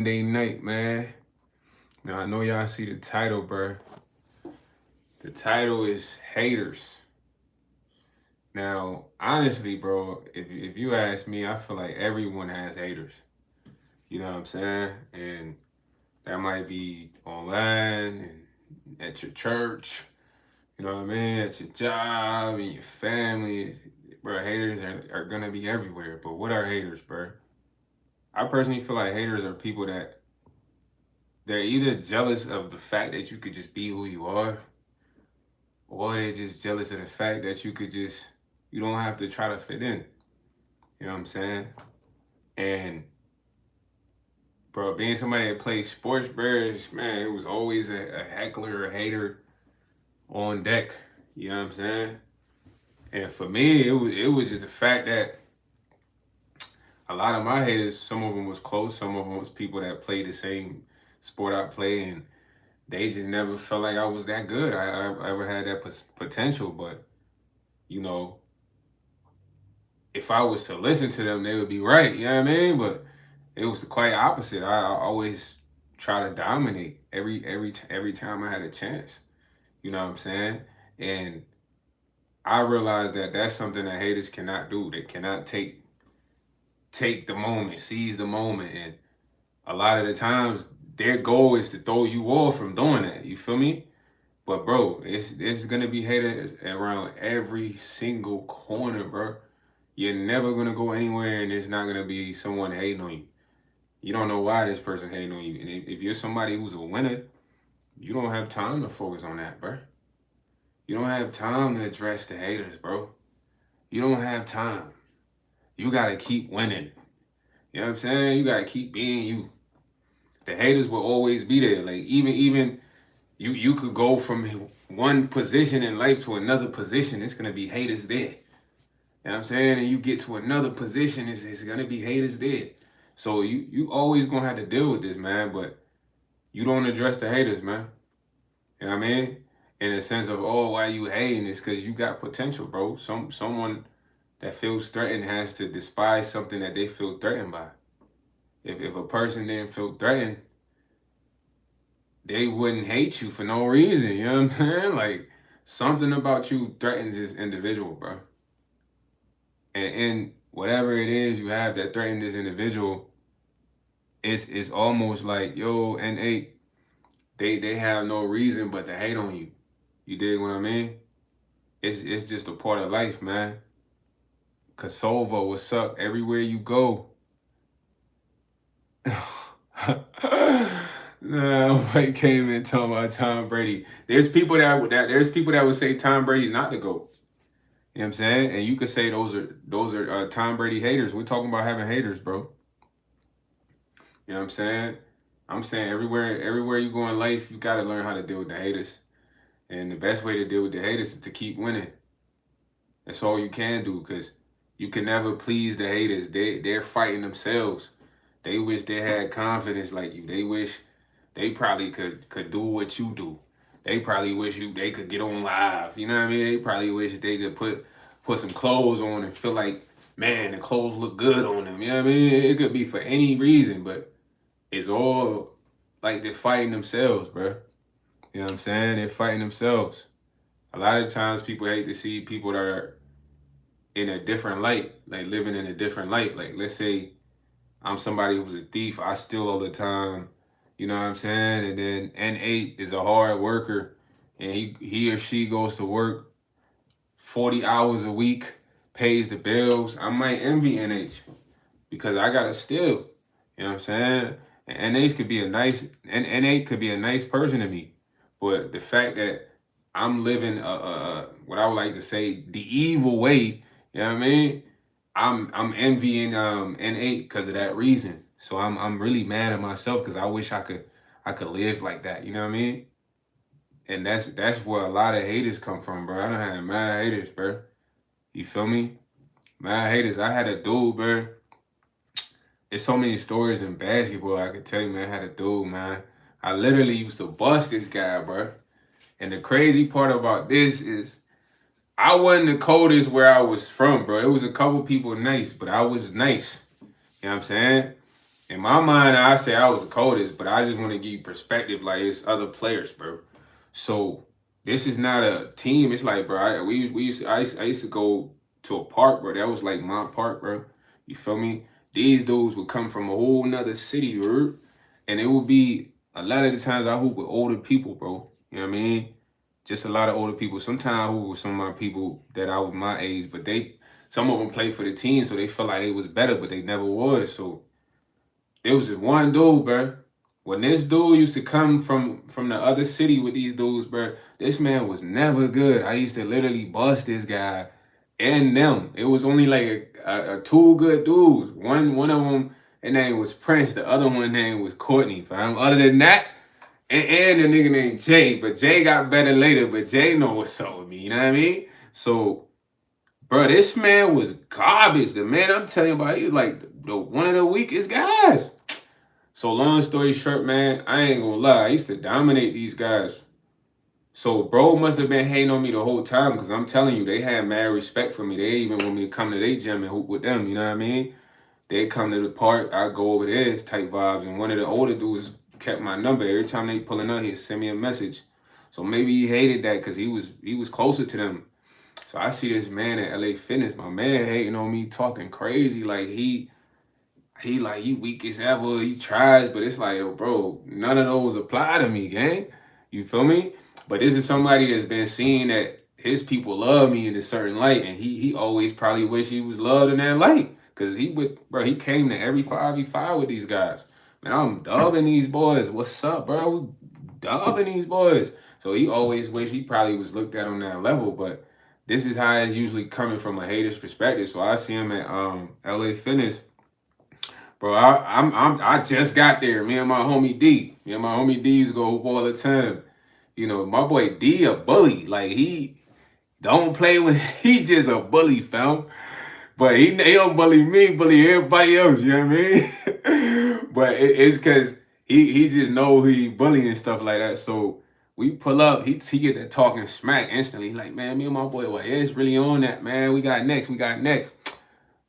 Monday night, man. Now I know y'all see the title, bro. The title is Haters. Now, honestly, bro, if you ask me, I feel like everyone has haters. You know what I'm saying? And that might be online and at your church, you know what I mean? At your job, in your family. Bro, haters are gonna be everywhere. But what are haters, bro? I personally feel like haters are people that they're either jealous of the fact that you could just be who you are, or they're just jealous of the fact that you don't have to try to fit in. You know what I'm saying? And bro, being somebody that plays sports, bro, man, it was always a heckler, a hater on deck. You know what I'm saying? And for me, it was just the fact that a lot of my haters, some of them was close, some of them was people that played the same sport I play, and they just never felt like I was that good. I ever had that potential, but you know, if I was to listen to them, they would be right. You know what I mean? But it was the quite opposite. I always try to dominate every time I had a chance. You know what I'm saying? And I realized that that's something that haters cannot do. They cannot take the moment, seize the moment, and a lot of the times their goal is to throw you off from doing that. You feel me? But bro, it's gonna be haters around every single corner, bro. You're never gonna go anywhere and there's not gonna be someone hating on you. You don't know why this person hating on you. And if you're somebody who's a winner, you don't have time to focus on that, bro. You don't have time to address the haters, bro. You don't have time. You gotta keep winning. You know what I'm saying? You gotta keep being you. The haters will always be there. Like even you could go from one position in life to another position. It's gonna be haters there. You know what I'm saying? And you get to another position, it's gonna be haters there. So you always gonna have to deal with this, man. But you don't address the haters, man. You know what I mean? In a sense of, oh, why you hating? It's because you got potential, bro. Someone that feels threatened has to despise something that they feel threatened by. If a person didn't feel threatened, they wouldn't hate you for no reason. You know what I'm saying? Like something about you threatens this individual, bro. And whatever it is you have that threaten this individual, it's almost like yo N8, they have no reason but to hate on you. You dig what I mean? It's just a part of life, man. Kosovo, what's up? Everywhere you go. Nobody came in talking about Tom Brady. There's people that would say Tom Brady's not the GOAT. You know what I'm saying? And you could say those are Tom Brady haters. We're talking about having haters, bro. You know what I'm saying? I'm saying everywhere you go in life, you gotta learn how to deal with the haters. And the best way to deal with the haters is to keep winning. That's all you can do, because you can never please the haters. They're fighting themselves. They wish they had confidence like you. They wish they probably could do what you do. They probably wish they could get on live. You know what I mean? They probably wish they could put some clothes on and feel like, man, the clothes look good on them. You know what I mean? It could be for any reason, but it's all like they're fighting themselves, bro. You know what I'm saying? They're fighting themselves. A lot of times people hate to see people that are in a different light, like living in a different light. Like let's say I'm somebody who's a thief, I steal all the time, you know what I'm saying? And then N8 is a hard worker and he or she goes to work 40 hours a week, pays the bills. I might envy NH because I gotta steal. You know what I'm saying? And NH could be a nice N8 could be a nice person to me. But the fact that I'm living what I would like to say the evil way, you know what I mean? I'm envying N8 because of that reason. So I'm really mad at myself because I wish I could live like that. You know what I mean? And that's where a lot of haters come from, bro. I don't have mad haters, bro. You feel me? Mad haters. I had a dude, bro. There's so many stories in basketball I could tell you, man. I had a dude, man. I literally used to bust this guy, bro. And the crazy part about this is I wasn't the coldest where I was from, bro. It was a couple people nice, but I was nice. You know what I'm saying? In my mind, I say I was the coldest, but I just want to give you perspective. Like it's other players, bro. So this is not a team. It's like, bro, we used to, I used to go to a park, bro. That was like my park, bro. You feel me? These dudes would come from a whole nother city, bro, and it would be a lot of the times I hoop with older people, bro. You know what I mean? Just a lot of older people. Sometimes I hoop with some of my people that I was my age, but some of them played for the team, so they felt like they was better, but they never was. So there was this one dude, bro. When this dude used to come from the other city with these dudes, bro, this man was never good. I used to literally bust this guy and them. It was only like a two good dudes. One of them, his name was Prince. The other one name was Courtney, fam. Other than that, and the nigga named Jay. But Jay got better later, but Jay know what's up with me. You know what I mean? So, bro, this man was garbage. The man I'm telling you about, he was like one of the weakest guys. So long story short, man, I ain't gonna lie. I used to dominate these guys. So bro must have been hating on me the whole time because I'm telling you, they had mad respect for me. They even want me to come to their gym and hoop with them. You know what I mean? They come to the park, I go over there, it's type vibes. And one of the older dudes kept my number. Every time they pulling up, he'd send me a message. So maybe he hated that because he was closer to them. So I see this man at LA Fitness, my man hating on me, talking crazy like he weak as ever. He tries, but it's like, yo, bro, none of those apply to me, gang. You feel me? But this is somebody that's been seeing that his people love me in a certain light, and he always probably wish he was loved in that light. Cause he came to every 5v5 with these guys. Man, I'm dubbing these boys. What's up, bro? We dubbing these boys. So he always wish he probably was looked at on that level, but this is how it's usually coming from a hater's perspective. So I see him at LA Fitness. Bro, I just got there. Me and my homie D. Me and my homie D used to go hoop all the time. You know, my boy D a bully. Like he don't play with he just a bully, fam. But he don't bully me, bully everybody else, you know what I mean? But it's cause he just know he bullying and stuff like that. So we pull up, he get that talking smack instantly. He like, man, me and my boy, well, yeah, it's really on that, man. We got next.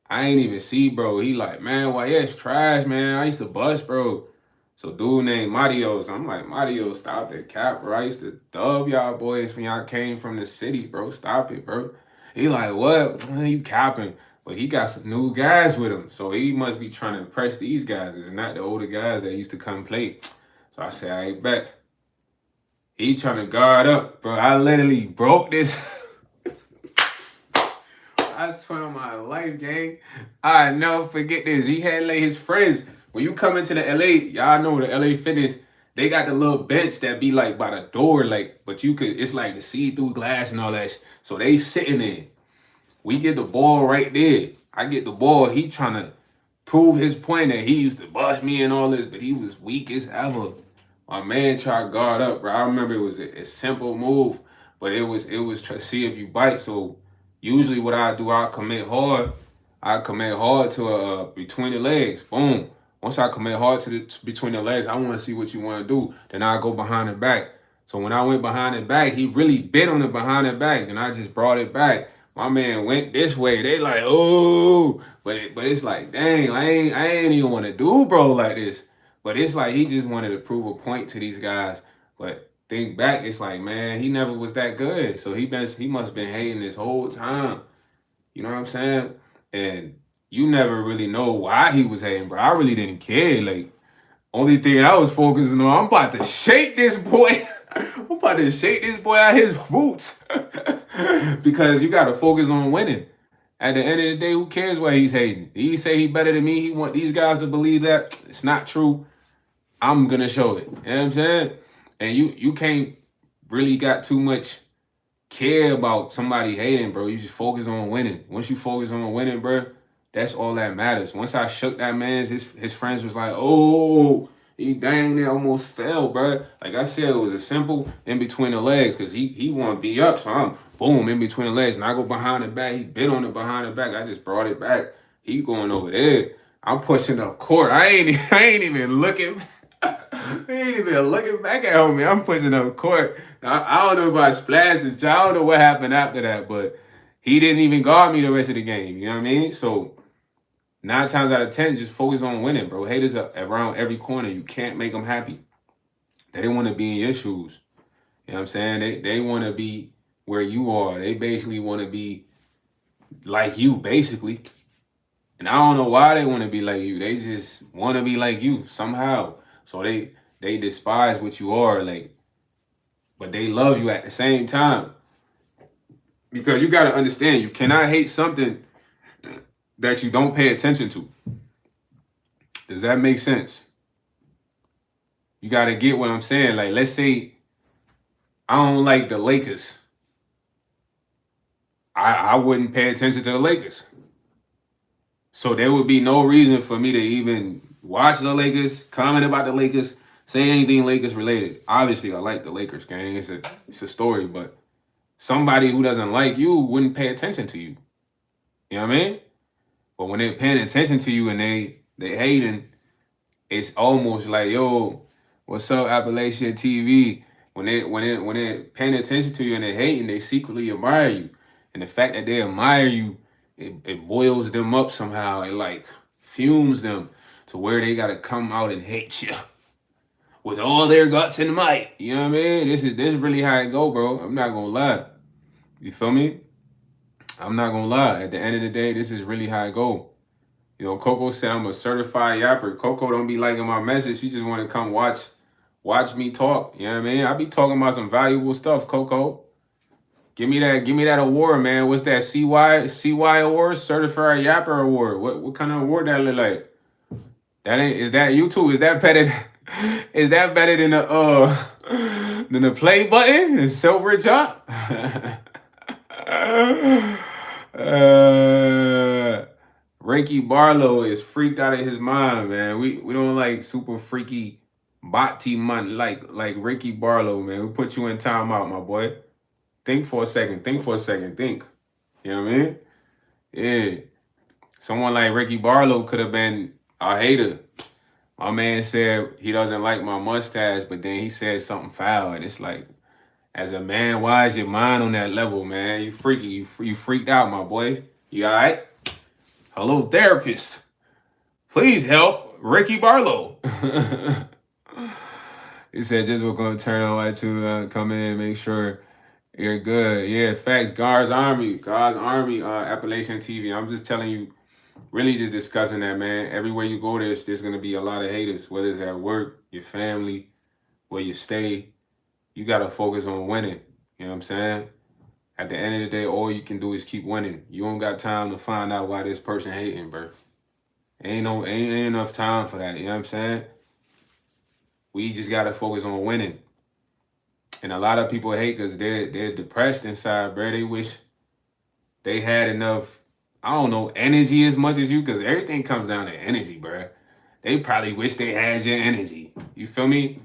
I ain't even see, bro. He like, man, why, yeah, it's trash, man. I used to bust, bro. So dude named Marios. I'm like, Mario, stop that cap, bro. I used to dub y'all boys when y'all came from the city, bro. Stop it, bro. He like, what? You capping. But he got some new guys with him. So he must be trying to impress these guys. It's not the older guys that used to come play. So I said, I bet. He trying to guard up, bro. I literally broke this. I swear on my life, gang. I never forget this. He had like his friends. When you come into the LA, y'all know the LA Fitness, they got the little bench that be like by the door, like, but you could, it's like the see-through glass and all that. So they sitting there. We get the ball right there. I get the ball. He trying to prove his point that he used to bust me and all this, but he was weak as ever. My man tried to guard up, bro. I remember it was a simple move, but it was to see if you bite. So usually what I do, I commit hard. I commit hard to between the legs. Boom. Once I commit hard to between the legs, I want to see what you want to do. Then I go behind the back. So when I went behind the back, he really bit on the behind the back, and I just brought it back. My man went this way. They like, oh, but it's like, dang, I ain't even want to do bro like this. But it's like he just wanted to prove a point to these guys. But think back, it's like, man, he never was that good. So he must have been hating this whole time. You know what I'm saying? And you never really know why he was hating, bro. I really didn't care. Like, only thing I was focusing on, I'm about to shake this boy. I'm about to shake this boy out his boots. Because you got to focus on winning. At the end of the day, who cares why he's hating? He say he better than me. He want these guys to believe that. It's not true. I'm going to show it. You know what I'm saying? And you can't really got too much care about somebody hating, bro. You just focus on winning. Once you focus on winning, bro, that's all that matters. Once I shook that man's, his friends was like, oh, he dang near almost fell, bro. Like I said, it was a simple in between the legs because he want to be up. So I'm boom in between the legs. And I go behind the back. He bit on it behind the back. I just brought it back. He going over there. I'm pushing up court. I ain't even looking. I ain't even looking back at homie. I'm pushing up court. I don't know if I splashed the child. I don't know what happened after that, but he didn't even guard me the rest of the game. You know what I mean? So 9 times out of 10, just focus on winning, bro. Haters are around every corner. You can't make them happy. They want to be in your shoes. You know what I'm saying? They want to be where you are. They basically want to be like you, basically. And I don't know why they want to be like you. They just want to be like you somehow. So they despise what you are, like, but they love you at the same time. Because you gotta understand, you cannot hate something that you don't pay attention to. Does that make sense? You gotta get what I'm saying. Like, let's say I don't like the Lakers. I wouldn't pay attention to the Lakers. So there would be no reason for me to even watch the Lakers, comment about the Lakers, say anything Lakers related. Obviously, I like the Lakers, gang. It's a story, but somebody who doesn't like you wouldn't pay attention to you. You know what I mean? But when they're paying attention to you and they hating, it's almost like, yo, what's up, Appalachian TV? When they're paying attention to you and they hating, they secretly admire you. And the fact that they admire you, it boils them up somehow. It like fumes them to where they gotta come out and hate you with all their guts and might. You know what I mean? This is really how it go, bro. I'm not gonna lie. You feel me? I'm not gonna lie. At the end of the day, this is really how it go. You know, Coco said I'm a certified yapper. Coco don't be liking my message. She just want to come watch me talk. You know what I mean? I be talking about some valuable stuff, Coco. Give me that award, man. What's that? CY award? Certified Yapper award. What kind of award that look like? Is that YouTube? Is that better? Is that better than the play button and silver job? Ricky Barlow is freaked out of his mind, man. We don't like super freaky body man like Ricky Barlow, man. We put you in timeout, my boy. Think for a second. Think. You know what I mean? Yeah. Someone like Ricky Barlow could have been a hater. My man said he doesn't like my mustache, but then he said something foul. And it's like, as a man, why is your mind on that level, man? You freaky. You freaked out, my boy. You all right? Hello, therapist. Please help Ricky Barlow. He said, just we're going to turn on to come in and make sure you're good. Yeah, facts. God's Army, Appalachian TV. I'm just telling you, really just discussing that, man. Everywhere you go, there's going to be a lot of haters, whether it's at work, your family, where you stay. You got to focus on winning. You know what I'm saying? At the end of the day, all you can do is keep winning. You don't got time to find out why this person hating, bro. Ain't enough time for that. You know what I'm saying? We just got to focus on winning. And a lot of people hate because they're depressed inside, bro. They wish they had enough, I don't know, energy as much as you, because everything comes down to energy, bro. They probably wish they had your energy. You feel me?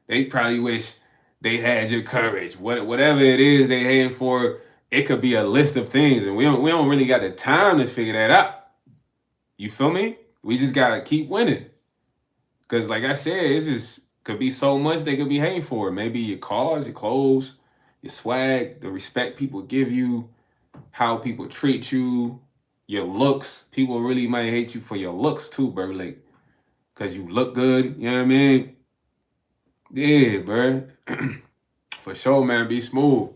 They probably wish they had your courage. Whatever it is they hating for, it could be a list of things, and we don't really got the time to figure that out. You feel me? We just gotta keep winning. Because like I said, it's just could be so much they could be hating for. Maybe your cars, your clothes, your swag, the respect people give you, how people treat you, your looks. People really might hate you for your looks too, bro. Like, because you look good, you know what I mean? Yeah, bro. For sure, man, be smooth.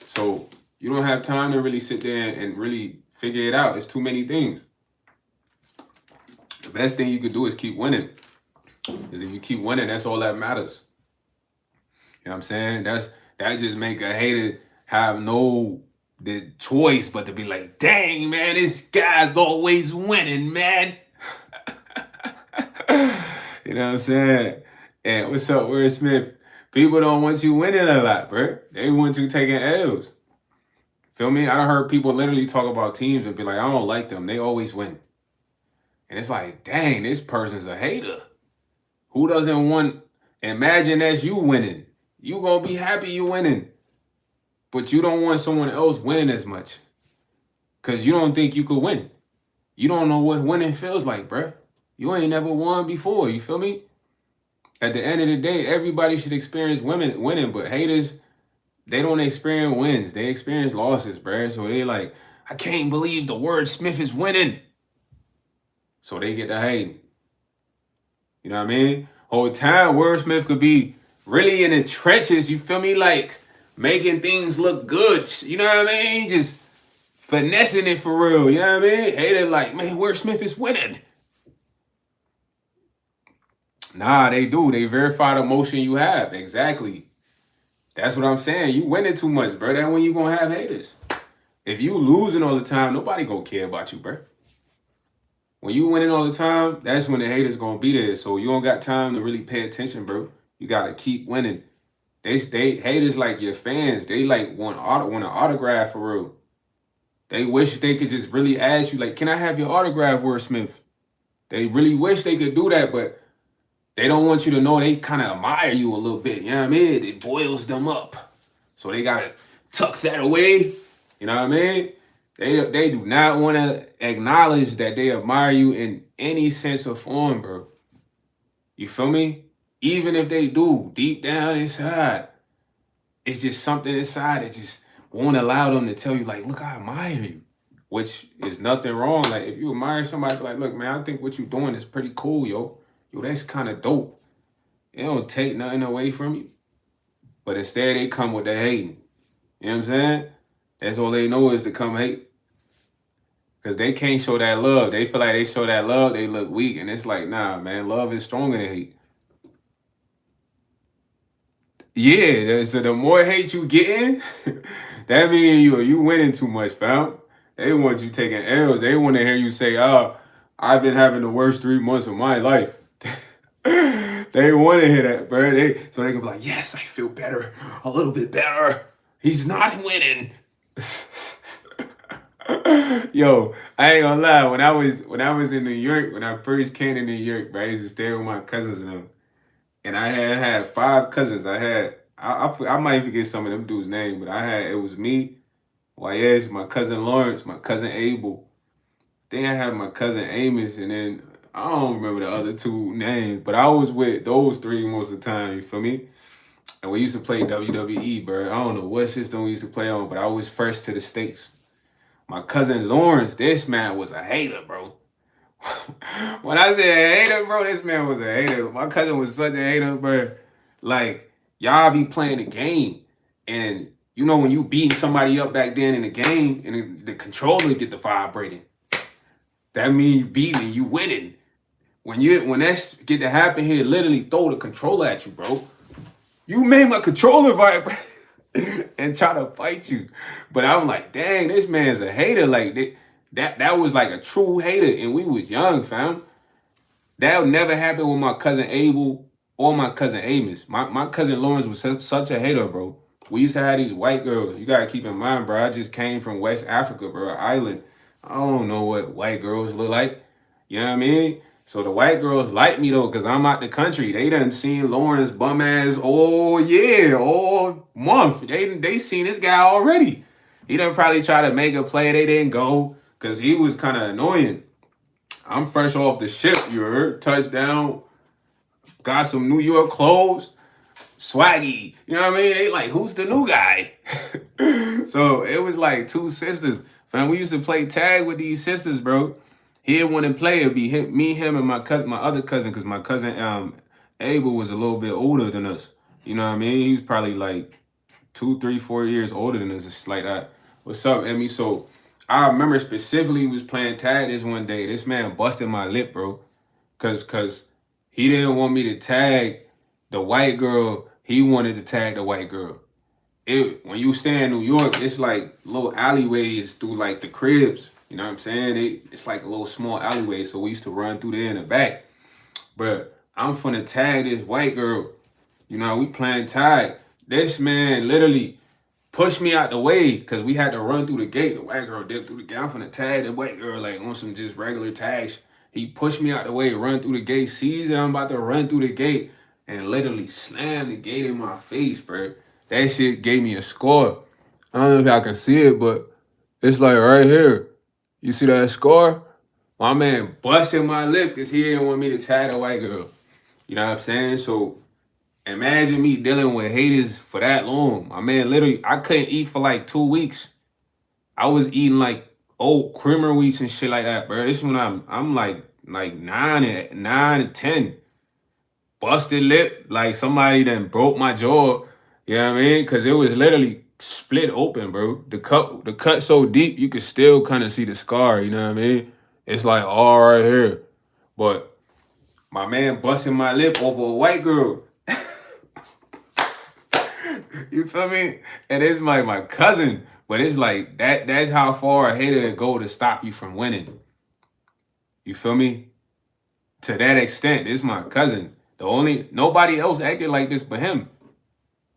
So you don't have time to really sit there and really figure it out. It's too many things. The best thing you could do is keep winning. Because if you keep winning, that's all that matters. You know what I'm saying? That just make a hater have no the choice but to be like, dang, man, this guy's always winning, man. You know what I'm saying? And what's up, Will Smith? People don't want you winning a lot, bro. They want you taking L's. Feel me? I heard people literally talk about teams and be like, I don't like them. They always win. And it's like, dang, this person's a hater. Who doesn't want, imagine that's you winning. You gonna be happy you winning. But you don't want someone else winning as much. Because you don't think you could win. You don't know what winning feels like, bro. You ain't never won before, you feel me? At the end of the day, everybody should experience winning, but haters, they don't experience wins. They experience losses, bro. So they like, I can't believe the word Smith is winning. So they get to hate. You know what I mean? Whole time, Wordsmith could be really in the trenches, you feel me? Like making things look good. You know what I mean? Just finessing it for real. You know what I mean? Hater like, man, Wordsmith is winning. Nah, they do. They verify the emotion you have. Exactly. That's what I'm saying. You winning too much, bro. That's when you gonna have haters. If you losing all the time, nobody gonna care about you, bro. When you winning all the time, that's when the haters gonna be there. So you don't got time to really pay attention, bro. You gotta keep winning. They haters like your fans. They like want an autograph for real. They wish they could just really ask you, like, can I have your autograph, Wordsmith? They really wish they could do that, but they don't want you to know they kind of admire you a little bit. You know what I mean? It boils them up. So they gotta tuck that away. You know what I mean? They do not want to acknowledge that they admire you in any sense or form, bro. You feel me? Even if they do, deep down inside, it's just something inside that just won't allow them to tell you, like, look, I admire you. Which is nothing wrong. Like, if you admire somebody, like, look, man, I think what you're doing is pretty cool, yo. Yo, that's kind of dope. It don't take nothing away from you. But instead, they come with the hating. You know what I'm saying? That's all they know is to come hate. Because they can't show that love. They feel like they show that love, they look weak. And it's like, nah, man, love is stronger than hate. Yeah, so the more hate you getting, that means you winning too much, fam. They want you taking L's. They want to hear you say, oh, I've been having the worst 3 months of my life. They want to hear that, bro. So they can be like, yes, I feel better, a little bit better. He's not winning. Yo, I ain't gonna lie. When I was in New York, when I first came to New York, bro, I used to stay with my cousins and them. And I had 5 cousins. I might forget some of them dudes' names, but it was me, YS, my cousin Lawrence, my cousin Abel. Then I had my cousin Amos, and then I don't remember the other 2 names, but I was with those 3 most of the time, you feel me? And we used to play WWE, bro. I don't know what system we used to play on, but I was first to the States. My cousin Lawrence, this man was a hater, bro. When I say a hater, bro, this man was a hater. My cousin was such a hater, bro. Like, y'all be playing the game, and you know when you beating somebody up back then in the game, and the controller get the vibrating, that means you beating, you winning. When that get to happen here, literally throw the controller at you, bro. You made my controller vibrate and try to fight you. But I'm like, dang, this man's a hater. Like that was like a true hater, and we was young, fam. That would never happen with my cousin Abel or my cousin Amos. My cousin Lawrence was such a hater, bro. We used to have these white girls. You gotta keep in mind, bro. I just came from West Africa, bro, an island. I don't know what white girls look like. You know what I mean? So the white girls like me though, cause I'm out the country. They done seen Lawrence bum ass all year, all month. They seen this guy already. He done probably try to make a play. They didn't go, cause he was kind of annoying. I'm fresh off the ship, you heard? Touchdown. Got some New York clothes. Swaggy. You know what I mean? They like, who's the new guy? So it was like 2 sisters. Fam, we used to play tag with these sisters, bro. He wouldn't play. It'd be him, and my other cousin, because my cousin Abel was a little bit older than us. You know what I mean? He was probably like 2, 3, 4 years older than us. It's like that. What's up, Emmy? So I remember specifically was playing tag this one day. This man busted my lip, bro. Cause he didn't want me to tag the white girl. He wanted to tag the white girl. When you stay in New York, it's like little alleyways through like the cribs. You know what I'm saying? It's like a little small alleyway. So we used to run through there in the back. But I'm finna tag this white girl. You know, we playing tag. This man literally pushed me out the way because we had to run through the gate. The white girl dipped through the gate. I'm finna tag the white girl like on some just regular tags. He pushed me out the way, run through the gate, sees that I'm about to run through the gate, and literally slammed the gate in my face, bro. That shit gave me a score. I don't know if y'all can see it, but it's like right here. You see that scar? My man busted my lip because he didn't want me to tag the white girl. You know what I'm saying? So imagine me dealing with haters for that long. My man, literally, I couldn't eat for like 2 weeks. I was eating like old creamer wheats and shit like that, bro. This one I'm like like 9 and 10. Busted lip, like somebody then broke my jaw. You know what I mean? Cause it was literally split open, bro. The cut so deep you could still kind of see the scar, you know what I mean? It's like all right here. But my man busting my lip over a white girl. You feel me? And it's like my cousin, but it's like that's how far a hater go to stop you from winning. You feel me? To that extent, this my cousin. Nobody else acted like this but him.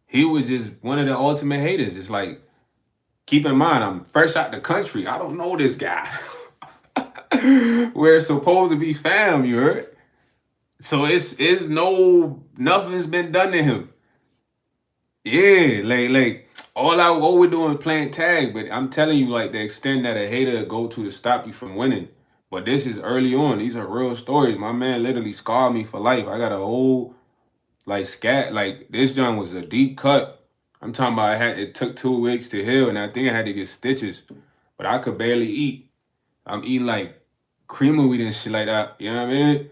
He was just one of the ultimate haters. It's like, keep in mind, I'm fresh out the country. I don't know this guy. We're supposed to be fam, you heard? So it's nothing's been done to him. Yeah, like all we're doing is playing tag, but I'm telling you, like the extent that a hater go to stop you from winning. But this is early on. These are real stories. My man literally scarred me for life. I got a whole like scat, like this joint was a deep cut. I'm talking about it took 2 weeks to heal, and I think I had to get stitches. But I could barely eat. I'm eating like cream of wheat and shit like that. You know what I mean?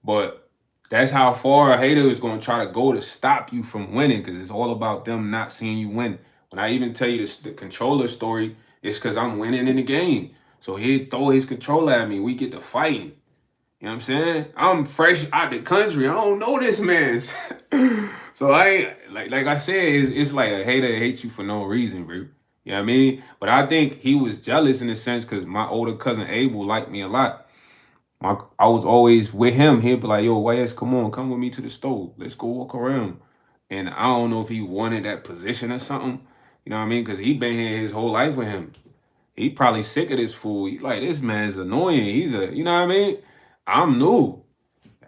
But that's how far a hater is gonna try to go to stop you from winning, because it's all about them not seeing you win. When I even tell you this, the controller story, it's because I'm winning in the game. So he'd throw his controller at me. We get to fighting. You know what I'm saying? I'm fresh out the country. I don't know this man. So I ain't like I said, it's like a hater hates you for no reason, bro. You know what I mean? But I think he was jealous in a sense because my older cousin Abel liked me a lot. I was always with him. He'd be like, yo, YS, come with me to the store. Let's go walk around. And I don't know if he wanted that position or something. You know what I mean? Because he been here his whole life with him. He probably sick of this fool. He like, this man's annoying. You know what I mean? I'm new.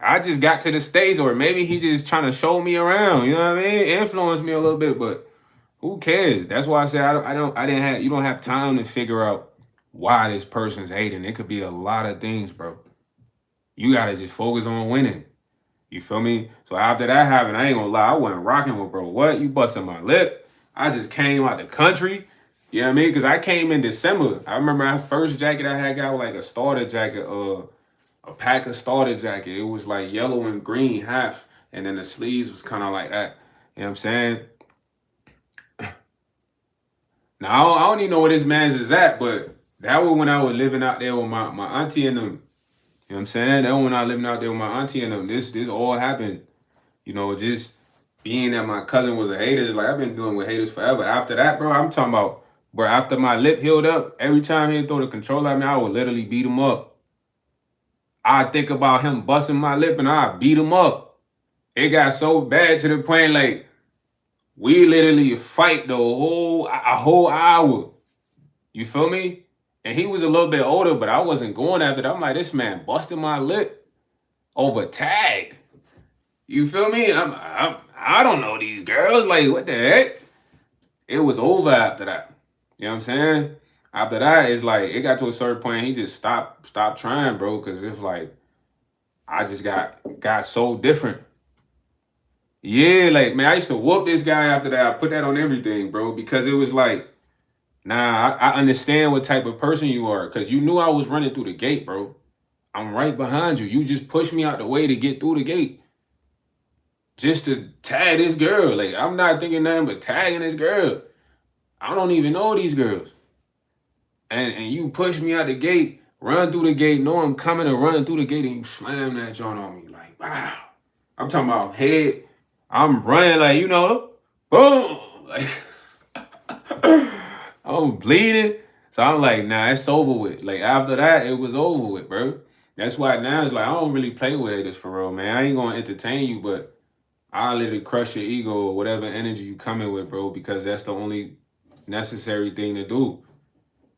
I just got to the States, or maybe he just trying to show me around. You know what I mean? Influence me a little bit, but who cares? That's why I said you don't have time to figure out why this person's hating. It could be a lot of things, bro. You gotta just focus on winning. You feel me? So after that happened, I ain't gonna lie, I wasn't rocking with bro. What? You busting my lip? I just came out the country. You know what I mean? Because I came in December. I remember my first jacket I had got was like a starter jacket, a pack of starter jacket. It was like yellow and green half, and then the sleeves was kind of like that. You know what I'm saying? Now I don't even know where this man's is at, but that was when I was living out there with my auntie and them. You know what I'm saying? That was when I was living out there with my auntie and them. This all happened, just being that my cousin was a hater. Like I've been dealing with haters forever. After that, bro, I'm talking about, bro, after my lip healed up, every time he'd throw the controller at me, I would literally beat him up. I think about him busting my lip and I beat him up. It got so bad to the point like we literally fight a whole hour. You feel me? And he was a little bit older, but I wasn't going after that. I'm like, this man busted my lip over tag. You feel me? I don't know these girls. Like, what the heck? It was over after that. You know what I'm saying? After that, it's like it got to a certain point. He just stopped trying, bro, because it's like I just got so different. Yeah, like man, I used to whoop this guy after that. I put that on everything, bro, because it was like, nah, I understand what type of person you are, because you knew I was running through the gate, bro. I'm right behind you. You just pushed me out the way to get through the gate. Just to tag this girl. Like, I'm not thinking nothing but tagging this girl. I don't even know these girls. And you push me out the gate, run through the gate, know I'm coming and running through the gate, and you slam that joint on me. Like, wow. I'm talking about head. I'm running like, boom. Like, I'm bleeding. So I'm like, nah, it's over with. Like, after that, it was over with, bro. That's why now it's like, I don't really play with haters for real, man. I ain't going to entertain you, but I'll literally crush your ego or whatever energy you coming with, bro, because that's the only necessary thing to do.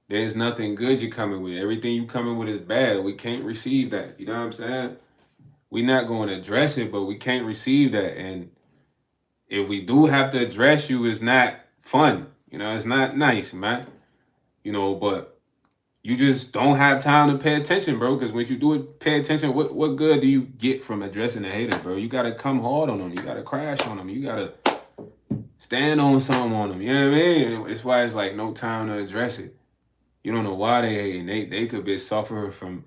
There's nothing good you're coming with. Everything you coming with is bad. We can't receive that. You know what I'm saying? We're not going to address it, but we can't receive that. And if we do have to address you, it's not fun. It's not nice, man. But you just don't have time to pay attention, bro. Because when you do it, pay attention, what good do you get from addressing the hater, bro? You got to come hard on them. You got to crash on them. You got to stand on something on them. You know what I mean? It's why it's like no time to address it. You don't know why they hating. They could be suffering from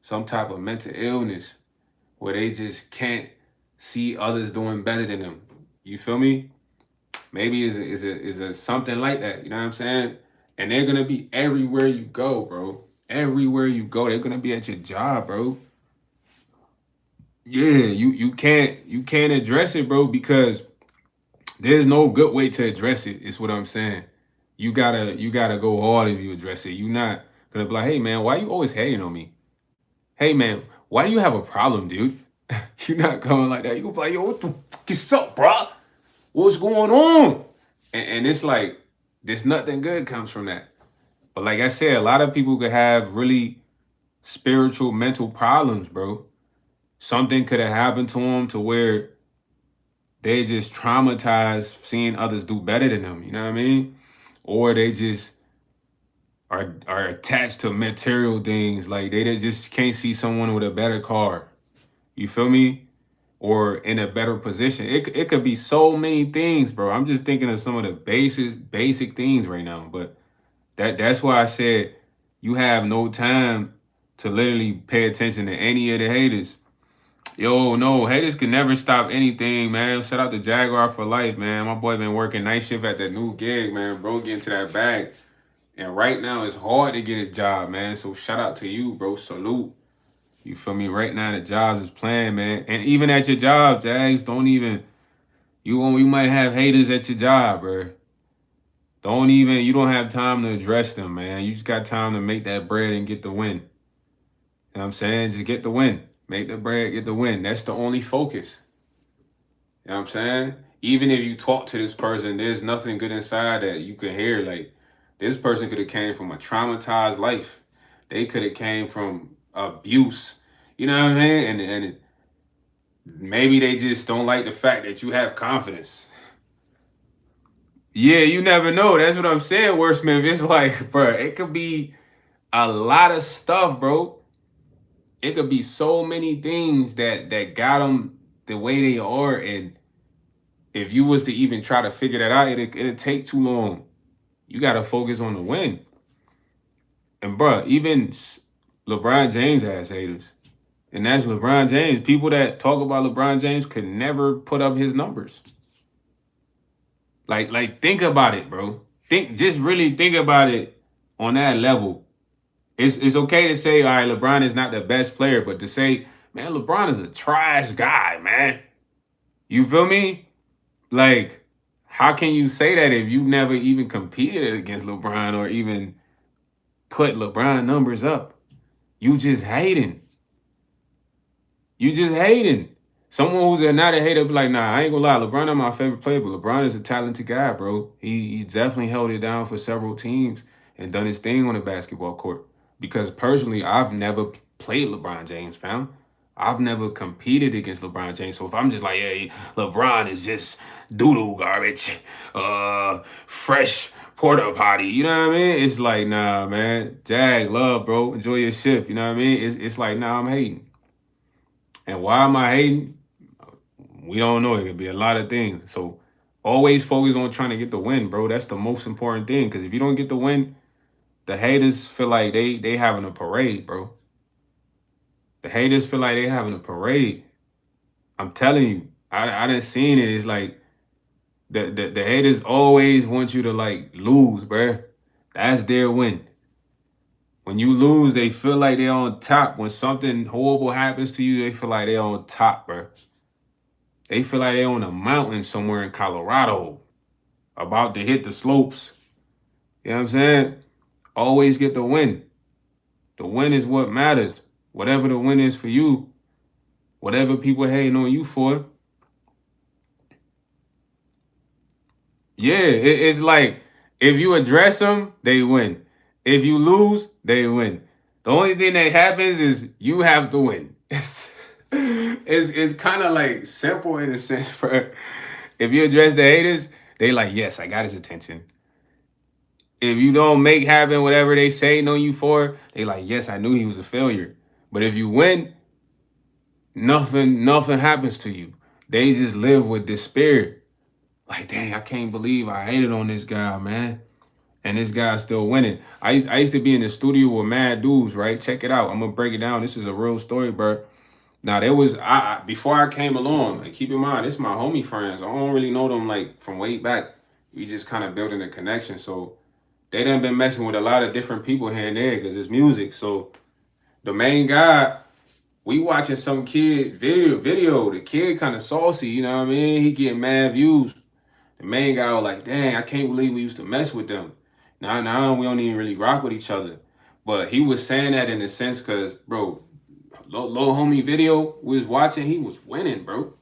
some type of mental illness where they just can't see others doing better than them. You feel me? Maybe is a something like that. You know what I'm saying? And they're gonna be everywhere you go, bro. Everywhere you go, they're gonna be at your job, bro. Yeah, you can't address it, bro, because there's no good way to address it. Is what I'm saying. You gotta go hard if you address it. You're not gonna be like, hey man, why you always hating on me? Hey man, why do you have a problem, dude? You're not going like that. You gonna be like, yo, what the fuck is up, bro? What's going on? And it's like there's nothing good comes from that. But like I said, a lot of people could have really spiritual, mental problems, bro. Something could have happened to them to where they just traumatized seeing others do better than them. You know what I mean? Or they just are attached to material things. Like they just can't see someone with a better car. You feel me? Or in a better position. It could be so many things, bro. I'm just thinking of some of the basic things right now. But that's why I said you have no time to literally pay attention to any of the haters. Yo, no, haters can never stop anything, man. Shout out to Jaguar for life, man. My boy been working night shift at that new gig, man. Bro, getting to that bag. And right now it's hard to get his job, man. So shout out to you, bro. Salute. You feel me? Right now the jobs is playing, man. And even at your job, Jags, don't even you might have haters at your job, bro. You don't have time to address them, man. You just got time to make that bread and get the win. You know what I'm saying? Just get the win. Make the bread, get the win. That's the only focus. You know what I'm saying? Even if you talk to this person, there's nothing good inside that you can hear. Like this person could have came from a traumatized life. They could have came from abuse. You know what I mean? And maybe they just don't like the fact that you have confidence. Yeah, you never know. That's what I'm saying, Wordsmith. It's like, bro, it could be a lot of stuff, bro. It could be so many things that got them the way they are, and if you was to even try to figure that out, it'd take too long. You got to focus on the win. And bro, even LeBron James has haters, and that's LeBron James. People that talk about LeBron James could never put up his numbers. Like think about it, bro. Just really think about it on that level. It's okay to say, all right, LeBron is not the best player, but to say, man, LeBron is a trash guy, man. You feel me? Like, how can you say that if you never even competed against LeBron or even put LeBron numbers up? You just hating. You just hating. Someone who's not a hater be like, nah, I ain't gonna lie, LeBron not my favorite player, but LeBron is a talented guy, bro. He definitely held it down for several teams and done his thing on the basketball court. Because personally, I've never played LeBron James, fam. I've never competed against LeBron James. So if I'm just like, hey, LeBron is just doodle garbage, fresh porta potty, you know what I mean? It's like, nah, man. Jag, love, bro. Enjoy your shift. You know what I mean? It's like, nah, I'm hating. And why am I hating? We don't know. It could be a lot of things. So always focus on trying to get the win, bro. That's the most important thing. Because if you don't get the win, the haters feel like they having a parade, bro. The haters feel like they having a parade. I'm telling you, I didn't seen it. It's like the haters always want you to like lose, bro. That's their win. When you lose, they feel like they're on top. When something horrible happens to you, they feel like they're on top, bro. They feel like they're on a mountain somewhere in Colorado, about to hit the slopes. You know what I'm saying? Always get the win. The win is what matters. Whatever the win is for you, whatever people hating on you for. Yeah, it's like if you address them, they win. If you lose, they win. The only thing that happens is you have to win. It's kind of like simple in a sense, bro. If you address the haters, they like, yes, I got his attention. If you don't make happen whatever they say on you for, they like, yes, I knew he was a failure. But if you win, nothing happens to you. They just live with despair. Like, dang, I can't believe I hated on this guy, man. and this guy's still winning. I used to be in the studio with mad dudes, right? Check it out. I'm gonna break it down. This is a real story, bro. Now there was before I came along. Like, keep in mind, this my homie friends. I don't really know them like from way back. We just kind of building a connection. So they done been messing with a lot of different people here and there because it's music. So the main guy, we watching some kid video. The kid kind of saucy, you know what I mean? He getting mad views. The main guy was like, dang, I can't believe we used to mess with them. Now we don't even really rock with each other. But he was saying that in a sense because, bro, low homie video we was watching, he was winning, bro.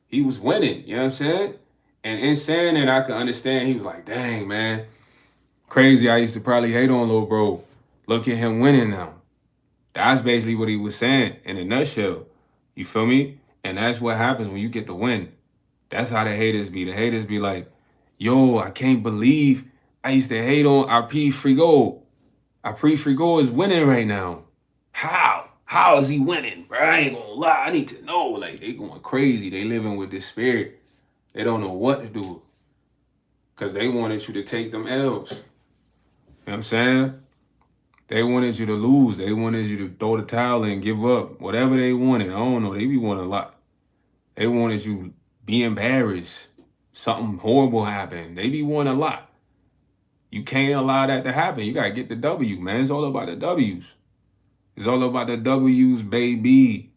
He was winning, you know what I'm saying? And in saying that, I could understand. He was like, dang, man, crazy. I used to probably hate on little bro. Look at him winning now. That's basically what he was saying in a nutshell. You feel me? And that's what happens when you get the win. That's how the haters be. The haters be like, yo, I can't believe I used to hate on RP Frigo. RP Frigo is winning right now. How? How is he winning, bro? I ain't gonna lie. I need to know. Like, they going crazy. They living with this spirit. They don't know what to do. Because they wanted you to take them L's. You know what I'm saying? They wanted you to lose. They wanted you to throw the towel in, give up. Whatever they wanted. I don't know. They be wanting a lot. They wanted you be embarrassed. Something horrible happened. They be wanting a lot. You can't allow that to happen. You got to get the W, man. It's all about the W's. It's all about the W's, baby.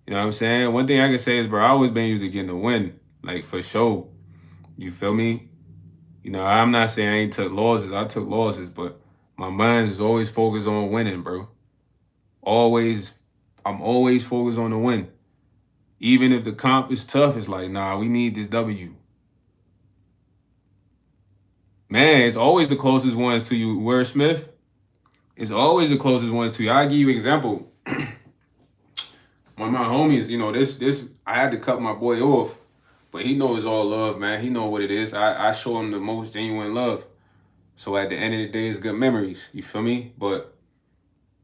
You know what I'm saying? One thing I can say is, bro, I always been used to getting a win. Like, for sure. You feel me? You know, I'm not saying I ain't took losses. I took losses, but my mind is always focused on winning, bro. Always. I'm always focused on the win. Even if the comp is tough, it's like, nah, we need this W. Man, it's always the closest ones to you. Where Smith? It's always the closest ones to you. I'll give you an example. One of my homies, you know, this I had to cut my boy off, but he knows all love, man. He know what it is. I show him the most genuine love. So at the end of the day, it's good memories. You feel me? But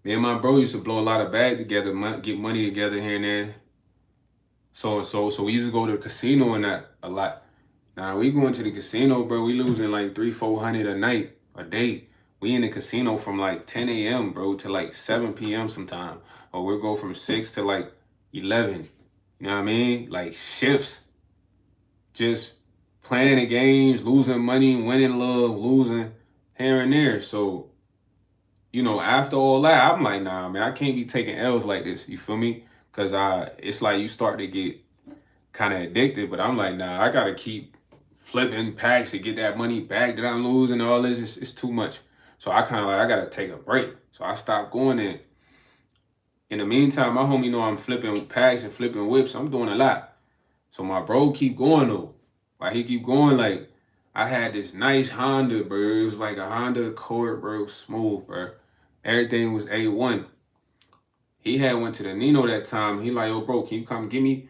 me and my bro used to blow a lot of bag together, get money together here and there. So we used to go to the casino and that a lot. Now we going to the casino, bro. We losing like 300-400 a night, a day. We in the casino from like 10 a.m., bro, to like 7 p.m. sometime. Or we'll go from 6 to like 11. You know what I mean? Like shifts. Just playing the games, losing money, winning love, losing here and there. So, you know, after all that, I'm like, nah, man, I can't be taking L's like this. You feel me? Because it's like you start to get kind of addicted. But I'm like, nah, I got to keep flipping packs to get that money back that I'm losing. All this, it's too much. So I kind of like, I got to take a break. So I stopped going in. In the meantime, my homie know I'm flipping packs and flipping whips. I'm doing a lot. So my bro keep going though. Like he keep going, like I had this nice Honda, bro. It was like a Honda Accord, bro. Smooth, bro. Everything was A1. He had went to the Nino that time. He like, yo, bro, can you come get me?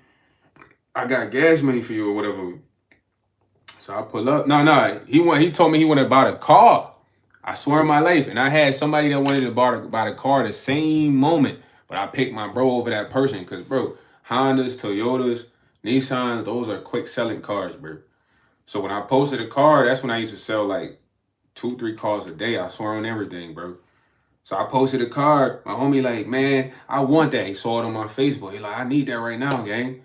I got gas money for you or whatever. So I pull up. No. He told me he wanted to buy the car. I swear on my life. And I had somebody that wanted to buy the car the same moment. But I picked my bro over that person. Because, bro, Hondas, Toyotas, Nissans, those are quick selling cars, bro. So when I posted a car, that's when I used to sell like 2-3 cars a day. I swear on everything, bro. So I posted a car. My homie like, man, I want that. He saw it on my Facebook. He like, I need that right now, gang.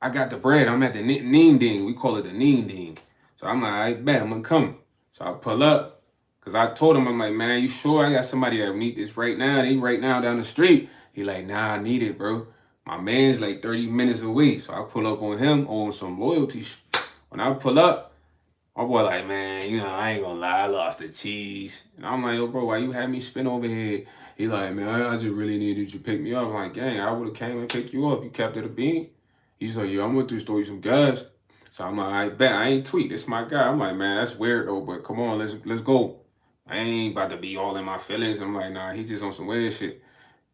I got the bread. I'm at the Neen Ding. We call it the Neen Ding. So I'm like, I bet I'm going to come. So I pull up. Because I told him, I'm like, man, you sure? I got somebody that need this right now. They right now down the street. He like, nah, I need it, bro. My man's like 30 minutes away. So I pull up on him on some loyalty. When I pull up, my boy like, man, you know, I ain't gonna lie, I lost the cheese. And I'm like, yo, bro, why you had me spin over here? He like, man, I just really needed you to pick me up. I'm like, gang, I would have came and picked you up. You kept it a bean. He's like, yo, I'm going to store you some gas. So I'm like, I bet I ain't tweet. This my guy. I'm like, man, that's weird though, but come on, let's go. I ain't about to be all in my feelings. I'm like, nah, he just on some weird shit.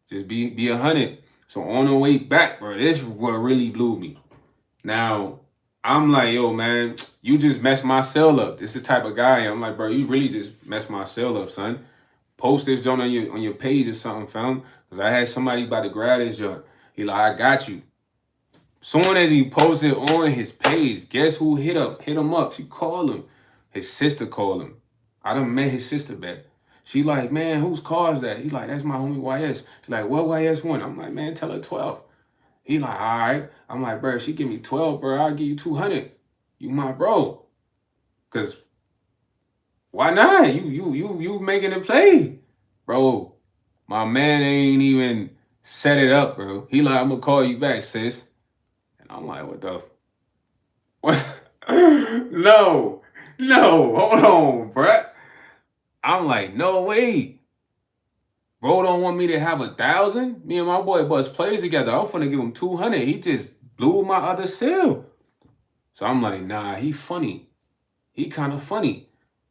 Just be 100. So on the way back, bro, this is what really blew me. Now, I'm like, yo, man, you just messed my cell up. This is the type of guy I am. I'm like, bro, you really just messed my cell up, son. Post this joint on your page or something, fam. Because I had somebody about to grab this joint. He like, I got you. Soon as he posted on his page, guess who hit him up? She called him. His sister called him. I done met his sister back. She like, man, whose car is that? He like, that's my homie YS. She like, what YS one? I'm like, man, tell her 12. He like, all right. I'm like, bro, she give me 12, bro. I'll give you 200. You my bro. Cause why not? You making it play, bro. My man ain't even set it up, bro. He like, I'm gonna call you back, sis. And I'm like, what the? What? No, no, hold on, bruh. I'm like, no way. Bro don't want me to have 1,000. Me and my boy bust plays together. I'm finna give him 200. He just blew my other sale. So I'm like, nah, he funny. He kind of funny.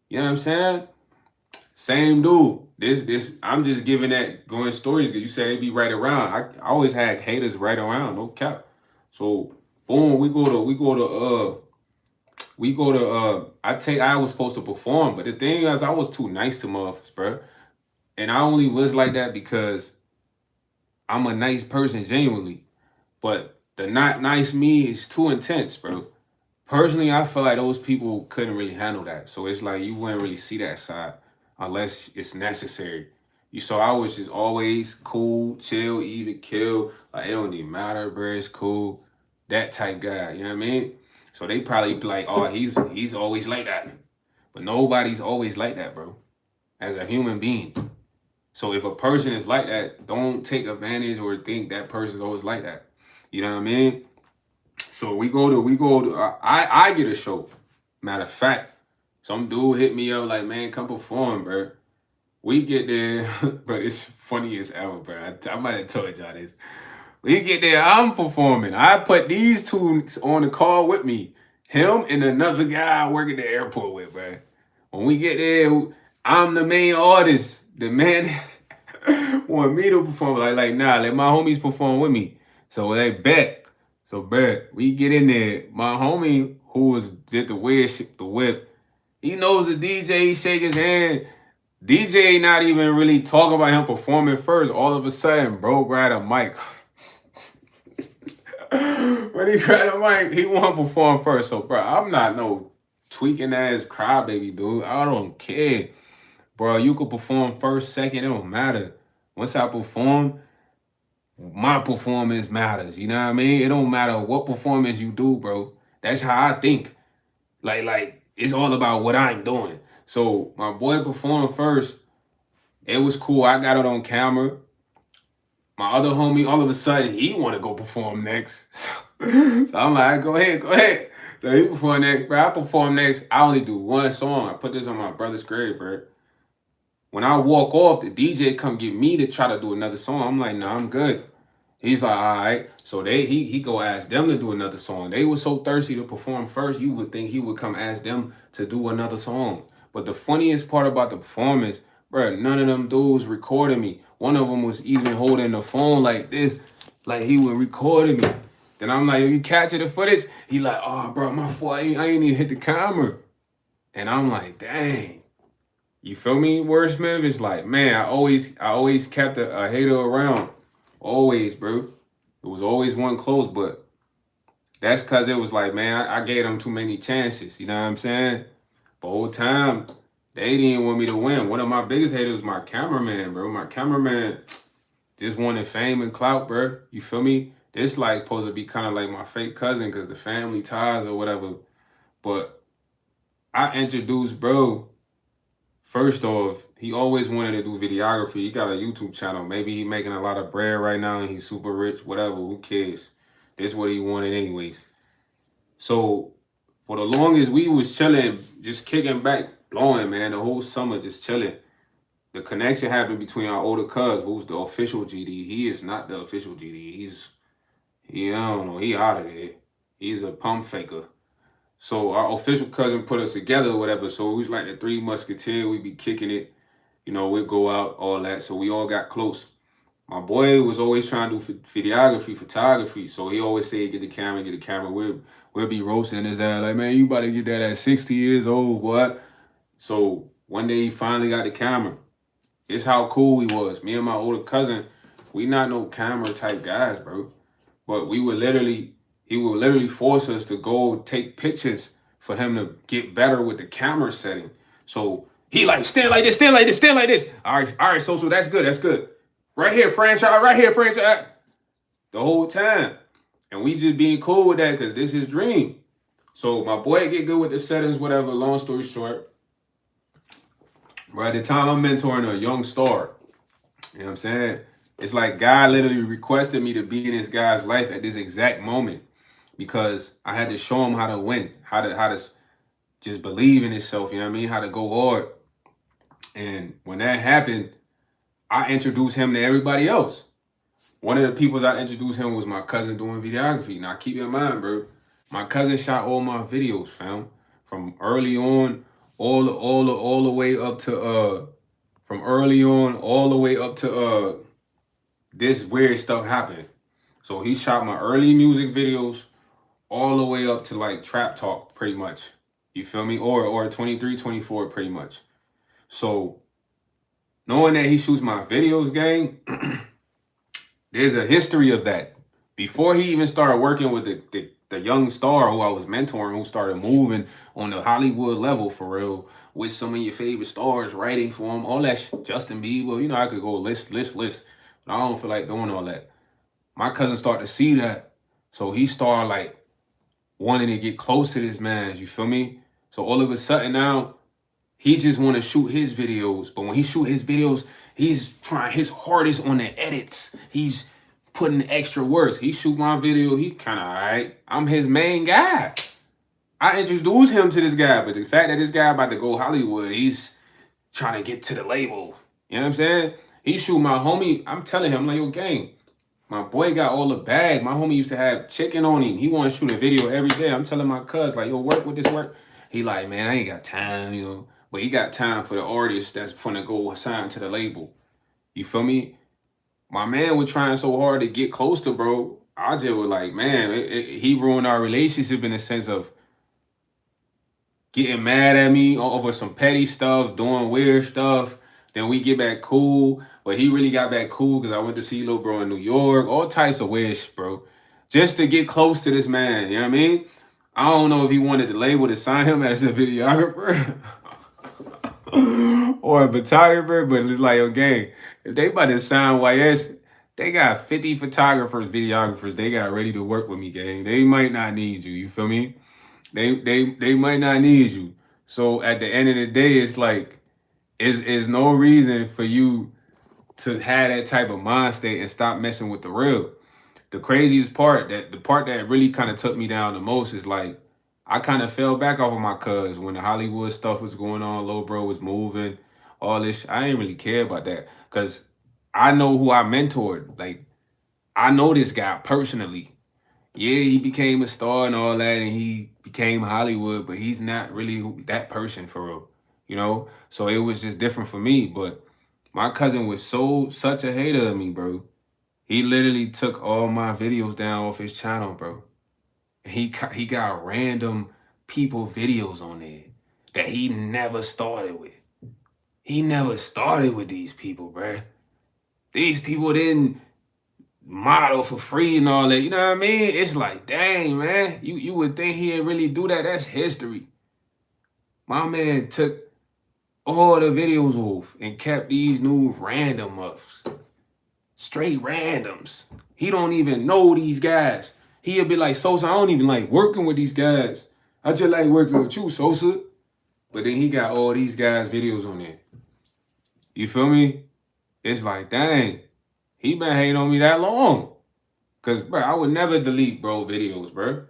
You know what I'm saying? Same dude. This I'm just giving that going stories because you said they be right around. I always had haters right around, no cap. So boom, I was supposed to perform, but the thing is I was too nice to motherfuckers, bro. And I only was like that because I'm a nice person genuinely. But the not nice me is too intense, bro. Personally, I feel like those people couldn't really handle that. So it's like you wouldn't really see that side unless it's necessary. You so I was just always cool, chill, even kill. Like it don't even matter, bro. It's cool. That type guy. You know what I mean? So they probably be like, oh, he's always like that. But nobody's always like that, bro. As a human being. So if a person is like that, don't take advantage or think that person's always like that. You know what I mean? So I get a show. Matter of fact, some dude hit me up like, man, come perform, bro. We get there, but it's funny as hell, bro. I might have told y'all this. We get there, I'm performing. I put these two on the call with me. Him and another guy I work at the airport with, bro. When we get there, I'm the main artist. The man want me to perform. Like, nah, let my homies perform with me. So they bet. So bet we get in there. My homie who did the whip, he knows the DJ, he shake his hand. DJ not even really talking about him performing first. All of a sudden, bro grab a mic. When he grabbed a mic, he want to perform first. So, bro, I'm not no tweaking ass crybaby, dude. I don't care. Bro, you could perform first, second, it don't matter. Once I perform, my performance matters. You know what I mean? It don't matter what performance you do, bro. That's how I think. Like it's all about what I'm doing. So my boy performed first. It was cool. I got it on camera. My other homie, all of a sudden, he want to go perform next. So I'm like, go ahead. So he performed next, bro. I perform next. I only do one song. I put this on my brother's grave, bro. When I walk off, the DJ come get me to try to do another song. I'm like, nah, I'm good. He's like, all right. So he go ask them to do another song. They were so thirsty to perform first, you would think he would come ask them to do another song. But the funniest part about the performance, bro, none of them dudes recorded me. One of them was even holding the phone like this, like he was recording me. Then I'm like, you capture the footage? He like, oh, bro, my fault. I ain't even hit the camera. And I'm like, dang. You feel me, Wordsmith? It's like, man, I always kept a hater around. Always, bro. It was always one close, but that's because it was like, man, I gave them too many chances. You know what I'm saying? The whole time, they didn't want me to win. One of my biggest haters was my cameraman, bro. My cameraman just wanted fame and clout, bro. You feel me? This like supposed to be kind of like my fake cousin because the family ties or whatever. But I introduced bro. First off, he always wanted to do videography. He got a YouTube channel. Maybe he making a lot of bread right now and he's super rich, whatever. Who cares? This is what he wanted anyways. So for the longest, we was chilling, just kicking back, blowing, man, the whole summer, just chilling. The connection happened between our older cuz, who's the official GD. He is not the official GD. I don't know, he out of there. He's a pump faker. So our official cousin put us together or whatever. So we was like the Three Musketeers. We be kicking it. You know, we'd go out, all that. So we all got close. My boy was always trying to do videography, photography. So he always said, get the camera. We'll be roasting his ass. Like, man, you about to get that at 60 years old, what? So one day he finally got the camera. It's how cool he was. Me and my older cousin, we not no camera type guys, bro. But he would literally force us to go take pictures for him to get better with the camera setting. So He like, stand like this, stand like this, stand like this. All right, so that's good, that's good. Right here, franchise, right here, franchise. The whole time. And we just being cool with that because this is his dream. So my boy get good with the settings, whatever. Long story short, right at the time I'm mentoring a young star. You know what I'm saying? It's like God literally requested me to be in this guy's life at this exact moment because I had to show him how to win, how to just believe in himself, you know what I mean? How to go hard. And when that happened, I introduced him to everybody else. One of the people I introduced him was my cousin doing videography. Now keep in mind, bro, my cousin shot all my videos, fam, from early on, all the way up to from early on all the way up to this weird stuff happened. So he shot my early music videos all the way up to like Trap Talk, pretty much. You feel me? Or 23, 24, pretty much. So knowing that he shoots my videos, gang, there's a history of that. Before he even started working with the young star who I was mentoring, who started moving on the Hollywood level for real, with some of your favorite stars, writing for him, all that shit, Justin Bieber, you know, I could go list. But I don't feel like doing all that. My cousin started to see that. So he started like wanting to get close to this man, you feel me? So all of a sudden now, he just want to shoot his videos. But when he shoot his videos, he's trying his hardest on the edits. He's putting extra words. He shoot my video, he kind of all right. I'm his main guy. I introduced him to this guy, but the fact that this guy about to go Hollywood, he's trying to get to the label. You know what I'm saying? He shoot my homie. I'm telling him, like, yo, gang, my boy got all the bag. My homie used to have chicken on him. He want to shoot a video every day. I'm telling my cuz, like, yo, work with this work. He like, man, I ain't got time, you know. But he got time for the artist that's finna go assign to the label. You feel me? My man was trying so hard to get close to bro. I just was like, man, he ruined our relationship in the sense of getting mad at me over some petty stuff, doing weird stuff. Then we get back cool. But he really got back cool because I went to see little bro in New York. All types of weird shit, bro. Just to get close to this man, you know what I mean? I don't know if he wanted the label to sign him as a videographer or a photographer, but it's like, okay, if they about to sign YS, they got 50 photographers, videographers, they got ready to work with me, gang. They might not need you feel me? They might not need you. So at the end of the day, it's like, is no reason for you to have that type of mind state and stop messing with the real. The craziest part, the part that really kind of took me down the most is like, I kind of fell back off of my cuz when the Hollywood stuff was going on, Lil Bro was moving, all this. I ain't really care about that because I know who I mentored. Like, I know this guy personally. Yeah, he became a star and all that, and he became Hollywood, but he's not really that person for real, you know? So it was just different for me. But my cousin was such a hater of me, bro. He literally took all my videos down off his channel, bro. And he got random people videos on there that he never started with. He never started with these people, bro. These people didn't model for free and all that. You know what I mean? It's like, dang, man. You would think he'd really do that. That's history. My man took all the videos off and kept these new random ups. Straight randoms. He don't even know these guys. He'll be like, Sosa, I don't even like working with these guys. I just like working with you, Sosa. But then he got all these guys' videos on there. You feel me? It's like, dang, he been hating on me that long. Cause, bro, I would never delete bro videos, bro.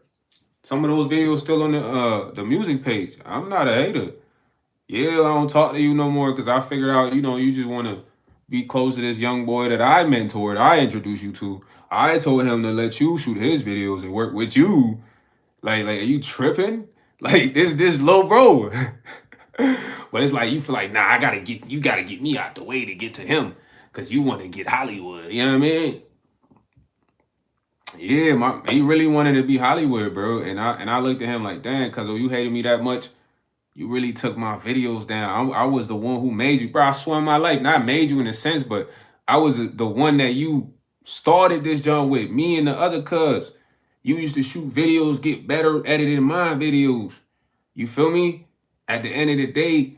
Some of those videos still on the music page. I'm not a hater. Yeah, I don't talk to you no more because I figured out, you know, you just want to be close to this young boy that I mentored, I introduced you to. I told him to let you shoot his videos and work with you. Like, are you tripping? Like, this low bro. But it's like, you feel like, nah, you gotta get me out the way to get to him. Cause you want to get Hollywood, you know what I mean? Yeah, he really wanted to be Hollywood, bro. And I looked at him like, damn, cause you hated me that much, you really took my videos down. I was the one who made you, bro. I swear on my life, not made you in a sense, but I was the one that you started this joint with. Me and the other cuz. You used to shoot videos, get better edited than my videos. You feel me? At the end of the day,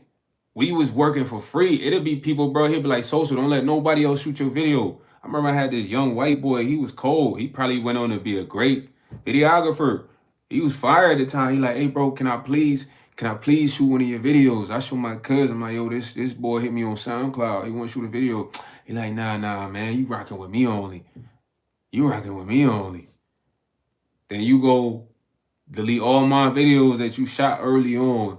we was working for free. It'll be people, bro. He'll be like, Social, don't let nobody else shoot your video. I remember I had this young white boy. He was cold. He probably went on to be a great videographer. He was fired at the time. He like, hey, bro, can I please shoot one of your videos? I show my cousin. I'm like, yo, this boy hit me on SoundCloud. He want to shoot a video. He like, nah, man. You rocking with me only. You rocking with me only. Then you go delete all my videos that you shot early on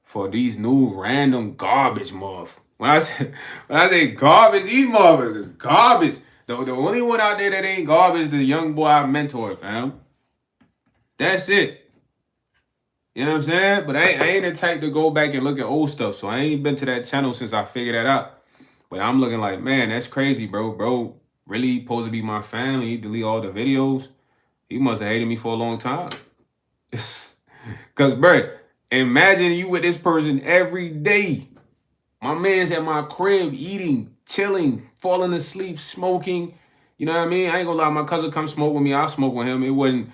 for these new random garbage motherfuckers. When I say garbage, these motherfuckers is garbage. The only one out there that ain't garbage is the young boy I mentored, fam. That's it. You know what I'm saying? But I ain't the type to go back and look at old stuff. So I ain't been to that channel since I figured that out. But I'm looking like, man, that's crazy, bro. Bro, really supposed to be my family. He delete all the videos. He must have hated me for a long time. Because, bro, imagine you with this person every day. My man's at my crib eating, chilling, falling asleep, smoking. You know what I mean? I ain't gonna lie, my cousin come smoke with me. I'll smoke with him. It wasn't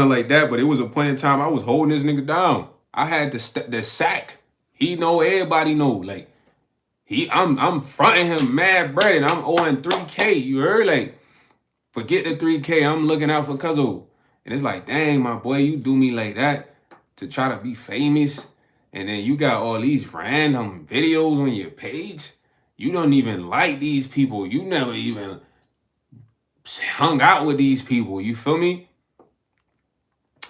like that, but it was a point in time I was holding this nigga down. I had the sack. He know, everybody know. Like, I'm fronting him mad bread and I'm owing 3K. You heard? Like, forget the 3K. I'm looking out for Cuzzo. And it's like, dang, my boy, you do me like that to try to be famous. And then you got all these random videos on your page. You don't even like these people. You never even hung out with these people. You feel me?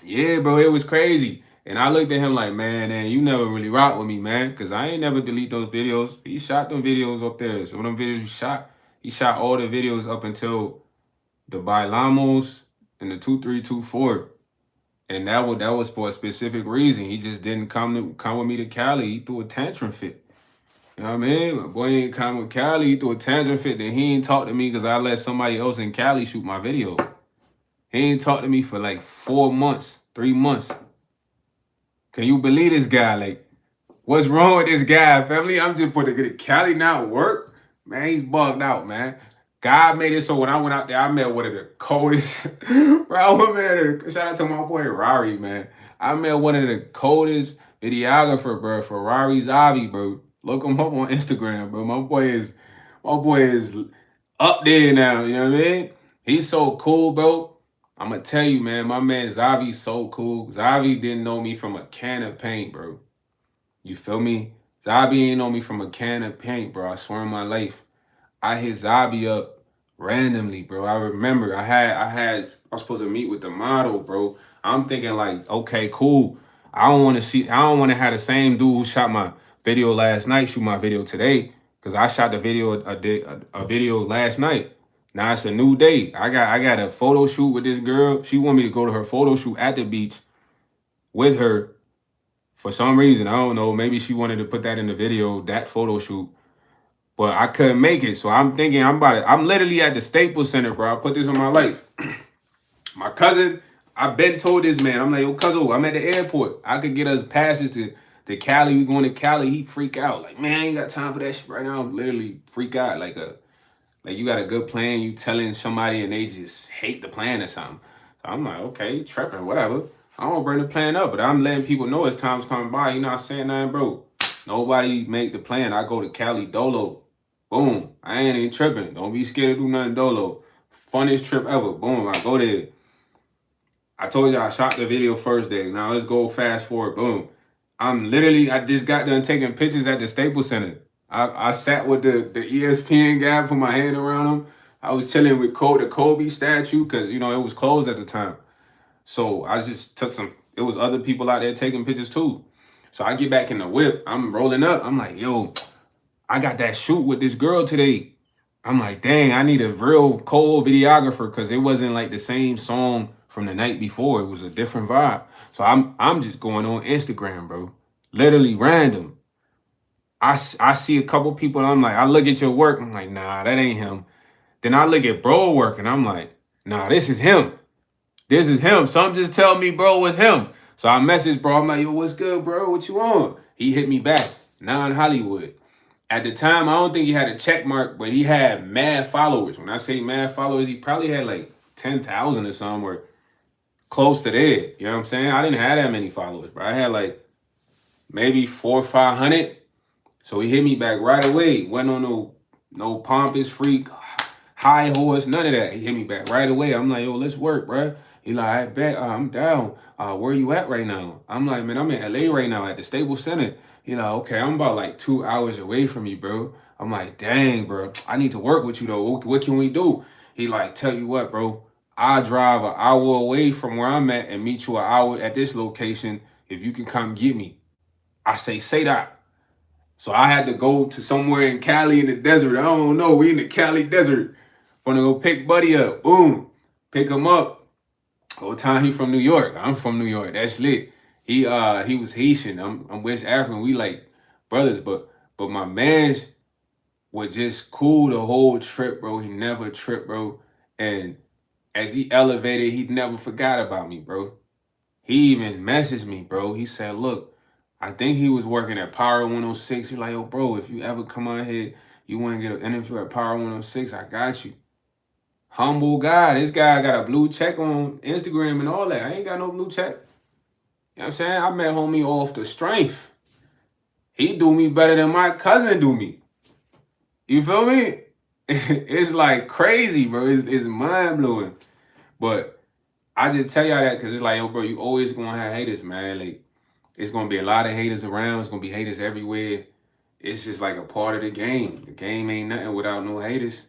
Yeah, bro, it was crazy. And I looked at him like, man, you never really rock with me, man. Because I ain't never delete those videos. He shot them videos up there. Some of them videos he shot all the videos up until the Bailamos and the 2324. And that was for a specific reason. He just didn't come with me to Cali. He threw a tantrum fit. You know what I mean? My boy ain't come with Cali. He threw a tantrum fit. Then he ain't talk to me because I let somebody else in Cali shoot my video. He ain't talk to me for like 4 months, 3 months. Can you believe this guy? Like, what's wrong with this guy, family? I'm just putting to Cali now work. Man, he's bugged out, man. God made it so when I went out there, I met one of the coldest. Shout out to my boy Rari, man. I met one of the coldest videographer, bro. Ferrari Zavi, bro. Look him up on Instagram, bro. My boy is up there now. You know what I mean? He's so cool, bro. I'm gonna tell you, man. My man Zavi's so cool. Zavi didn't know me from a can of paint, bro. You feel me? Zabi ain't know me from a can of paint, bro. I swear on my life. I hit Zabi up randomly, bro. I remember I was supposed to meet with the model, bro. I'm thinking like, okay, cool. I don't want to have the same dude who shot my video last night shoot my video today. Cause I shot the video a video last night. Now it's a new day. I got a photo shoot with this girl. She want me to go to her photo shoot at the beach with her. For some reason, I don't know. Maybe she wanted to put that in the video, that photo shoot. But I couldn't make it. So I'm thinking I'm literally at the Staples Center, bro. I put this on my life. My cousin, I've been told this man. I'm like, yo, cousin, I'm at the airport. I could get us passes to Cali. We going to Cali. He freak out. Like, man, I ain't got time for that shit right now. Literally freak out. Like you got a good plan. You telling somebody and they just hate the plan or something. So I'm like, okay, tripping, whatever. I don't bring the plan up, but I'm letting people know as time's coming by. You know what I'm saying, nothing, bro. Nobody make the plan. I go to Cali Dolo. Boom. I ain't even tripping. Don't be scared to do nothing Dolo. Funnest trip ever. Boom. I go there. I told you I shot the video first day. Now let's go fast forward. Boom. I just got done taking pictures at the Staples Center. I sat with the ESPN guy, put my hand around him. I was chilling with the Kobe statue because, you know, it was closed at the time. So I just took it was other people out there taking pictures too. So I get back in the whip. I'm rolling up. I'm like, yo, I got that shoot with this girl today. I'm like, dang, I need a real cold videographer because it wasn't like the same song from the night before. It was a different vibe. So I'm just going on Instagram, bro. Literally random. I see a couple people and I'm like, I look at your work. I'm like, nah, that ain't him. Then I look at bro work and I'm like, nah, this is him. This is him. Some just tell me, bro, it's him. So I messaged bro. I'm like, yo, what's good, bro? What you on? He hit me back. Now in Hollywood. At the time, I don't think he had a check mark, but he had mad followers. When I say mad followers, he probably had like 10,000 or something, or close to that. You know what I'm saying? I didn't have that many followers, bro. I had like maybe 400 or 500. So he hit me back right away. Went on no pompous freak, high horse, none of that. He hit me back right away. I'm like, yo, let's work, bro. He like, I bet I'm down. Where you at right now? I'm like, man, I'm in LA right now at the Staples Center. He like, okay, I'm about like 2 hours away from you, bro. I'm like, dang, bro, I need to work with you though. What can we do? He like, tell you what, bro, I drive an hour away from where I'm at and meet you an hour at this location if you can come get me. I say that. So I had to go to somewhere in Cali in the desert. I don't know. We in the Cali desert. Gonna go pick Buddy up. Boom. Pick him up. Whole time he from New York. I'm from New York. That's lit. He was Haitian. I'm West African. We like brothers, but my man's was just cool the whole trip, bro. He never tripped, bro. And as he elevated, he never forgot about me, bro. He even messaged me, bro. He said, look, I think he was working at Power 106. He's like, yo, bro, if you ever come out here, you want to get an interview at Power 106, I got you. Humble guy. This guy got a blue check on Instagram and all that. I ain't got no blue check. You know what I'm saying? I met homie off the strength. He do me better than my cousin do me. You feel me? It's like crazy, bro. It's mind blowing. But I just tell y'all that because it's like, yo, bro, you always gonna have haters, man. Like, it's gonna be a lot of haters around. It's gonna be haters everywhere. It's just like a part of the game. The game ain't nothing without no haters.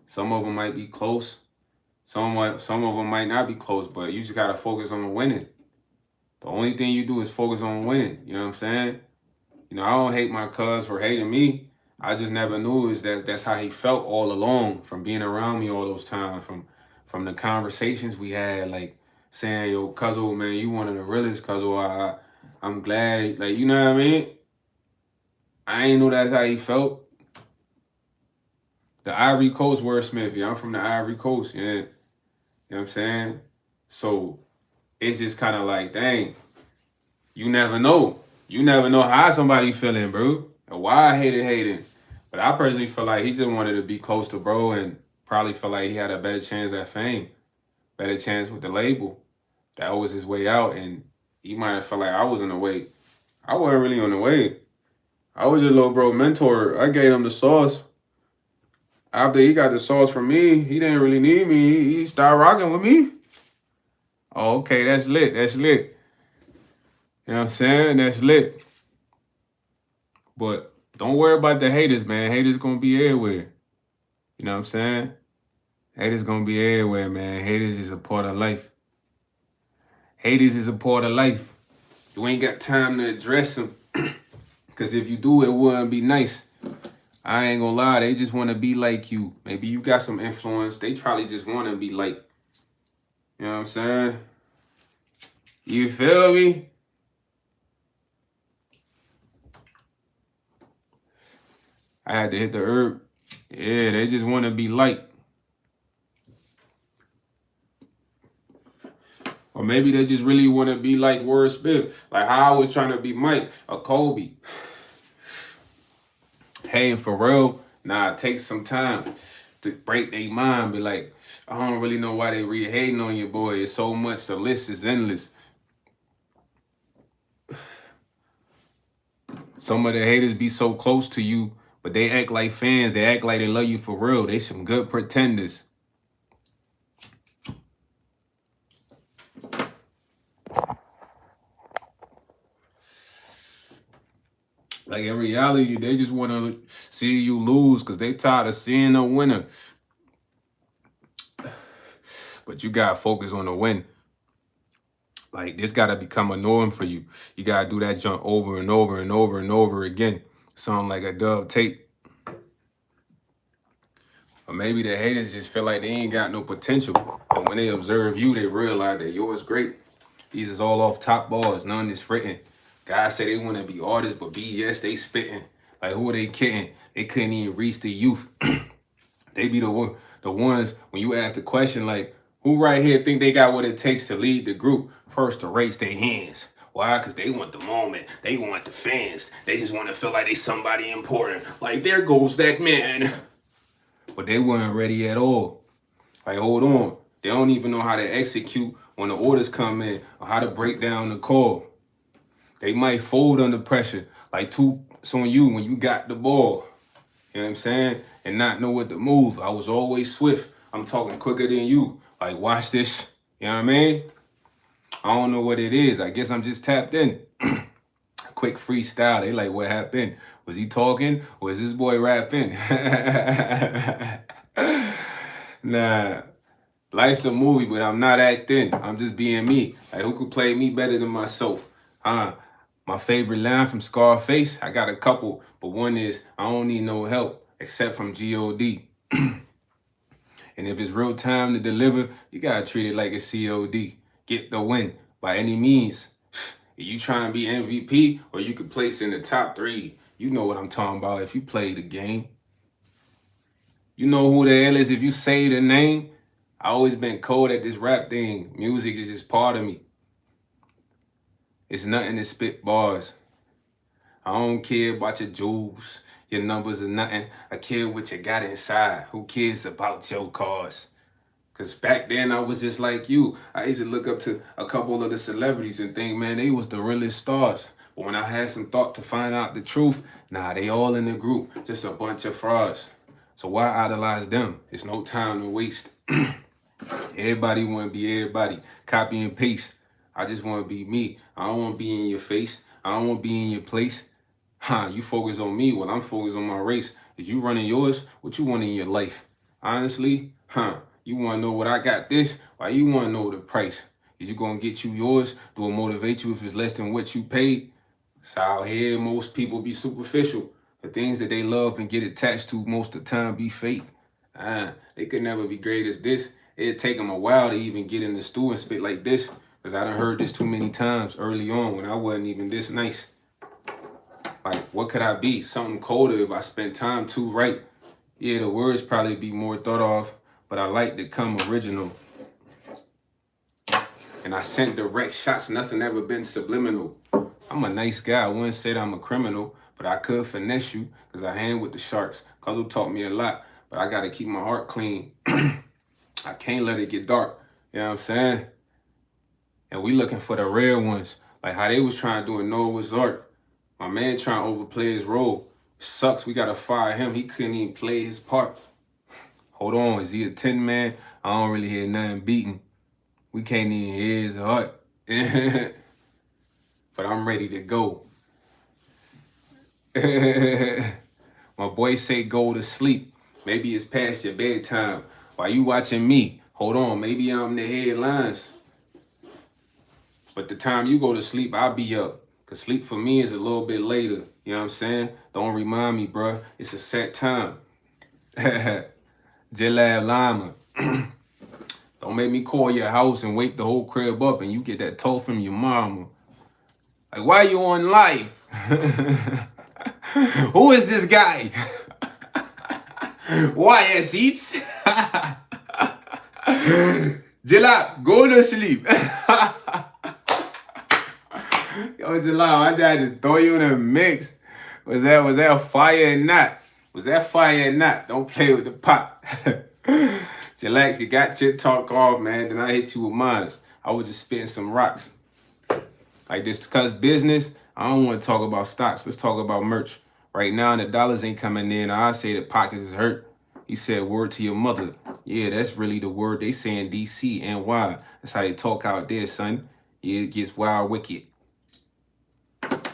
Some of them might be close. Some of them might not be close, but you just gotta focus on winning. The only thing you do is focus on winning. You know what I'm saying? You know, I don't hate my cuz for hating me. I just never knew is that's how he felt all along from being around me all those times, from the conversations we had, like saying, yo, Cuzzo, man, you one of the realest, Cuzzo. I'm glad, like, you know what I mean? I ain't know that's how he felt. The Ivory Coast wordsmith, yeah, I'm from the Ivory Coast, yeah. You know what I'm saying? So it's just kind of like, dang, you never know. You never know how somebody feeling, bro. And why I hating. But I personally feel like he just wanted to be close to bro and probably felt like he had a better chance at fame, better chance with the label. That was his way out, and he might have felt like I was in the way. I wasn't really on the way. I was your little bro mentor. I gave him the sauce. After he got the sauce from me, he didn't really need me. He started rocking with me. Oh, okay, that's lit. That's lit. You know what I'm saying? That's lit. But don't worry about the haters, man. Haters gonna be everywhere. You know what I'm saying? Haters gonna be everywhere, man. Haters is a part of life. Haters is a part of life. You ain't got time to address them. Because if you do, it wouldn't be nice. I ain't gonna lie, they just want to be like you. Maybe you got some influence. They probably just want to be like, you know what I'm saying? You feel me? I had to hit the herb. Yeah, they just want to be like. Or maybe they just really want to be like Wordsmith. Like how I was trying to be Mike or Kobe. Hey, and for real, nah, it takes some time to break their mind. Be like, I don't really know why they hating on you, boy. It's so much. The list is endless. Some of the haters be so close to you, but they act like fans. They act like they love you for real. They some good pretenders. Like in reality, they just want to see you lose because they tired of seeing a winner. But you got to focus on the win. Like, this got to become a norm for you. You got to do that jump over and over and over and over again. Sound like a dub tape. Or maybe the haters just feel like they ain't got no potential. But when they observe you, they realize that yours great. These is all off top bars. None is written. Guys say they want to be artists, but BS, they spitting. Like, who are they kidding? They couldn't even reach the youth. They be the ones, when you ask the question, like, who right here think they got what it takes to lead the group? First to raise their hands. Why? Because they want the moment. They want the fans. They just want to feel like they somebody important. Like, there goes that man. But they weren't ready at all. Like, hold on. They don't even know how to execute when the orders come in or how to break down the call. They might fold under pressure, like it's on you when you got the ball. You know what I'm saying? And not know what to move. I was always swift. I'm talking quicker than you. Like, watch this. You know what I mean? I don't know what it is. I guess I'm just tapped in. Quick freestyle. They like, what happened? Was he talking or is this boy rapping? Nah. Life's a movie, but I'm not acting. I'm just being me. Like, who could play me better than myself? My favorite line from Scarface, I got a couple, but one is, I don't need no help except from G.O.D. And if it's real time to deliver, you gotta treat it like a COD. Get the win by any means. You try and be MVP, or you could place in the top 3. You know what I'm talking about if you play the game. You know who the hell is if you say the name. I always been cold at this rap thing. Music is just part of me. It's nothing to spit bars. I don't care about your jewels, your numbers or nothing. I care what you got inside. Who cares about your cars? Because back then I was just like you. I used to look up to a couple of the celebrities and think, man, they was the realest stars. But when I had some thought to find out the truth, nah, they all in the group. Just a bunch of frauds. So why idolize them? There's no time to waste. Everybody want to be everybody. Copy and paste. I just want to be me. I don't want to be in your face. I don't want to be in your place. You focus on me while I'm focused on my race. Is you running yours? What you want in your life? Honestly, you want to know what I got this? Why you want to know the price? Is you going to get you yours? Do it motivate you if it's less than what you paid? So out here, most people be superficial. The things that they love and get attached to most of the time be fake. They could never be great as this. It'd take them a while to even get in the stew and spit like this. Because I done heard this too many times early on when I wasn't even this nice. Like, what could I be? Something colder if I spent time to write. Yeah, the words probably be more thought of, but I like to come original. And I sent direct shots, nothing ever been subliminal. I'm a nice guy, I wouldn't say that I'm a criminal, but I could finesse you because I hang with the sharks. Cuzzo taught me a lot, but I gotta keep my heart clean. I can't let it get dark, you know what I'm saying? And we looking for the rare ones, like how they was trying to do in Noah's Ark. My man trying to overplay his role. Sucks, we gotta fire him. He couldn't even play his part. Hold on, is he a 10 man? I don't really hear nothing beating. We can't even hear his heart. But I'm ready to go. My boy say go to sleep. Maybe it's past your bedtime. While you watching me, hold on, maybe I'm the headlines. But the time you go to sleep, I'll be up. Because sleep for me is a little bit later. You know what I'm saying? Don't remind me, bruh. It's a set time. Jalab Lima. Don't make me call your house and wake the whole crib up and you get that toll from your mama. Like, why you on live? Who is this guy? Why seats? Jalab, go to sleep. Yo, Jalab, I tried to throw you in a mix. Was that fire or not? Was that fire or not? Don't play with the pot. Chillax, you got your talk off, man. Then I hit you with mine. I was just spitting some rocks. Like this, cause business, I don't want to talk about stocks. Let's talk about merch. Right now, the dollars ain't coming in. I say the pockets is hurt. He said, word to your mother. Yeah, that's really the word they say in DC and why. That's how they talk out there, son. Yeah, it gets wild wicked.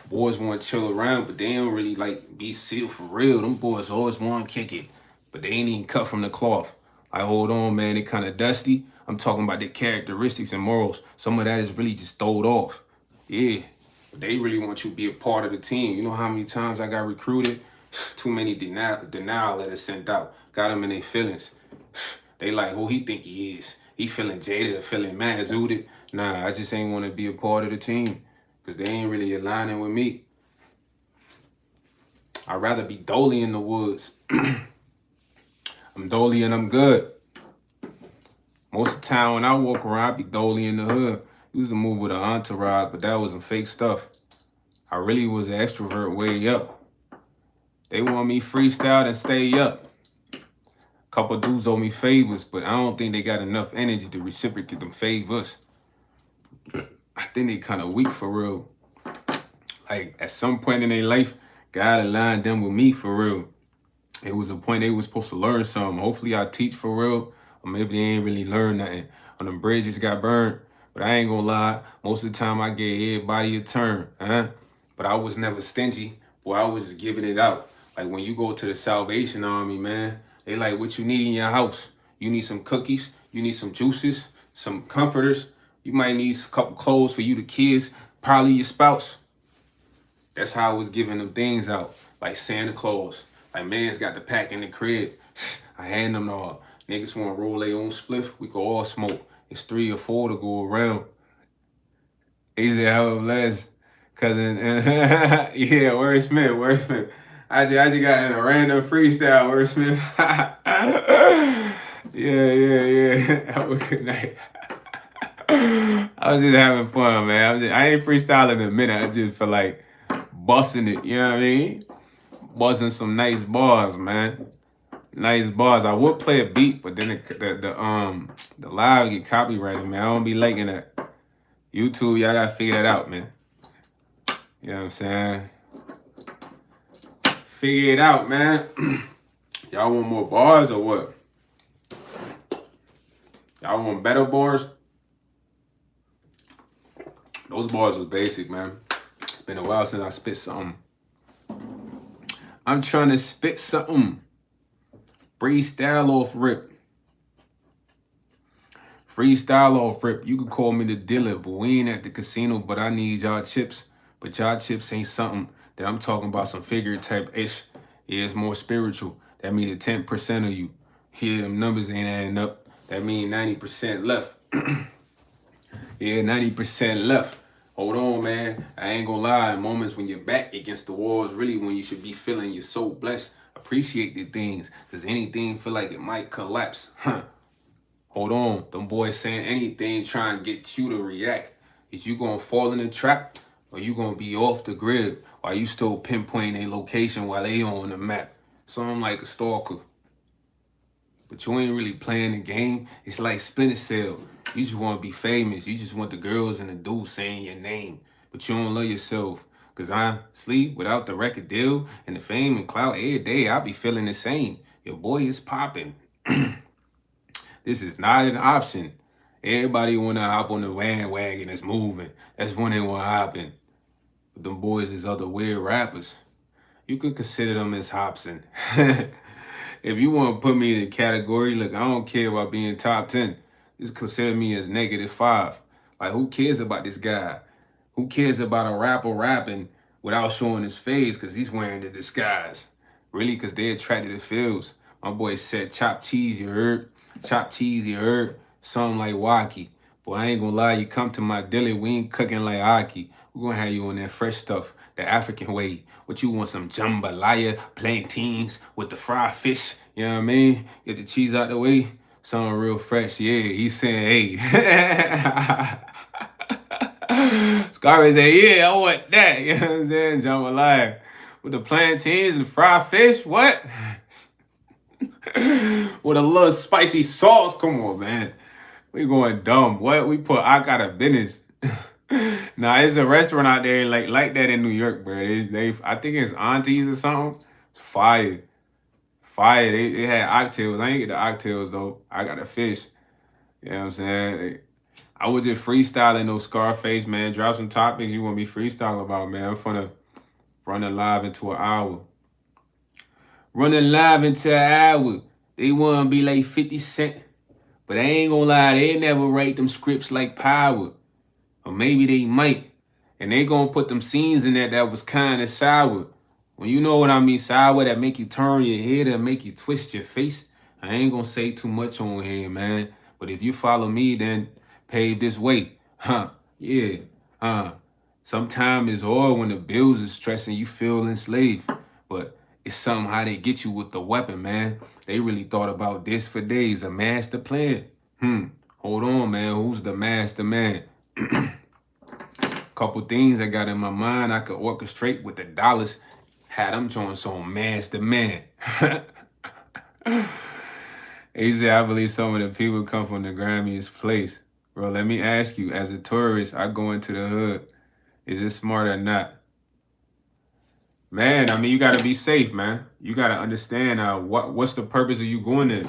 Boys want to chill around, but they don't really like be sealed for real. Them boys always want to kick it, but they ain't even cut from the cloth. Like, hold on, man, they kind of dusty. I'm talking about their characteristics and morals. Some of that is really just throwed off. Yeah, but they really want you to be a part of the team. You know how many times I got recruited? Too many denial letters sent out. Got them in their feelings. They like, who he think he is? He feeling jaded or feeling mad, zooted. Nah, I just ain't want to be a part of the team. Because they ain't really aligning with me. I'd rather be Dolly in the woods. I'm Dolly and I'm good. Most of the time when I walk around, I be Dolly in the hood. Used to move with an entourage, but that was some fake stuff. I really was an extrovert way up. They want me freestyle and stay up. Couple dudes owe me favors, but I don't think they got enough energy to reciprocate them favors. I think they kind of weak for real. like at some point in their life, God aligned them with me for real. It was a point they was supposed to learn something. Hopefully I teach for real, or maybe they ain't really learn nothing. On them bridges got burned. But I ain't gonna lie, most of the time I gave everybody a turn, huh? But I was never stingy. Boy, I was just giving it out. Like when you go to the Salvation Army, man, they like what you need in your house. You need some cookies, you need some juices, some comforters. You might need a couple clothes for you, the kids, probably your spouse. That's how I was giving them things out, like Santa Claus. Like man's got the pack in the crib. I hand them all. Niggas want to roll their own spliff. We go all smoke. It's 3 or 4 to go around. Easy, how less. Cousin, yeah, Wordsmith, Wordsmith. I just got in a random freestyle, Wordsmith. yeah. Have a good night. I was just having fun, man. I ain't freestyling in a minute. I just feel like busting it, you know what I mean? Busting some nice bars, man. Nice bars. I would play a beat, but then the live get copyrighted, man. I don't be liking that. YouTube, y'all gotta figure that out, man. You know what I'm saying? Figure it out, man. Y'all want more bars or what? Y'all want better bars? Those bars was basic, man. It's been a while since I spit something. I'm trying to spit something. Freestyle off rip. Freestyle off rip. You could call me the dealer, but we ain't at the casino, but I need y'all chips. But y'all chips ain't something that I'm talking about, some figure type ish. Yeah, it's more spiritual. That mean the 10% of you. Here, them numbers ain't adding up. That mean 90% left. Yeah, 90% left. Hold on, man. I ain't gonna lie. In moments when you're back against the wall is really when you should be feeling you're so blessed. Appreciate the things, because anything feel like it might collapse. Hold on. Them boys saying anything trying to get you to react. Is you gonna fall in the trap, or you gonna be off the grid while you still pinpointing a location while they on the map? So I'm like a stalker. But you ain't really playing the game. It's like Splinter Cell. You just want to be famous. You just want the girls and the dudes saying your name. But you don't love yourself. Because I sleep without the record deal and the fame and clout every day. I be feeling the same. Your boy is popping. This is not an option. Everybody want to hop on the bandwagon that's moving. That's when they want to hop in. But them boys is other weird rappers. You could consider them as Hobson. If you want to put me in a category, look, I don't care about being top 10. Just consider me as -5. Like, who cares about this guy? Who cares about a rapper rapping without showing his face because he's wearing the disguise? Really, because they attracted the feels. My boy said, chop cheese, you heard? Chop cheese, you heard? Something like Wacky. Boy, I ain't gonna lie, you come to my deli, we ain't cooking like Aki. We're gonna have you on that fresh stuff, the African way. What you want, some jambalaya, plantains with the fried fish, you know what I mean? Get the cheese out the way, something real fresh, yeah, he's saying, hey. Scarface said, yeah, I want that, you know what I'm saying? Jambalaya with the plantains and fried fish, what? With a little spicy sauce, come on, man. We going dumb. What? We put I got a business. Nah, it's a restaurant out there like that in New York, bro. They I think it's Aunties or something. It's fire. Fire. They had oxtails. I ain't get the oxtails though. I got the fish. You know what I'm saying? I was just freestyling those Scarface, man. Drop some topics you want me freestyling about, man. I'm finna run it live into an hour. Running live into an hour. They wanna be like 50 Cent. But I ain't gonna lie, they never write them scripts like Power. Or maybe they might. And they gonna put them scenes in there that was kind of sour. When you know what I mean, sour, that make you turn your head and make you twist your face. I ain't gonna say too much on here, man. But if you follow me, then pave this way. Yeah. Sometimes it's hard when the bills is stressing, you feel enslaved. But it's something how they get you with the weapon, man. They really thought about this for days, a master plan. Hold on, man. Who's the master man? Couple things I got in my mind I could orchestrate with the dollars. Had them joints on master man. He said, I believe some of the people come from the grimiest place. Bro, let me ask you, as a tourist, I go into the hood. Is it smart or not? Man, I mean, you gotta be safe, man. You gotta understand what's the purpose of you going there.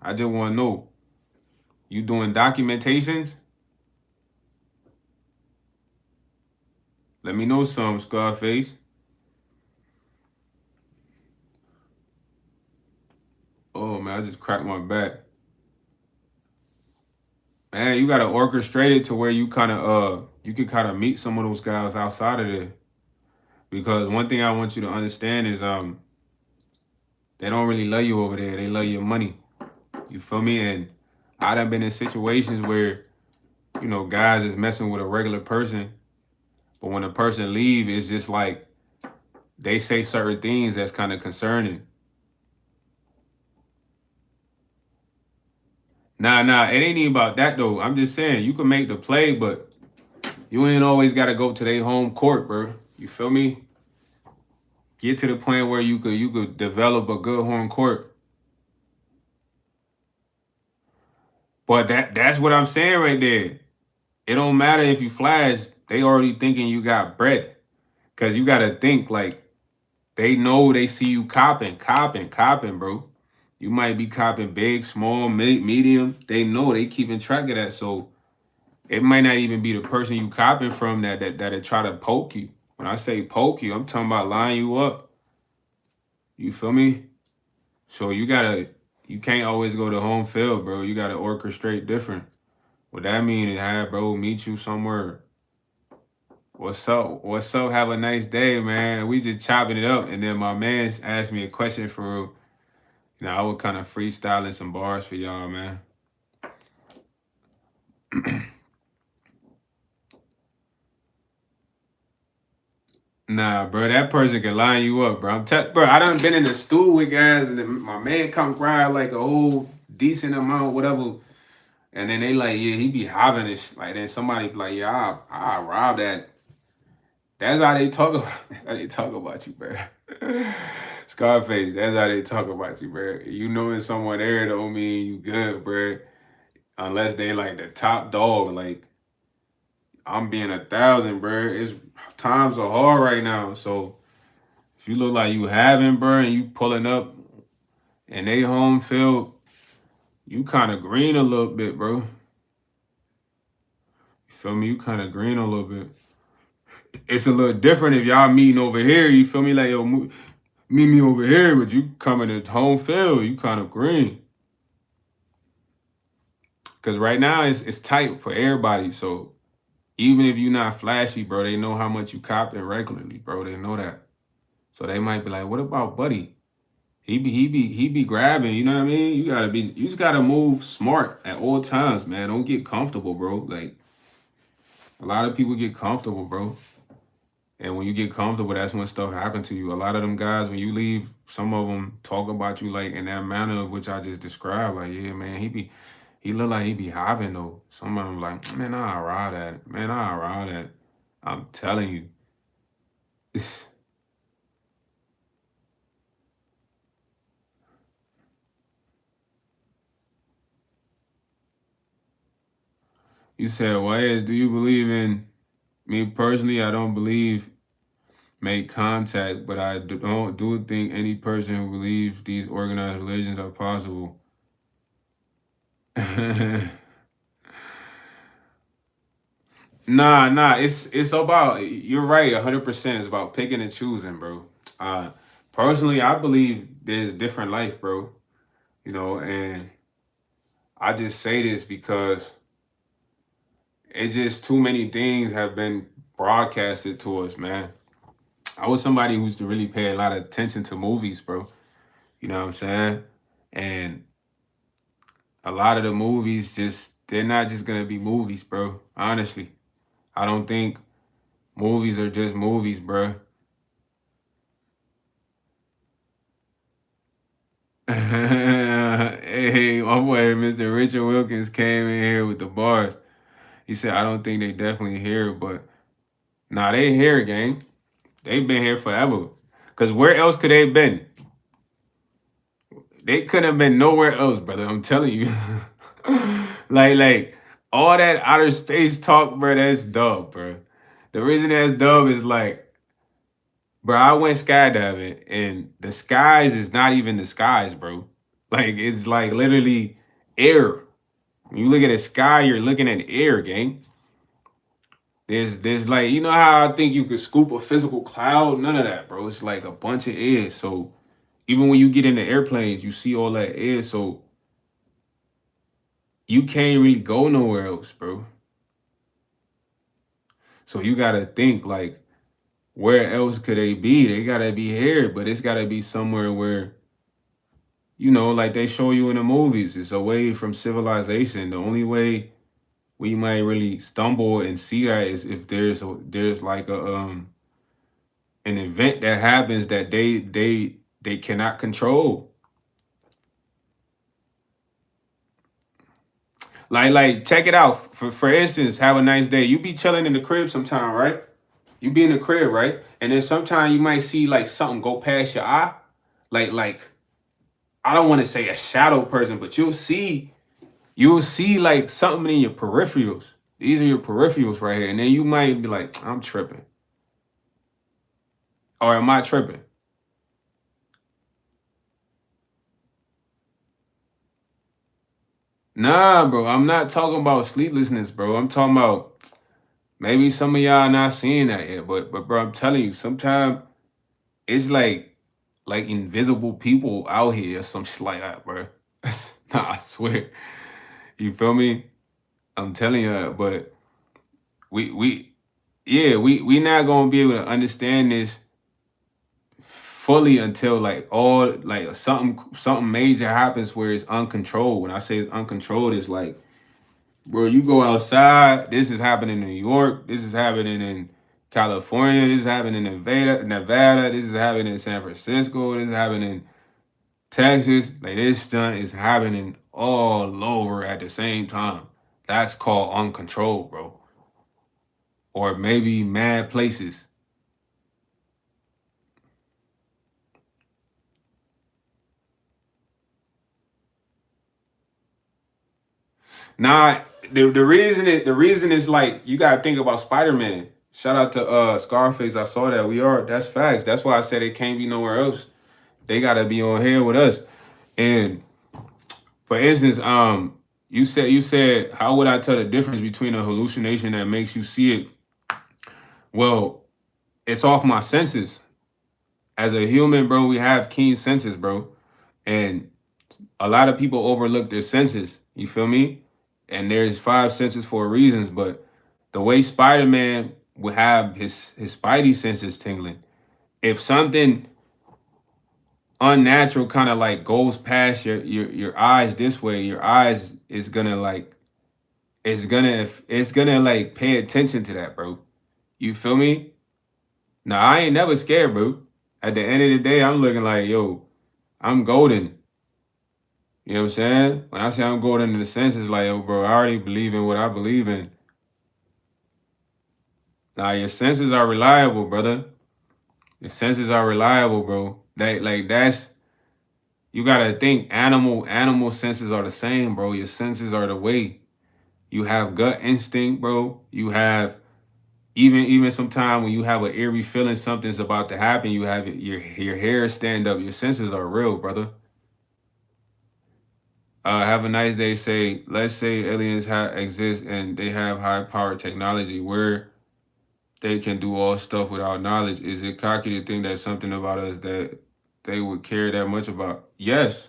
I just want to know. You doing documentations? Let me know some, Scarface. Oh man, I just cracked my back. Man, you gotta orchestrate it to where you kind of you can kind of meet some of those guys outside of there. Because one thing I want you to understand is they don't really love you over there. They love your money. You feel me? And I done been in situations where, you know, guys is messing with a regular person, but when a person leave, it's just like they say certain things that's kind of concerning. Nah, it ain't even about that though. I'm just saying you can make the play, but you ain't always gotta go to their home court, bro. You feel me? Get to the point where you could develop a good home court. But that's what I'm saying right there. It don't matter if you flash, they already thinking you got bread. Cause you gotta think like they know they see you copping, bro. You might be copping big, small, medium. They know they keeping track of that. So it might not even be the person you copping from that'll try to poke you. When I say poke you, I'm talking about line you up. You feel me? So you can't always go to home field, bro. You gotta orchestrate different. What that mean is have bro meet you somewhere. What's up? What's up? Have a nice day, man. We just chopping it up. And then my man asked me a question for real. You know, I was kind of freestyling some bars for y'all, man. Nah, bro, that person can line you up, bro. Bro, I done been in the stool with guys, and then my man come cry like a whole decent amount, whatever. And then they like, yeah, he be having this. Like, then somebody be like, yeah, I robbed that. That's how they talk about. That's how they talk about you, bro. Scarface. That's how they talk about you, bro. You knowing someone there don't mean you good, bro. Unless they like the top dog. Like I'm being 1,000, bro. It's times are hard right now. So if you look like you having, bro, and you pulling up and they home field, you kind of green a little bit, bro. You feel me? You kind of green a little bit. It's a little different if y'all meeting over here. You feel me? Like, yo, meet me over here, but you coming to home field, you kind of green. Because right now it's tight for everybody. So even if you're not flashy, bro, they know how much you copping regularly, bro. They know that. So they might be like, what about Buddy? He be grabbing, you know what I mean? You just gotta move smart at all times, man. Don't get comfortable, bro. Like a lot of people get comfortable, bro. And when you get comfortable, that's when stuff happen to you. A lot of them guys, when you leave, some of them talk about you like in that manner of which I just described. Like, yeah, man, he look like he be having though. Some of them like, man, I ride that. Man, I ride that. I'm telling you. It's, you said, well, do you believe in me personally? I don't believe make contact, but I don't do think any person who believes these organized religions are possible. Nah. It's about you're right, 100%. It's about picking and choosing, bro. Uh, personally, I believe there's different life, bro. You know, and I just say this because it's just too many things have been broadcasted to us, man. I was somebody who used to really pay a lot of attention to movies, bro. You know what I'm saying? And a lot of the movies they're not just gonna be movies, bro. Honestly. I don't think movies are just movies, bro. Hey, my boy, Mr. Richard Wilkins came in here with the bars. He said, I don't think they definitely here, but nah, they here, gang. They've been here forever. Cause where else could they been? They couldn't have been nowhere else, brother. I'm telling you. like all that outer space talk, bro, that's dub, bro. The reason that's dub is like Bro, I went skydiving and the skies is not even the skies, bro. Like it's like literally air. When you look at the sky, you're looking at air, gang. There's like, you know how I think you could scoop a physical cloud? None of that, bro. It's like a bunch of air. So even when you get in the airplanes, you see all that air. So you can't really go nowhere else, bro. So you gotta think like, where else could they be? They gotta be here, but it's gotta be somewhere where, like they show you in the movies, it's away from civilization. The only way we might really stumble and see that is if there's like an event that happens that they cannot control. Like check it out. For instance, have a nice day. You be chilling in the crib sometime, right? You be in the crib, right? And then sometime you might see like something go past your eye. Like I don't want to say a shadow person, but you'll see like something in your peripherals. These are your peripherals right here. And then you might be like, I'm tripping. Or am I tripping? Nah, bro. I'm not talking about sleeplessness, bro. I'm talking about maybe some of y'all not seeing that yet. But bro, I'm telling you, sometimes it's like invisible people out here or some shit like that, bro. Nah, I swear. You feel me? I'm telling you, but we yeah, we not gonna be able to understand this fully until like all like something major happens where it's uncontrolled. When I say it's uncontrolled, it's like, bro, you go outside, this is happening in New York, this is happening in California, this is happening in Nevada, this is happening in San Francisco, this is happening in Texas. Like this stunt is happening all over at the same time. That's called uncontrolled, bro. Or maybe mad places. Nah, the reason is like you gotta think about Spider-Man. Shout out to Scarface. I saw that. That's facts. That's why I said it can't be nowhere else. They gotta be on here with us. And for instance, you said how would I tell the difference between a hallucination that makes you see it? Well, it's off my senses. As a human, bro, we have keen senses, bro. And a lot of people overlook their senses. You feel me? And there's five senses for reasons, but the way Spider-Man would have his spidey senses tingling, if something unnatural kind of like goes past your eyes this way, your eyes is gonna like it's gonna like pay attention to that, bro. You feel me? Now I ain't never scared, bro. At the end of the day, I'm looking like, yo, I'm golden. You know what I'm saying? When I say I'm going into the senses, like, yo, bro, I already believe in what I believe in. Now, your senses are reliable, brother. Your senses are reliable, bro. That's you gotta think animal senses are the same, bro. Your senses are the way. You have gut instinct, bro. You have even sometime when you have an eerie feeling something's about to happen, you have your hair stand up. Your senses are real, brother. Have a nice day. Let's say aliens exist and they have high powered technology where they can do all stuff without knowledge. Is it cocky to think that something about us that they would care that much about? Yes,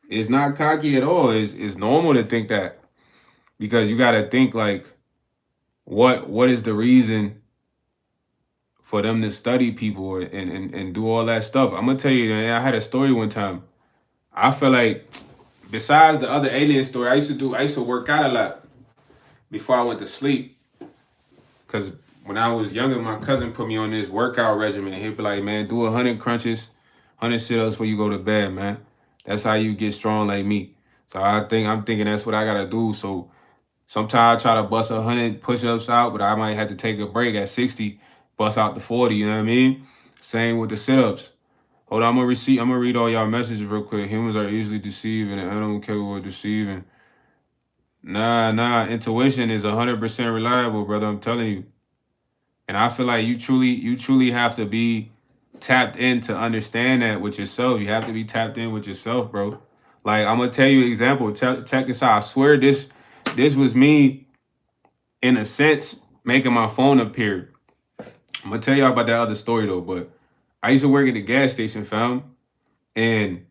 it's not cocky at all. It's normal to think that because you got to think like, what is the reason for them to study people and do all that stuff? I'm gonna tell you, man, I had a story one time. I feel like besides the other alien story, I used to work out a lot before I went to sleep. Cause when I was younger, my cousin put me on this workout regimen. He'd be like, man, do 100 crunches, 100 sit-ups before you go to bed, man. That's how you get strong like me. So I'm thinking that's what I gotta do. So sometimes I try to bust 100 push-ups out, but I might have to take a break at 60, bust out the 40, you know what I mean? Same with the sit-ups. Hold on, I'm gonna read all y'all messages real quick. Humans are easily deceived and an animal capable of deceiving. Nah, intuition is 100% reliable, brother. I'm telling you. And I feel like you truly have to be tapped in to understand that with yourself. You have to be tapped in with yourself, bro. Like I'm gonna tell you an example. Check this out. I swear this was me in a sense making my phone appear. I'm gonna tell y'all about that other story though, but I used to work at the gas station, fam, and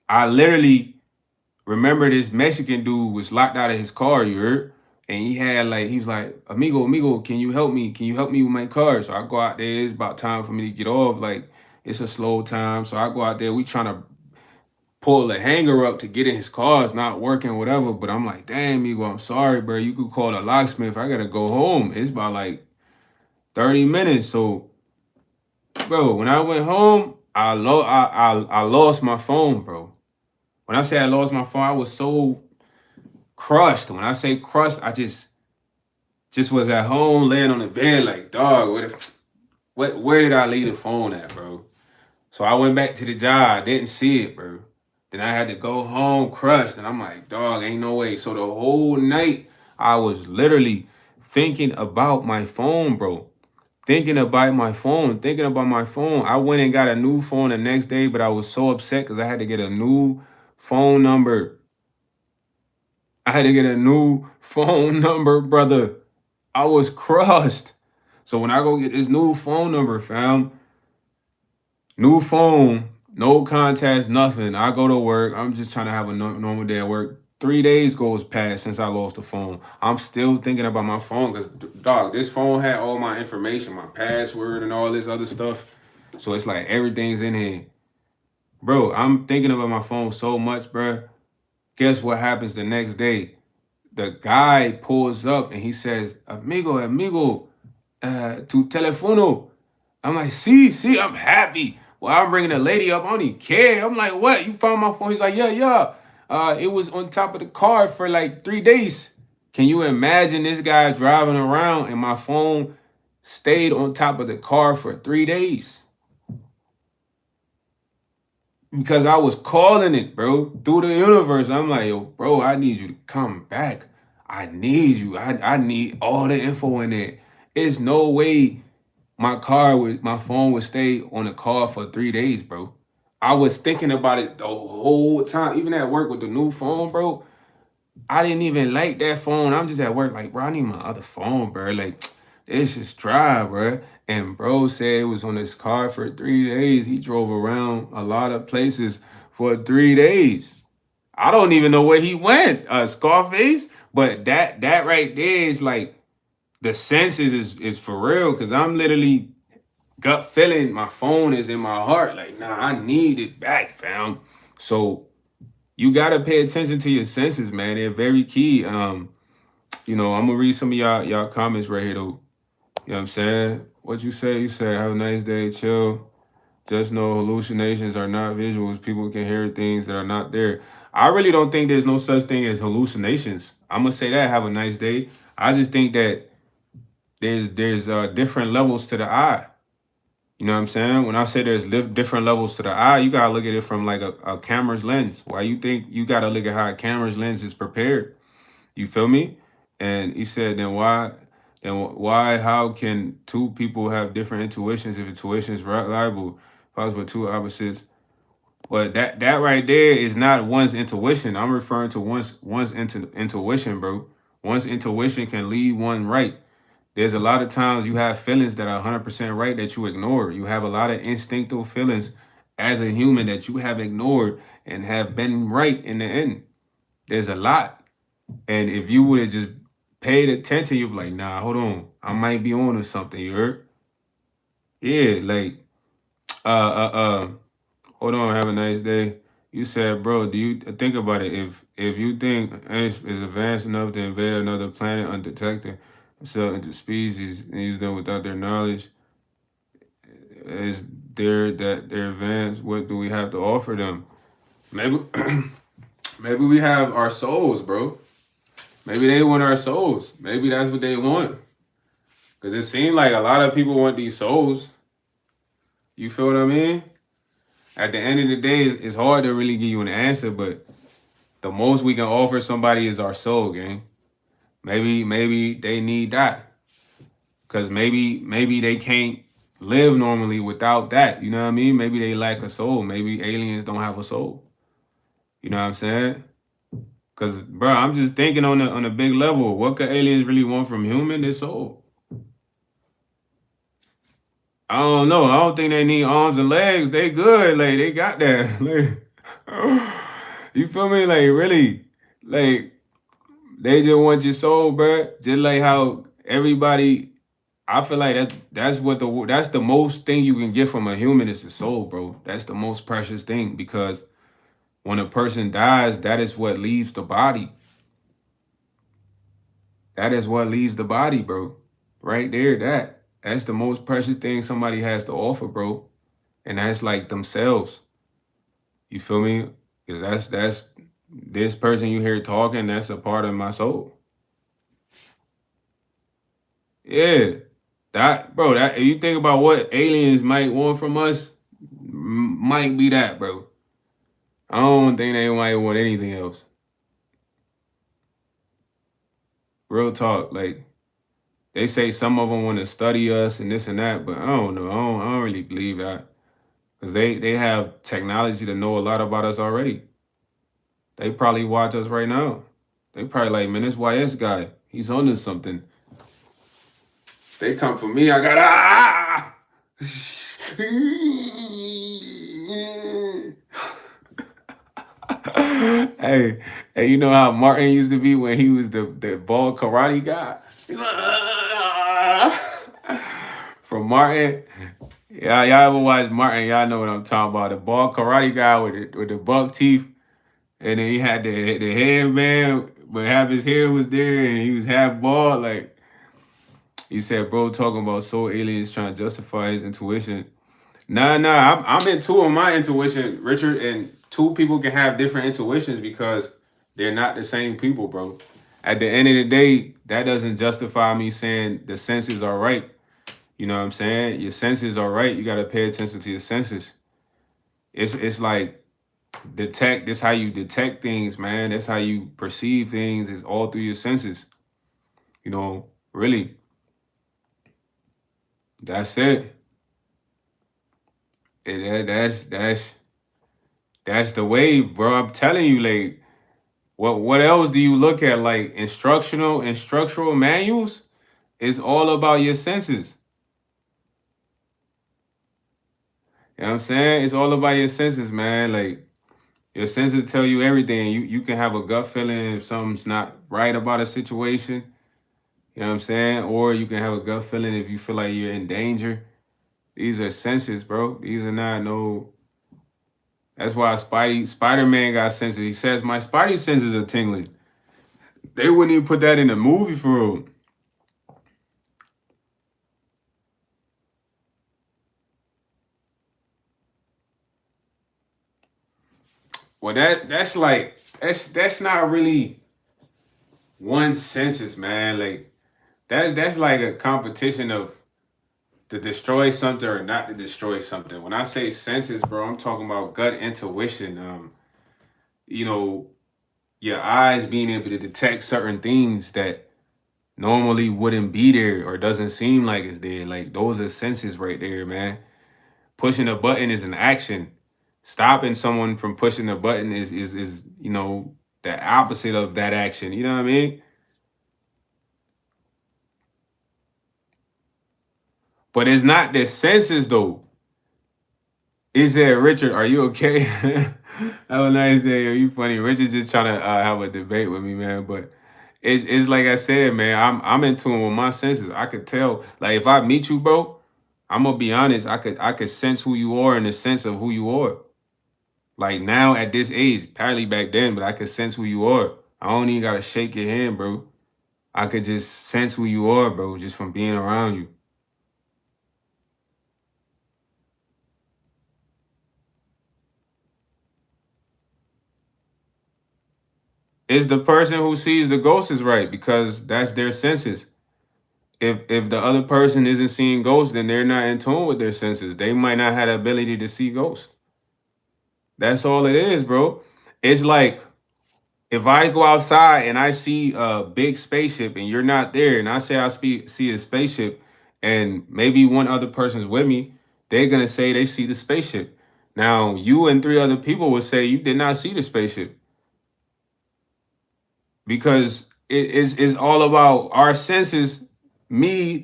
I literally remember this Mexican dude was locked out of his car, you heard? And he was like, amigo, can you help me? Can you help me with my car? So I go out there, it's about time for me to get off. Like, it's a slow time. So I go out there, we trying to pull the hanger up to get in his car. It's not working, whatever. But I'm like, damn, amigo, I'm sorry, bro. You could call a locksmith. I gotta go home. It's about like 30 minutes. So, bro, when I went home, I lost my phone, bro. When I say I lost my phone, I was so crushed. When I say crushed, I just was at home laying on the bed like, dog, where did I leave the phone at, bro? So I went back to the job, I didn't see it, bro. Then I had to go home crushed, and I'm like, dog, ain't no way. So the whole night I was literally thinking about my phone, bro. Thinking about my phone, thinking about my phone. I went and got a new phone the next day, but I was so upset because I had to get a new phone number. I had to get a new phone number, brother. I was crushed. So when I go get this new phone number, fam, new phone, no contacts, nothing. I go to work. I'm just trying to have a normal day at work. 3 days goes past since I lost the phone. I'm still thinking about my phone because, dog, this phone had all my information, my password and all this other stuff. So it's like everything's in here. Bro, I'm thinking about my phone so much, bro. Guess what happens the next day? The guy pulls up and he says, amigo, tu telefono. I'm like, see, I'm happy. Well, I'm bringing a lady up. I don't even care. I'm like, what? You found my phone? He's like, yeah. It was on top of the car for like 3 days. Can you imagine this guy driving around and my phone stayed on top of the car for 3 days? Because I was calling it, bro, through the universe. I'm like, yo, bro, I need you to come back. I need you. I need all the info in there. It's no way my phone would stay on the car for 3 days, bro. I was thinking about it the whole time, even at work with the new phone, bro. I didn't even like that phone. I'm just at work, like, bro, I need my other phone, bro. Like, this is dry, bro. And bro said it was on his car for 3 days. He drove around a lot of places for 3 days. I don't even know where he went, Scarface. But that right there is like the senses is for real. Cause I'm literally gut feeling my phone is in my heart. Like, nah, I need it back, fam. So you gotta pay attention to your senses, man. They're very key. I'm gonna read some of y'all comments right here though. You know what I'm saying? What you say? You say, have a nice day, chill. Just know hallucinations are not visuals. People can hear things that are not there. I really don't think there's no such thing as hallucinations. I'm gonna say that. Have a nice day. I just think that there's different levels to the eye. You know what I'm saying? When I say there's different levels to the eye, you gotta look at it from like a camera's lens. Why you think you gotta look at how a camera's lens is prepared? You feel me? And he said, how can two people have different intuitions if intuition is reliable? Possible two opposites. But that right there is not one's intuition. I'm referring to one's intuition, bro. One's intuition can lead one right. There's a lot of times you have feelings that are 100% right that you ignore. You have a lot of instinctual feelings as a human that you have ignored and have been right in the end. There's a lot. And if you would have just paid attention, you'd be like, nah, hold on. I might be on to something, you heard? Yeah, like, uh, uh, uh, hold on, have a nice day. You said, bro, do you think about it? If you think is advanced enough to invade another planet undetected, sell into species and use them without their knowledge, is there that they're advanced? What do we have to offer them? Maybe maybe we have our souls, bro. Maybe they want our souls. Maybe that's what they want. Because it seems like a lot of people want these souls. You feel what I mean? At the end of the day, it's hard to really give you an answer, but the most we can offer somebody is our soul, gang. Maybe they need that. because maybe they can't live normally without that. You know what I mean? Maybe they lack a soul. Maybe aliens don't have a soul. You know what I'm saying? Cause bro, I'm just thinking on a big level. What could aliens really want from human? Their soul. I don't know. I don't think they need arms and legs. They good. Like they got that. Like, you feel me? Like really, like they just want your soul, bro. Just like how everybody. I feel like that's the most thing you can get from a human is the soul, bro. That's the most precious thing because when a person dies, that is what leaves the body. That is what leaves the body, bro. Right there, that's the most precious thing somebody has to offer, bro. And that's like themselves. You feel me? Because that's this person you hear talking, that's a part of my soul. Yeah. That bro, that if you think about what aliens might want from us, might be that, bro. I don't think they might want anything else. Real talk, like they say some of them want to study us and this and that, but I don't know. I don't really believe that because they have technology to know a lot about us already. They probably watch us right now. They probably like, man, this YS guy, he's on to something. They come for me, I got hey, hey, you know how Martin used to be when he was the ball karate guy? From Martin. Yeah, y'all ever watch Martin? Y'all know what I'm talking about. The ball karate guy with the buck teeth. And then he had the headband, but half his hair was there and he was half bald. Like he said, bro, talking about soul aliens trying to justify his intuition. Nah, I'm in two of my intuition, Richard, and two people can have different intuitions because they're not the same people, bro. At the end of the day, that doesn't justify me saying the senses are right. You know what I'm saying? Your senses are right. You got to pay attention to your senses. It's like detect. This how you detect things, man. That's how you perceive things. Is all through your senses. You know, really. That's it. That's the wave, bro. I'm telling you, like, what else do you look at? Like instructional manuals? It's all about your senses. You know what I'm saying? It's all about your senses, man. Like your senses tell you everything. You can have a gut feeling if something's not right about a situation. You know what I'm saying? Or you can have a gut feeling if you feel like you're in danger. These are senses, bro. These are not no. That's why Spider-Man got senses. He says my Spidey senses are tingling. They wouldn't even put that in the movie for real. Well, that's not really one census, man. Like that's like a competition of to destroy something or not to destroy something. When I say senses, bro, I'm talking about gut intuition. You know, your eyes being able to detect certain things that normally wouldn't be there or doesn't seem like it's there. Like those are senses right there, man. Pushing a button is an action. Stopping someone from pushing a button is the opposite of that action. You know what I mean? But it's not the senses though. He said, Richard, are you okay? Have a nice day. Are you funny? Richard just trying to have a debate with me, man. But it's like I said, man. I'm in tune with my senses. I could tell. Like if I meet you, bro, I'm gonna be honest. I could sense who you are in the sense of who you are. Like now at this age, apparently back then, but I could sense who you are. I don't even gotta shake your hand, bro. I could just sense who you are, bro, just from being around you. It's the person who sees the ghost is right because that's their senses. If the other person isn't seeing ghosts, then they're not in tune with their senses. They might not have the ability to see ghosts. That's all it is, bro. It's like if I go outside and I see a big spaceship and you're not there, and I say see a spaceship, and maybe one other person's with me, they're gonna say they see the spaceship. Now, you and three other people would say you did not see the spaceship because it is all about our senses.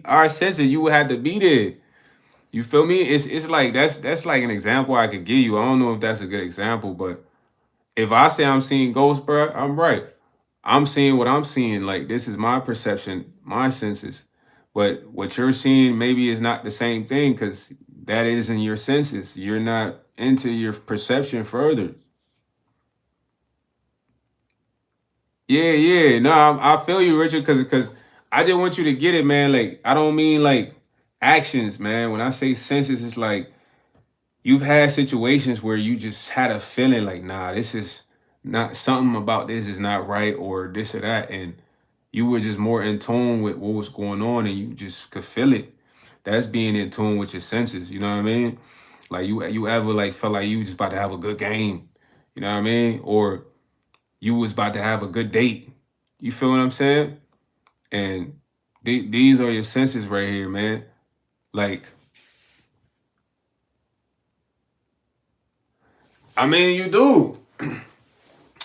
Our senses, you would have to be there. You feel me? It's like that's like an example I could give you. I don't know if that's a good example, but if I say I'm seeing ghosts, bro, I'm right. I'm seeing what I'm seeing. Like this is my perception, my senses. But what you're seeing maybe is not the same thing because that isn't your senses. You're not into your perception further. Yeah, yeah. No, I feel you, Richard, because I just want you to get it, man. Like I don't mean like actions, man. When I say senses, it's like you've had situations where you just had a feeling like, nah, this is not something about this is not right or this or that, and you were just more in tune with what was going on, and you just could feel it. That's being in tune with your senses. You know what I mean? Like you ever like felt like you was just about to have a good game. You know what I mean? Or you was about to have a good date. You feel what I'm saying? And these are your senses right here, man. Like, I mean, you do.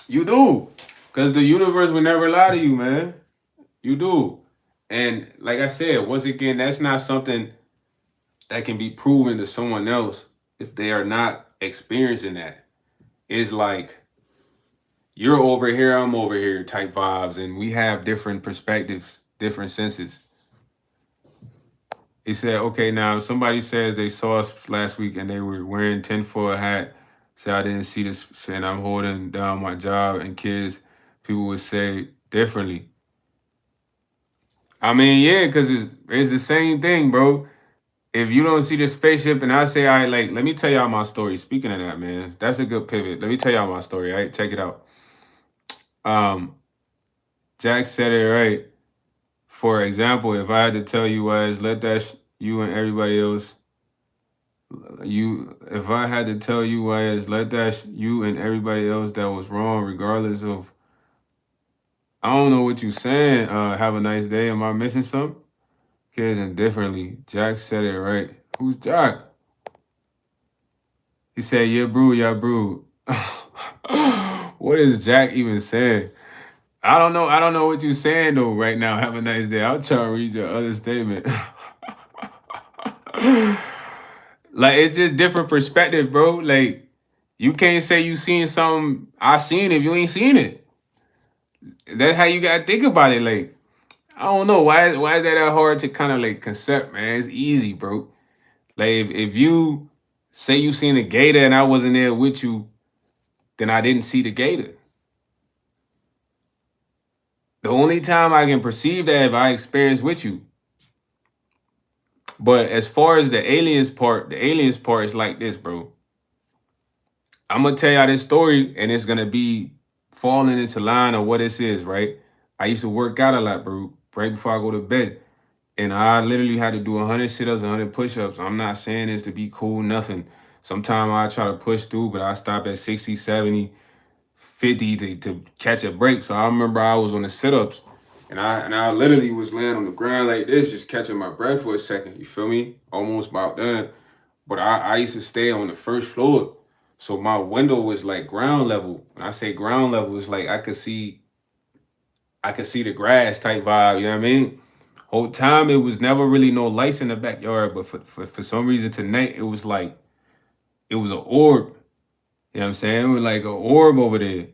You do. Because the universe will never lie to you, man. You do. And like I said, once again, that's not something that can be proven to someone else if they are not experiencing that. It's like you're over here, I'm over here type vibes, and we have different perspectives, different senses. He said, okay, now if somebody says they saw us last week and they were wearing tinfoil hat, say I didn't see this and I'm holding down my job and kids, people would say differently. I mean, yeah, because it's the same thing, bro. If you don't see the spaceship and I say, I like, let me tell y'all my story. Speaking of that, man, that's a good pivot. Let me tell y'all my story. All right, check it out. Um, Jack said it right. For example, if I had to tell you was let that you and everybody else, you if I had to tell you was let that you and everybody else that was wrong, regardless of I don't know what you saying. Have a nice day. Am I missing something? Kids indifferently. Jack said it right. Who's Jack? He said, yeah, bro, yeah, bro. What is Jack even saying? I don't know. I don't know what you're saying though right now. Have a nice day. I'll try to read your other statement. Like it's just different perspective, bro. Like you can't say you seen something I seen if you ain't seen it. That's how you gotta think about it. Like, I don't know. Why is that hard to kind of like concept, man? It's easy, bro. Like if you say you seen a gator and I wasn't there with you, then I didn't see the gator. The only time I can perceive that if I experience with you. But as far as the aliens part is like this, bro. I'm gonna tell y'all this story, and it's gonna be falling into line of what this is, right? I used to work out a lot, bro, right before I go to bed. And I literally had to do 100 sit-ups, 100 push-ups. I'm not saying this to be cool, nothing. Sometimes I try to push through, but I stop at 60, 70, 50 to catch a break. So I remember I was on the sit-ups and I literally was laying on the ground like this, just catching my breath for a second. You feel me? Almost about done. But I used to stay on the first floor. So my window was like ground level. When I say ground level, it's like I could see the grass type vibe, you know what I mean? Whole time it was never really no lights in the backyard, but for some reason tonight it was like it was an orb. You know what I'm saying? It was like an orb over there.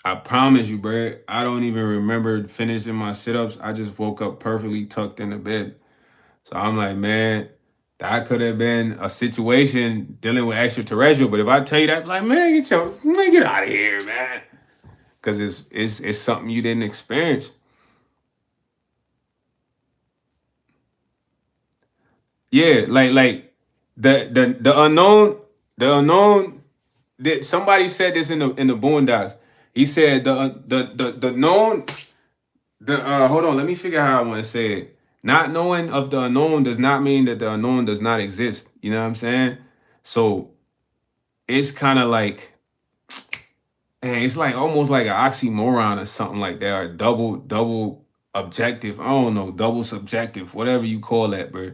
I promise you, bro. I don't even remember finishing my sit-ups. I just woke up perfectly tucked in the bed. So I'm like, man, that could have been a situation dealing with extraterrestrial. But if I tell you that, like, man, get out of here, man. Cause it's something you didn't experience. Yeah, like the unknown, the unknown. That somebody said this in the Boondocks. He said the known the hold on, let me figure out how I want to say it. Not knowing of the unknown does not mean that the unknown does not exist. You know what I'm saying? So it's kind of like, man, it's like almost like an oxymoron or something like that, or double objective. I don't know, double subjective, whatever you call that, bro.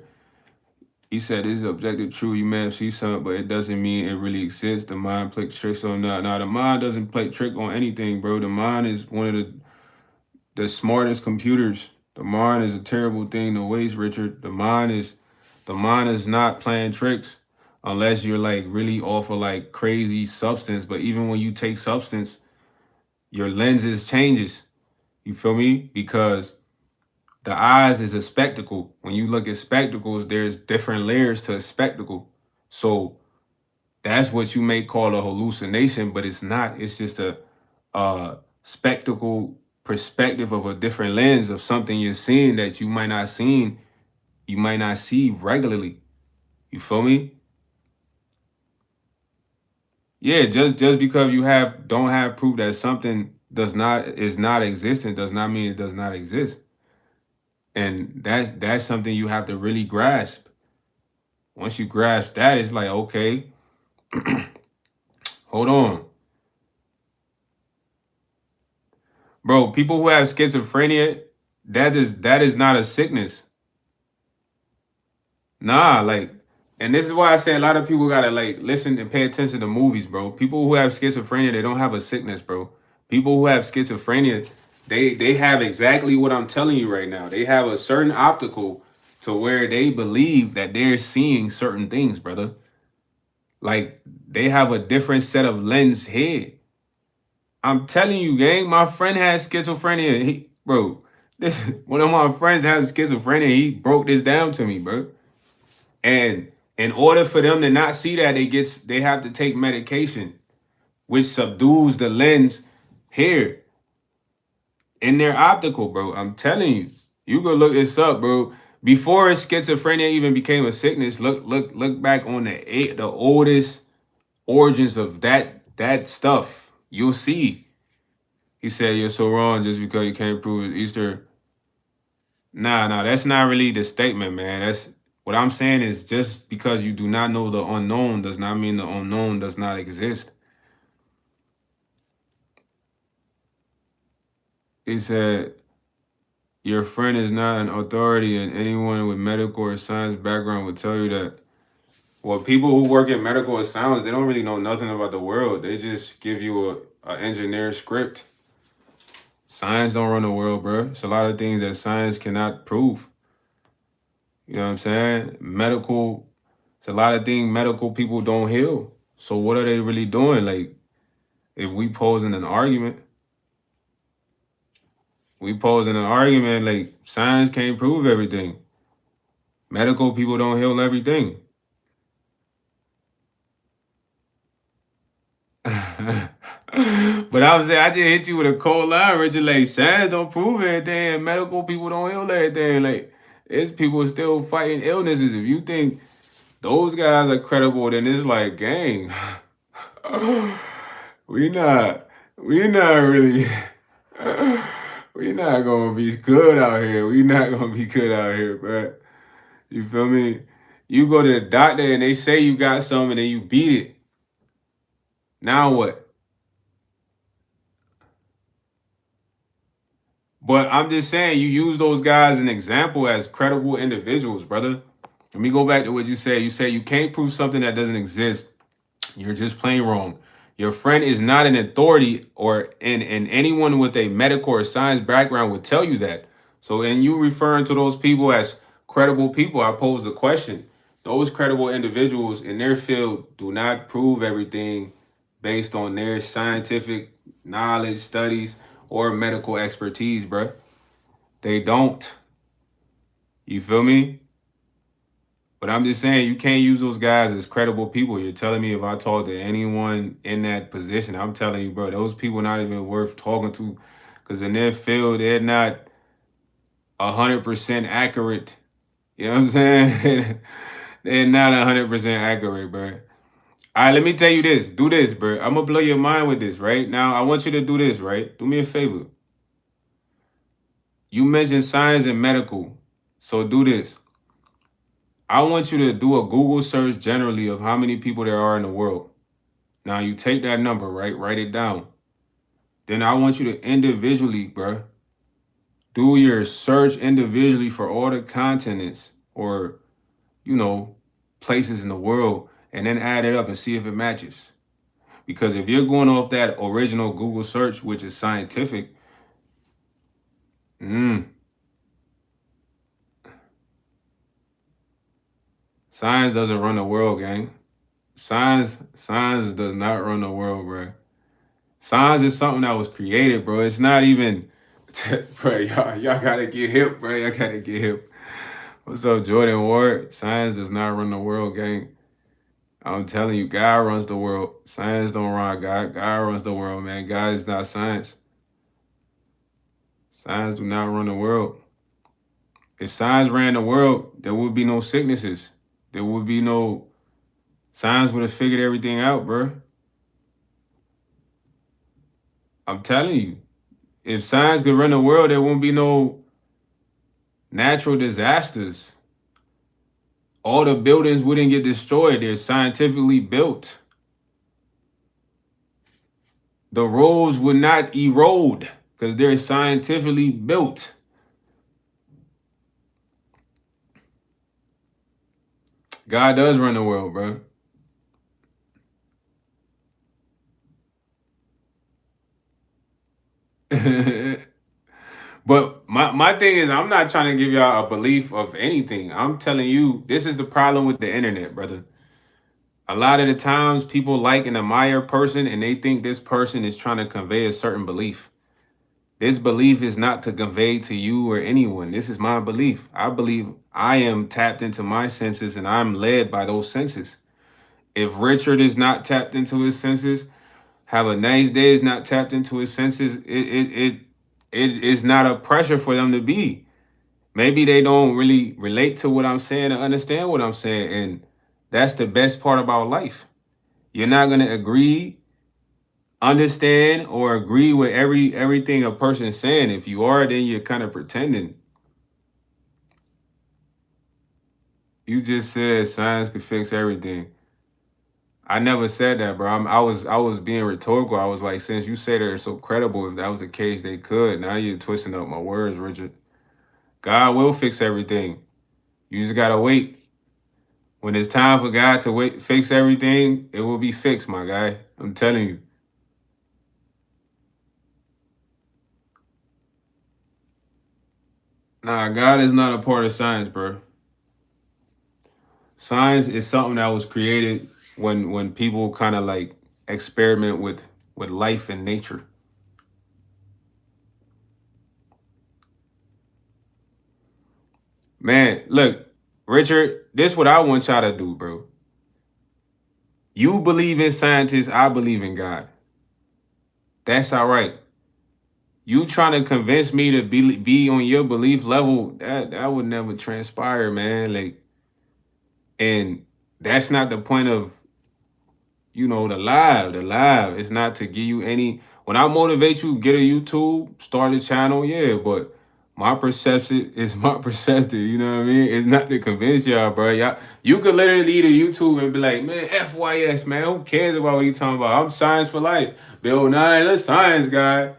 He said, "This is objective true. You may have seen something, but it doesn't mean it really exists. The mind plays tricks on that. Now, the mind doesn't play trick on anything, bro. The mind is one of the smartest computers. The mind is a terrible thing to waste, Richard. The mind is not playing tricks unless you're like really off of like crazy substance. But even when you take substance, your lenses changes. You feel me? Because the eyes is a spectacle. When you look at spectacles, there's different layers to a spectacle. So that's what you may call a hallucination, but it's not. It's just a spectacle perspective of a different lens of something you're seeing that you might not see regularly. You feel me? Yeah, just because you have don't have proof that something does not is not existent does not mean it does not exist. And that's something you have to really grasp. Once you grasp that, it's like, okay, hold on. Bro, people who have schizophrenia, that is not a sickness. Nah, like, and this is why I say a lot of people gotta like listen and pay attention to movies, bro. People who have schizophrenia, they don't have a sickness, bro. People who have schizophrenia, they have exactly what I'm telling you right now. They have a certain optical to where they believe that they're seeing certain things, brother. Like they have a different set of lens here. I'm telling you, gang. My friend has schizophrenia. Bro, this one of my friends has schizophrenia. He broke this down to me, bro. And in order for them to not see that, they have to take medication, which subdues the lens here in their optical, bro. I'm telling you, you go look this up, bro. Before schizophrenia even became a sickness, look back on the oldest origins of that stuff. You'll see. He said you're so wrong just because you can't prove it. Easter. Nah, that's not really the statement, man. That's what I'm saying is just because you do not know the unknown does not mean the unknown does not exist. He said your friend is not an authority, and anyone with medical or science background would tell you that. Well, people who work in medical or science, they don't really know nothing about the world. They just give you a engineer script. Science don't run the world, bro. It's a lot of things that science cannot prove. You know what I'm saying? It's a lot of things medical people don't heal. So what are they really doing? Like, if we posing an argument, like science can't prove everything. Medical people don't heal everything. But I was saying, I just hit you with a cold line, Richard. Like, science don't prove anything. Medical people don't heal everything. Like, it's people still fighting illnesses. If you think those guys are credible, then it's like, gang, we not, we not really, we not gonna be good out here. We not gonna be good out here, bro. You feel me? You go to the doctor and they say you got something and you beat it. Now what? But I'm just saying, you use those guys as an example as credible individuals, brother. Let me go back to what you said. You say you can't prove something that doesn't exist. You're just plain wrong. Your friend is not an authority, and anyone with a medical or science background would tell you that. So, and you referring to those people as credible people, I pose the question. Those credible individuals in their field do not prove everything based on their scientific knowledge, studies, or medical expertise, bruh. They don't. You feel me? But I'm just saying you can't use those guys as credible people. You're telling me if I talk to anyone in that position, I'm telling you, bro, those people not even worth talking to, because in their field they're not 100% accurate. You know what I'm saying? They're not 100% accurate, bro. All right, let me tell you this. Do this, bro. I'm gonna blow your mind with this, right? Now I want you to do this, right? Do me a favor. You mentioned science and medical, so do this. I want you to do a Google search generally of how many people there are in the world. Now you take that number, right? Write it down. Then I want you to individually, bruh, do your search individually for all the continents or, you know, places in the world and then add it up and see if it matches. Because if you're going off that original Google search, which is scientific, science doesn't run the world, gang. Science does not run the world, bro. Science is something that was created, bro. It's not even, bro. Y'all gotta get hip, bro. Y'all gotta get hip. What's up, Jordan Ward? Science does not run the world, gang. I'm telling you, God runs the world. Science don't run God. God runs the world, man. God is not science. Science do not run the world. If science ran the world, there would be no sicknesses. There would be no. Science would have figured everything out, bro. I'm telling you, if science could run the world, there won't be no natural disasters. All the buildings wouldn't get destroyed. They're scientifically built. The roads would not erode because they're scientifically built. God does run the world, bro. But my thing is, I'm not trying to give y'all a belief of anything. I'm telling you, this is the problem with the internet, brother. A lot of the times people like and admire a person and they think this person is trying to convey a certain belief. This belief is not to convey to you or anyone. This is my belief. I believe I am tapped into my senses and I'm led by those senses. If Richard is not tapped into his senses, have a nice day is not tapped into his senses, it is not a pressure for them to be. Maybe they don't really relate to what I'm saying or understand what I'm saying. And that's the best part about life. You're not gonna agree, understand, or agree with everything a person is saying. If you are, then you're kind of pretending. You just said science could fix everything. I never said that, bro. I was being rhetorical. I was like, since you say they're so credible, if that was the case, they could. Now you're twisting up my words, Richard. God will fix everything. You just gotta wait. When it's time for God to fix everything, it will be fixed, my guy. I'm telling you. Nah, God is not a part of science, bro. Science is something that was created when people kind of like experiment with life and nature. Man, look, Richard, this is what I want y'all to do, bro. You believe in scientists, I believe in God. That's all right. You trying to convince me to be on your belief level, that would never transpire, man. Like, and that's not the point of, the live. The live is not to give you any. When I motivate you, get a YouTube, start a channel, yeah. But my perception is my perspective. You know what I mean? It's not to convince y'all, bro. Y'all, you could literally lead a YouTube and be like, man, FYS, man. Who cares about what you talking about? I'm science for life. Bill Nye, a science guy.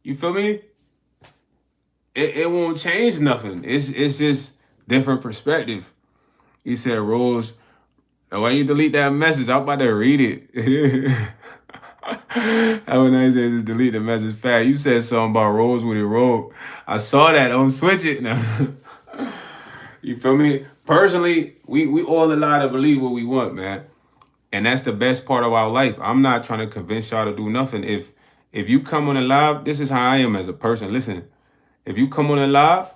You feel me? It won't change nothing. It's just different perspective. He said, Rose, why you delete that message? I'm about to read it. I would not say just delete the message fast. You said something about Rose with it rolled. I saw that. Don't switch it now. You feel me? Personally, we all allowed to believe what we want, man. And that's the best part of our life. I'm not trying to convince y'all to do nothing. If you come on a live, this is how I am as a person. Listen, if you come on a live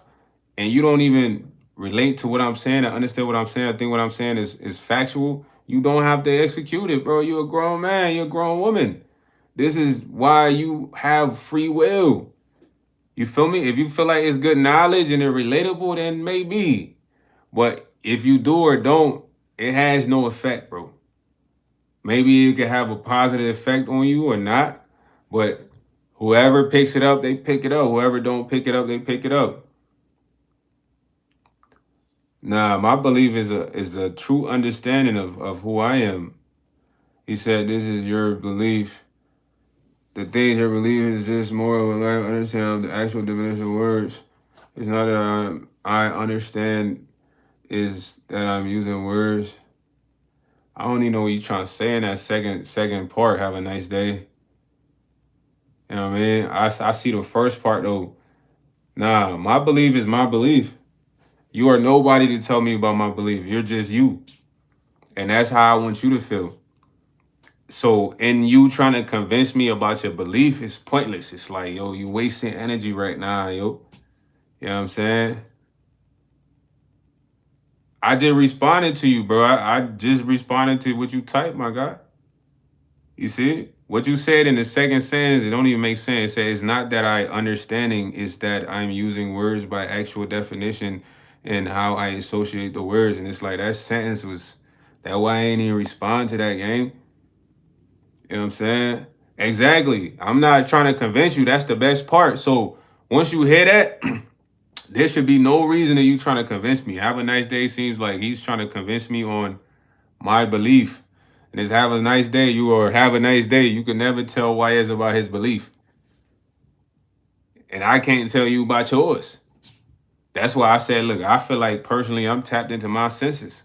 and you don't even relate to what I'm saying, I understand what I'm saying, I think what I'm saying is factual, you don't have to execute it, bro. You're a grown man, you're a grown woman. This is why you have free will. You feel me? If you feel like it's good knowledge and it's relatable, then maybe. But if you do or don't, it has no effect, bro. Maybe it could have a positive effect on you or not. But whoever picks it up, they pick it up. Whoever don't pick it up, they pick it up. Nah, my belief is a true understanding of who I am. He said, this is your belief. The things you're believing is just more of a life understanding of the actual definition of words. It's not that I understand, is that I'm using words. I don't even know what you trying to say in that second part. Have a nice day. You know what I mean? I see the first part though. Nah, my belief is my belief. You are nobody to tell me about my belief. You're just you. And that's how I want you to feel. So in you trying to convince me about your belief, it's pointless. It's like, yo, you wasting energy right now, yo. You know what I'm saying? I just responded to you, bro. I just responded to what you typed, my guy. You see? What you said in the second sentence, it don't even make sense. It says it's not that I understanding, it's that I'm using words by actual definition and how I associate the words. And it's like that sentence was that why I ain't even respond to that game. You know what I'm saying? Exactly. I'm not trying to convince you. That's the best part. So once you hear that, there should be no reason that you trying to convince me. Have a nice day seems like he's trying to convince me on my belief. And it's have a nice day. You or have a nice day. You can never tell YS about his belief. And I can't tell you about yours. That's why I said, look, I feel like personally I'm tapped into my senses.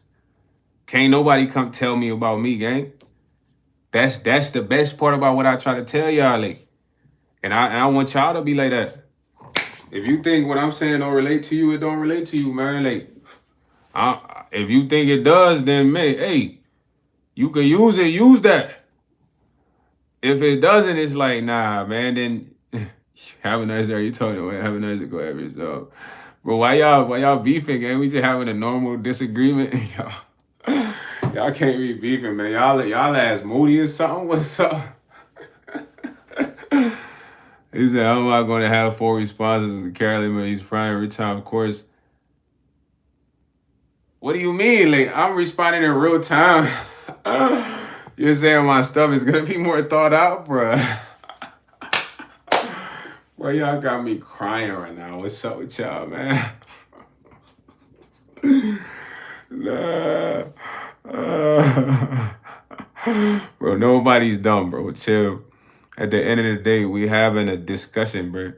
Can't nobody come tell me about me, gang. That's the best part about what I try to tell y'all, like. And I want y'all to be like that. If you think what I'm saying don't relate to you, it don't relate to you, man. Like, if you think it does, then man, hey, you can use it, use that. If it doesn't, it's like, nah, man, then have a nice day. You told me, have a nice day, go have yourself. But why y'all beefing, man? We just having a normal disagreement. y'all can't be beefing, man. Y'all ass moody or something. What's up? He said, I'm not going to have 4 responses to Carolyn when he's frying every time. Of course. What do you mean? Like, I'm responding in real time. You're saying my stuff is going to be more thought out, bro. Well, y'all got me crying right now. What's up with y'all, man? Nah. Bro, nobody's dumb, bro. Chill. At the end of the day, we having a discussion, bro.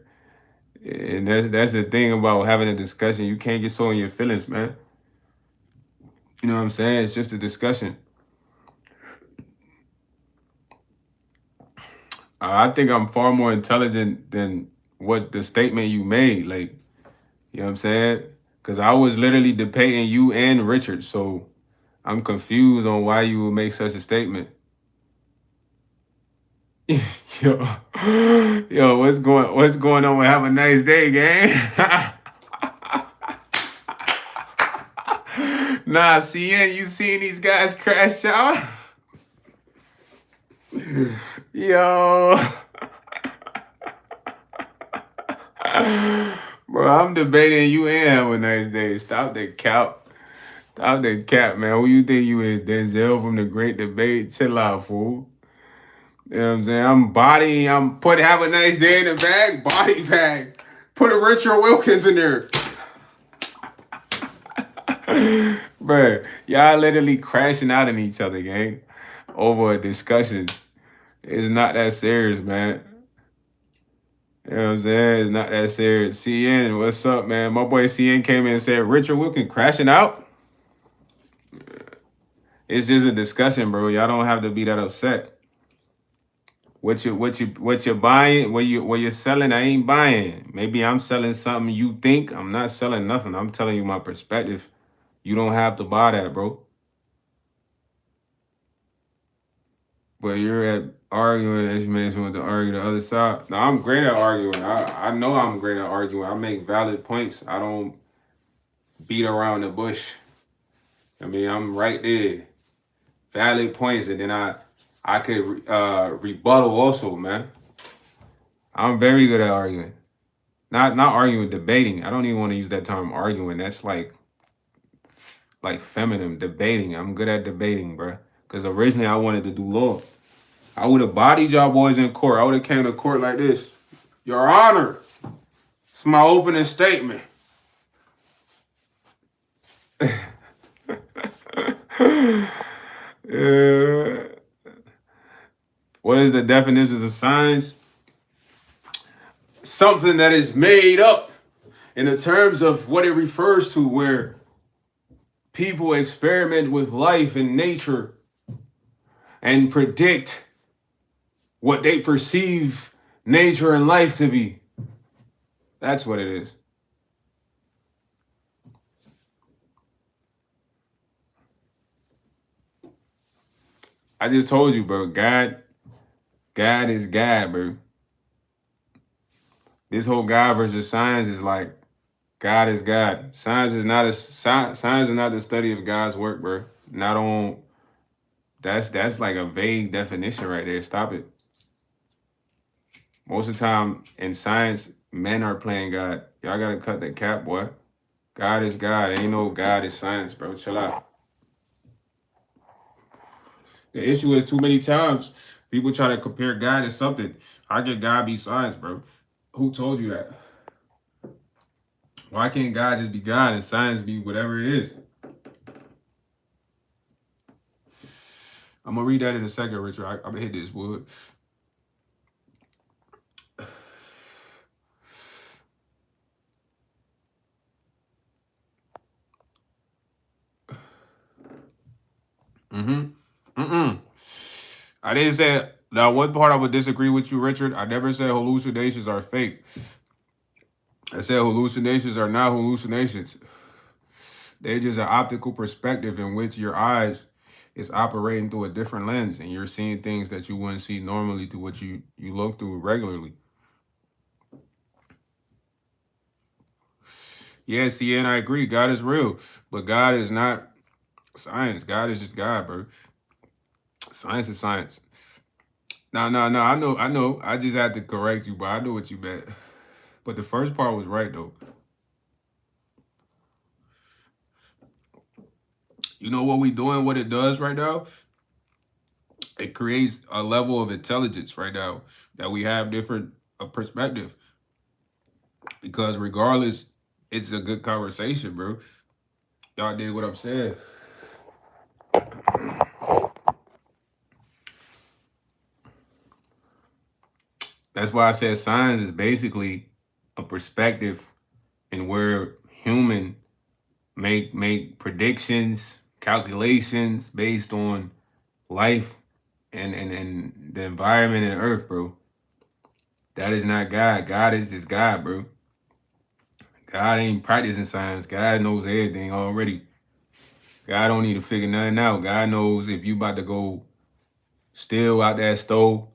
And that's the thing about having a discussion. You can't get so in your feelings, man. You know what I'm saying? It's just a discussion. I think I'm far more intelligent than what the statement you made. Like, you know what I'm saying? Because I was literally debating you and Richard. So I'm confused on why you would make such a statement. yo, what's going on with have a nice day, gang? Nah, CN, you seen these guys crash out? Yo. Bro, I'm debating you and have a nice day. Stop the cap. Stop the cap, man. Who you think you is? Denzel from the Great Debate? Chill out, fool. You know what I'm saying? I'm putting have a nice day in the bag, body bag. Put a Richard Wilkins in there. Bruh, y'all literally crashing out in each other, gang, over a discussion. It's not that serious, man. You know what I'm saying? It's not that serious. CN, what's up, man? My boy CN came in and said, Richard Wilkins crashing out? It's just a discussion, bro. Y'all don't have to be that upset. What you're buying, what you're selling, I ain't buying. Maybe I'm selling something you think. I'm not selling nothing. I'm telling you my perspective. You don't have to buy that, bro. But you're at arguing as you mentioned with the argue the other side. No, I'm great at arguing. I know I'm great at arguing. I make valid points. I don't beat around the bush. I mean, I'm right there. Valid points, and then I could rebuttal also, man. I'm very good at arguing. Not arguing, debating. I don't even want to use that term arguing. That's like feminine, debating. I'm good at debating, bro. Because originally I wanted to do law. I would have bodied y'all boys in court. I would have came to court like this. Your Honor, it's my opening statement. What is the definition of science? Something that is made up in the terms of what it refers to, where people experiment with life and nature and predict what they perceive nature and life to be. That's what it is. I just told you, bro. God is God, bro. This whole God versus science is like God is God. Science is not science is not the study of God's work, bro. Not on. That's like a vague definition right there. Stop it. Most of the time in science, men are playing God. Y'all gotta cut that cap, boy. God is God. Ain't no God is science, bro. Chill out. The issue is too many times people try to compare God to something. How can God be science, bro? Who told you that? Why can't God just be God and science be whatever it is? I'm gonna read that in a second, Richard. I'm gonna hit this wood. I didn't say now. One part I would disagree with you, Richard. I never said hallucinations are fake. I said hallucinations are not hallucinations. They're just an optical perspective in which your eyes is operating through a different lens, and you're seeing things that you wouldn't see normally through what you look through regularly. Yeah, see, and I agree. God is real, but God is not science. God is just God, bro. Science is science. No. I know. I just had to correct you, but I know what you meant. But the first part was right, though. You know what we doing, what it does right now? It creates a level of intelligence right now that we have different perspective. Because regardless, it's a good conversation, bro. Y'all did what I'm saying. That's why I said science is basically a perspective and where human make predictions, calculations based on life and the environment and earth, bro. That is not God. God is just God, bro. God ain't practicing science. God knows everything already. God don't need to figure nothing out. God knows if you about to go steal out that stove,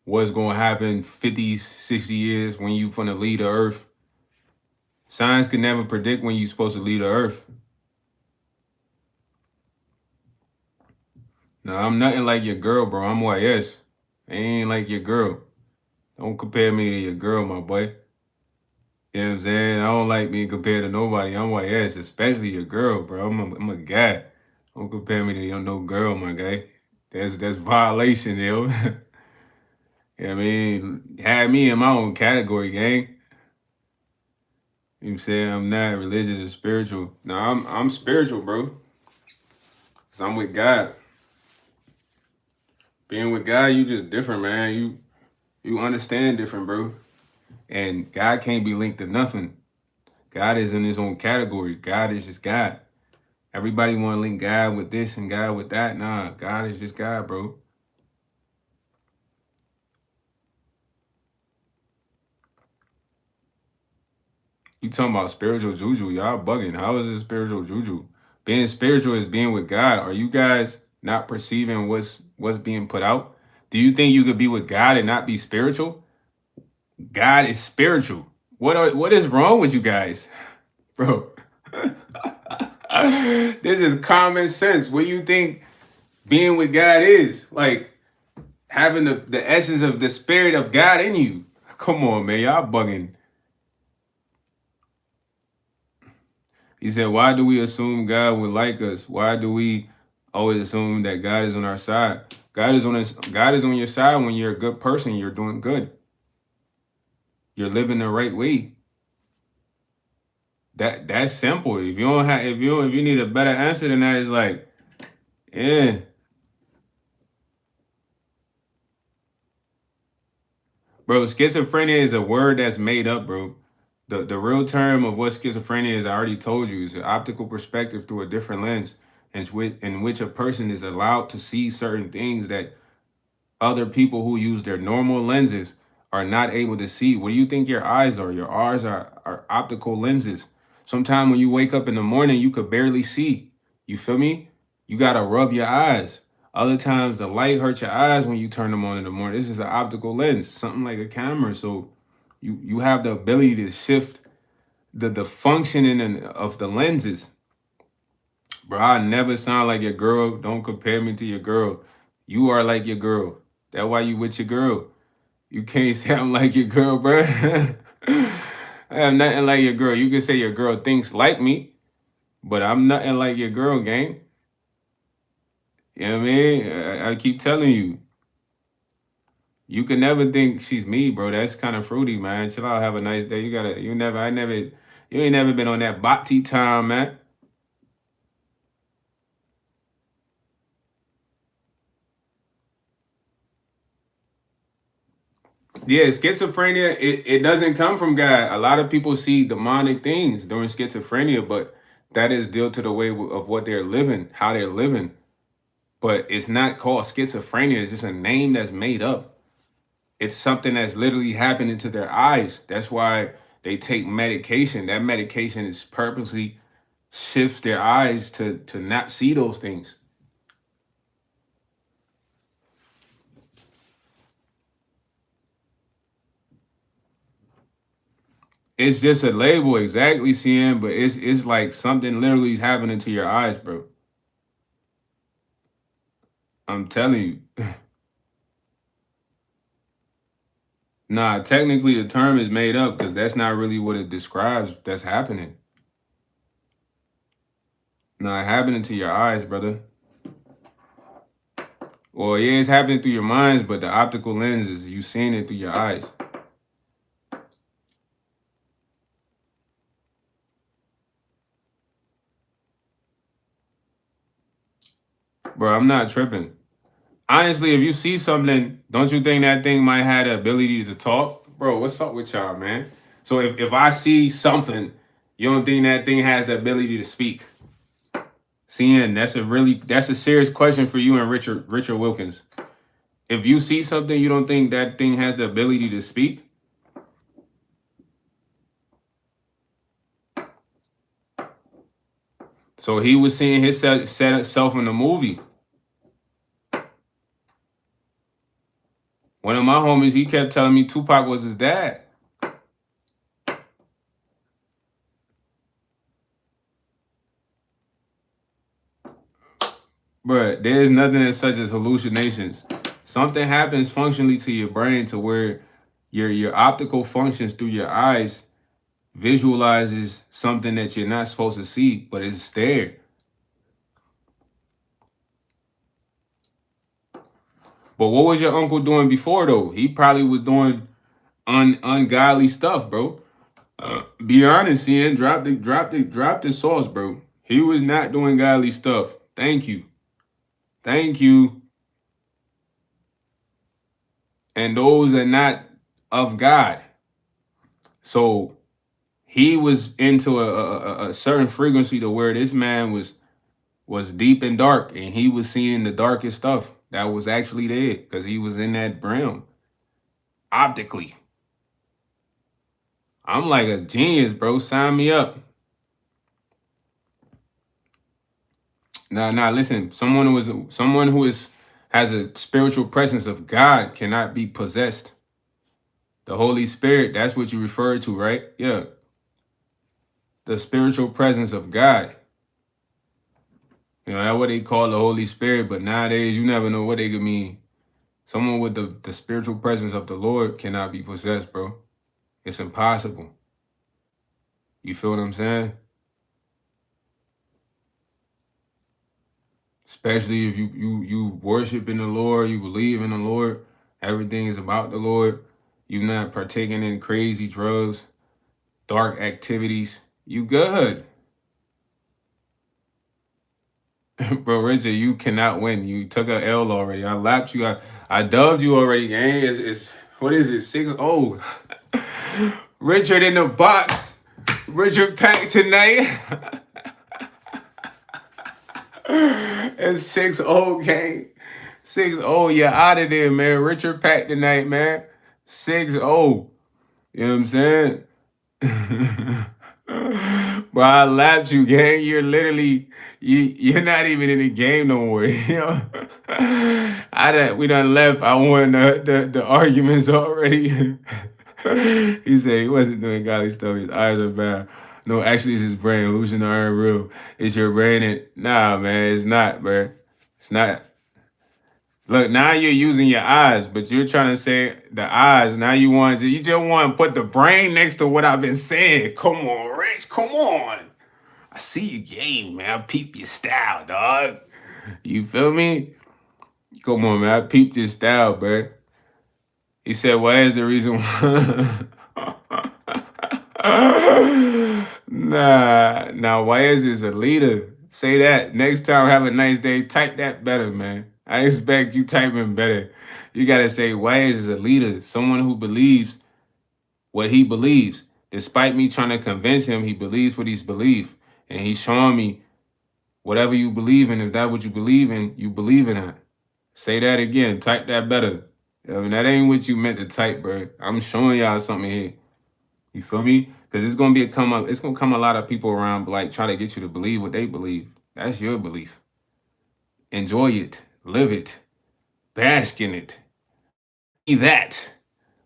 what's going to happen 50, 60 years when you finna leave the earth. Science can never predict when you're supposed to leave the earth. No, I'm nothing like your girl, bro. I'm YS. I ain't like your girl. Don't compare me to your girl, my boy. You know what I'm saying? I don't like being compared to nobody. I'm YS, especially your girl, bro. I'm a guy. Don't compare me to your no girl, my guy. That's violation, yo. You know what I mean? Had me in my own category, gang. You know what I'm saying? I'm not religious or spiritual. No, I'm spiritual, bro. Cause I'm with God. Being with God, you just different, man. You understand different, bro. And God can't be linked to nothing. God is in his own category. God is just God. Everybody want to link God with this and God with that. Nah, God is just God, bro. You talking about spiritual juju. Y'all bugging. How is it spiritual juju? Being spiritual is being with God. Are you guys not perceiving what's being put out? Do you think you could be with God and not be spiritual? God is spiritual. What is wrong with you guys? Bro. This is common sense. What do you think being with God is? Like having the essence of the spirit of God in you. Come on, man. Y'all bugging. He said, why do we assume God would like us? Why do we always assume that God is on our side? God is on your side when you're a good person, you're doing good. You're living the right way. That's simple. If you don't have if you need a better answer than that, it's like, yeah. Bro, schizophrenia is a word that's made up, bro. The real term of what schizophrenia is, I already told you, is an optical perspective through a different lens. in which a person is allowed to see certain things that other people who use their normal lenses are not able to see. What do you think your eyes are? Your eyes are optical lenses. Sometimes when you wake up in the morning, you could barely see. You feel me? You gotta rub your eyes. Other times the light hurts your eyes when you turn them on in the morning. This is an optical lens, something like a camera. So you have the ability to shift the functioning of the lenses. Bro, I never sound like your girl. Don't compare me to your girl. You are like your girl. That's why you with your girl. You can't say I'm like your girl, bro. I am nothing like your girl. You can say your girl thinks like me, but I'm nothing like your girl, gang. You know what I mean? I keep telling you. You can never think she's me, bro. That's kind of fruity, man. Chill out, have a nice day. You ain't never been on that body time, man. Yeah, schizophrenia, it doesn't come from God. A lot of people see demonic things during schizophrenia, but that is due to the way of what they're living, how they're living. But it's not called schizophrenia. It's just a name that's made up. It's something that's literally happening to their eyes. That's why they take medication. That medication is purposely shifts their eyes to not see those things. It's just a label, exactly, CN, but it's like something literally is happening to your eyes, bro. I'm telling you. Nah, technically the term is made up because that's not really what it describes that's happening. Nah, it happening to your eyes, brother. Well, yeah, it's happening through your minds, but the optical lenses, you seeing it through your eyes. Bro, I'm not tripping. Honestly, if you see something, don't you think that thing might have the ability to talk? Bro, what's up with y'all, man? So if I see something, you don't think that thing has the ability to speak? CN, that's a serious question for you and Richard Wilkins. If you see something, you don't think that thing has the ability to speak? So he was seeing himself in the movie. One of my homies, he kept telling me Tupac was his dad. But there's nothing as such as hallucinations. Something happens functionally to your brain to where your optical functions through your eyes visualizes something that you're not supposed to see, but it's there. But what was your uncle doing before though? He probably was doing ungodly stuff, bro. Be honest, Ian. Drop the sauce, bro. He was not doing godly stuff. Thank you. Thank you. And those are not of God. So he was into a certain frequency to where this man was deep and dark, and he was seeing the darkest stuff that was actually there because he was in that realm optically. I'm like a genius, bro. Sign me up. Nah. Listen, someone who has a spiritual presence of God cannot be possessed. The Holy Spirit, that's what you refer to, right? Yeah. The spiritual presence of God. You know, that's what they call the Holy Spirit, but nowadays you never know what they could mean. Someone with the spiritual presence of the Lord cannot be possessed, bro. It's impossible. You feel what I'm saying? Especially if you worship in the Lord, you believe in the Lord, everything is about the Lord. You're not partaking in crazy drugs, dark activities. You good. Bro, Richard, you cannot win. You took a L already. I lapped you. I dubbed you already, gang. It's what is it? 6-0. Richard in the box. Richard packed tonight. It's 6-0, gang. 6-0. You're out of there, man. Richard Pack tonight, man. 6-0. You know what I'm saying? Bro, I laughed you, gang. You're literally you're not even in the game no more. You know? We done left. I won the arguments already. He said he wasn't doing godly stuff. His eyes are bad. No, actually, it's his brain. Illusion to earn real. It's your brain and nah, man, it's not, bro. It's not. Look, now you're using your eyes, but you're trying to say the eyes. Now you just want to put the brain next to what I've been saying. Come on, Rich. Come on. I see your game, man. I peep your style, dog. You feel me? Come on, man. I peeped your style, bro. He said, "Why is the reason why?" Nah. Why is a leader? Say that next time. Have a nice day. Type that better, man. I expect you typing better. You gotta say, why is a leader? Someone who believes what he believes. Despite me trying to convince him, he believes what he's believed. And he's showing me whatever you believe in, if that's what you believe in it. Say that again. Type that better. I mean, that ain't what you meant to type, bro. I'm showing y'all something here. You feel me? Because it's gonna come a lot of people around like try to get you to believe what they believe. That's your belief. Enjoy it. Live it. Bask in it. Be that.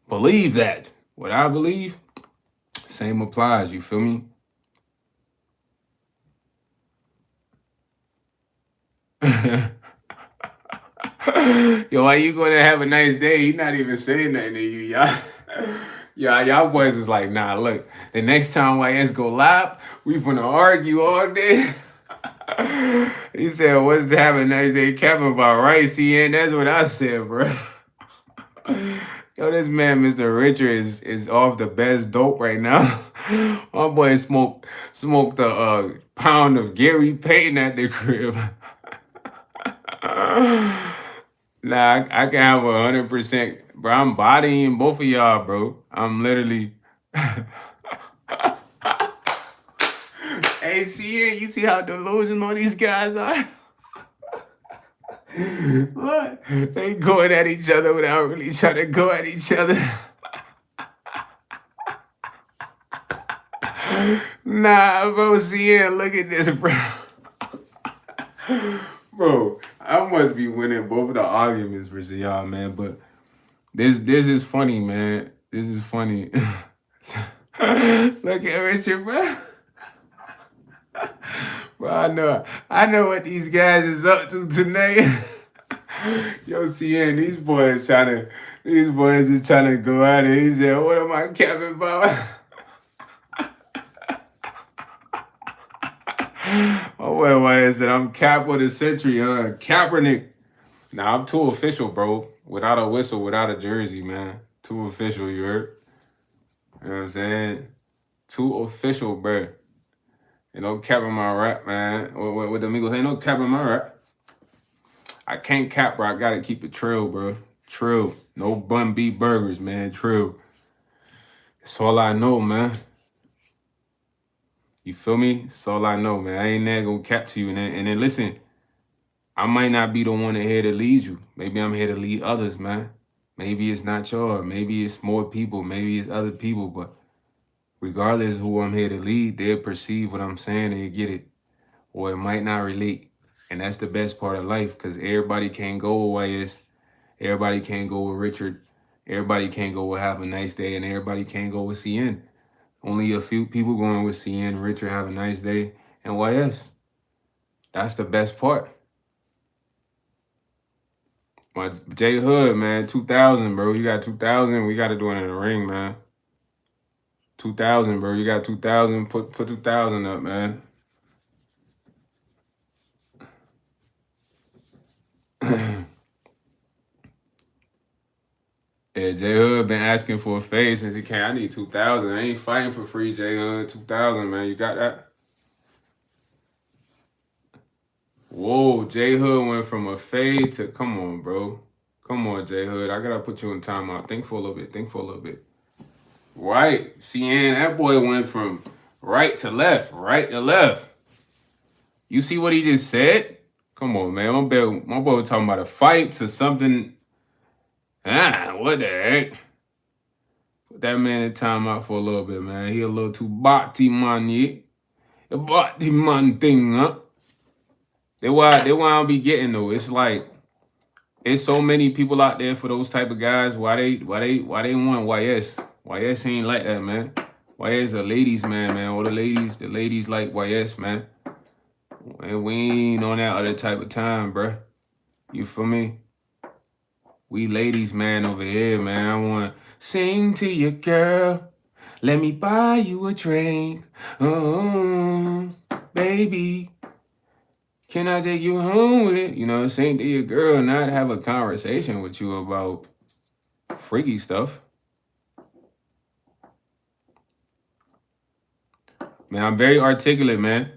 Believe that. What I believe, same applies. You feel me? Yo, why you gonna have a nice day? You're not even saying nothing to you, y'all. Y'all boys is like, nah, look, the next time YS go live, we finna argue all day. He said, what's to have a nice day capping about, right, CN? That's what I said, bro. Yo, this man, Mr. Richard, is off the best dope right now. My boy smoked a pound of Gary Payton at the crib. Nah, I can have 100%, bro. I'm bodying both of y'all, bro. I'm literally. Hey, CN, you see how delusional these guys are? What? They going at each other without really trying to go at each other. Nah, bro, CN, look at this, bro. Bro, I must be winning both of the arguments versus y'all, man. But this is funny, man. This is funny. Look at Richard, bro. Bro, I know what these guys is up to tonight. Yo, CN, these boys is trying to go at it. He said, what am I capping about? Oh, well, why is it? I'm cap of the century, Kaepernick. Nah, I'm too official, bro. Without a whistle, without a jersey, man. Too official, you heard? You know what I'm saying? Too official, bro. You know, capping my rap, man. What the Migos ain't no capping my rap. I can't cap, bro. I gotta keep it trill, bro. Trill. No bun beef burgers, man. Trill. That's all I know, man. You feel me? That's all I know, man. I ain't never gonna cap to you. And then listen, I might not be the one here to lead you. Maybe I'm here to lead others, man. Maybe it's not y'all. Maybe it's more people. Maybe it's other people. But regardless of who I'm here to lead, they'll perceive what I'm saying and get it. Or it might not relate. And that's the best part of life, because everybody can't go with YS. Everybody can't go with Richard. Everybody can't go with Have a Nice Day. And everybody can't go with CN. Only a few people going with CN, Richard, Have a Nice Day, and YS. That's the best part. My J Hood, man, 2000, bro. You got 2000. We got to do it in the ring, man. 2000, bro. You got 2000. Put 2000 up, man. Yeah, J Hood been asking for a fade since he came. I need 2000. I ain't fighting for free, J Hood. 2000, man. You got that? Whoa, J Hood went from a fade to, come on, bro. Come on, J Hood. I gotta put you in timeout. Think for a little bit. Right. CN, that boy went from right to left. You see what he just said? Come on, man. My boy was talking about a fight to something. What the heck? Put that man in timeout for a little bit, man. He a little too body man, yeah. The body man thing, huh? They why I don't be getting though. It's like it's so many people out there for those type of guys. Why they want YS? YS ain't like that, man. YS a ladies man, man. All the ladies like YS, man. And we ain't on that other type of time, bruh. You feel me? We ladies, man, over here, man. I want to sing to your girl. Let me buy you a drink. Oh, baby. Can I take you home with it? You know, sing to your girl, not have a conversation with you about freaky stuff. Man, I'm very articulate, man.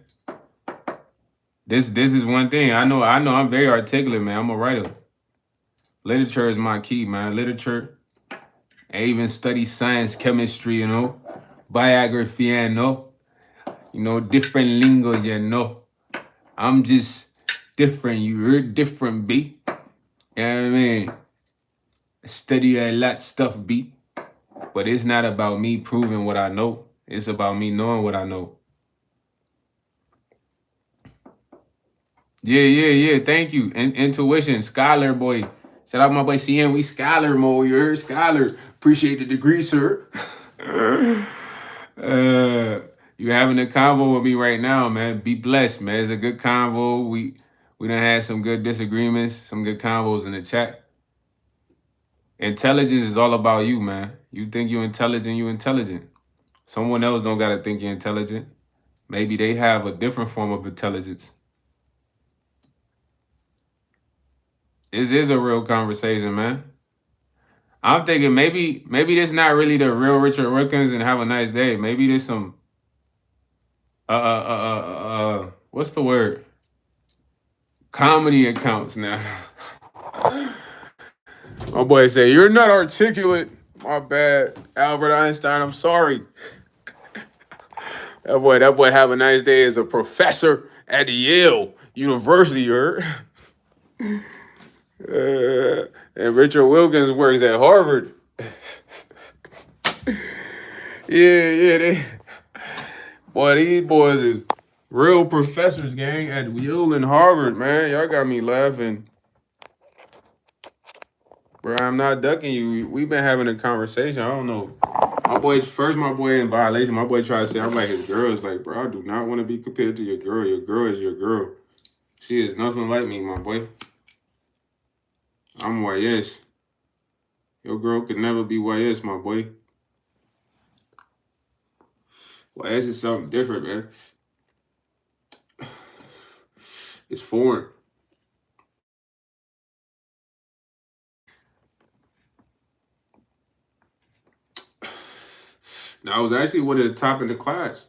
This is one thing. I know I'm very articulate, man. I'm a writer. Literature is my key, man. Literature. I even study science, chemistry, you know, biography, you know, different lingos, you know. I'm just different. You're different, B. You know what I mean? I study a lot of stuff, B. But it's not about me proving what I know. It's about me knowing what I know. Yeah. Thank you. Intuition, scholar boy. Shout out my boy CM. We scholar mode. You're scholar. Appreciate the degree, sir. You having a convo with me right now, man. Be blessed, man. It's a good convo. We done had some good disagreements, some good convos in the chat. Intelligence is all about you, man. You think you're intelligent, you intelligent. Someone else don't gotta think you're intelligent. Maybe they have a different form of intelligence. This is a real conversation, man. I'm thinking maybe this not really the real Richard Wilkins and have a nice day. Maybe there's some what's the word? Comedy accounts now. My boy say, "You're not articulate." My bad, Albert Einstein. I'm sorry. That boy have a nice day as a professor at Yale University, and Richard Wilkins works at Harvard. Yeah. These boys is real professors, gang, at Yale and Harvard, man. Y'all got me laughing. Bro, I'm not ducking you. We've been having a conversation. I don't know. My boy in violation. My boy tried to say I'm like his girl. It's like, bro, I do not want to be compared to your girl. Your girl is your girl. She is nothing like me, my boy. I'm YS. Your girl could never be YS, my boy. YS is something different, man. It's foreign. Now, I was actually one of the top in the class.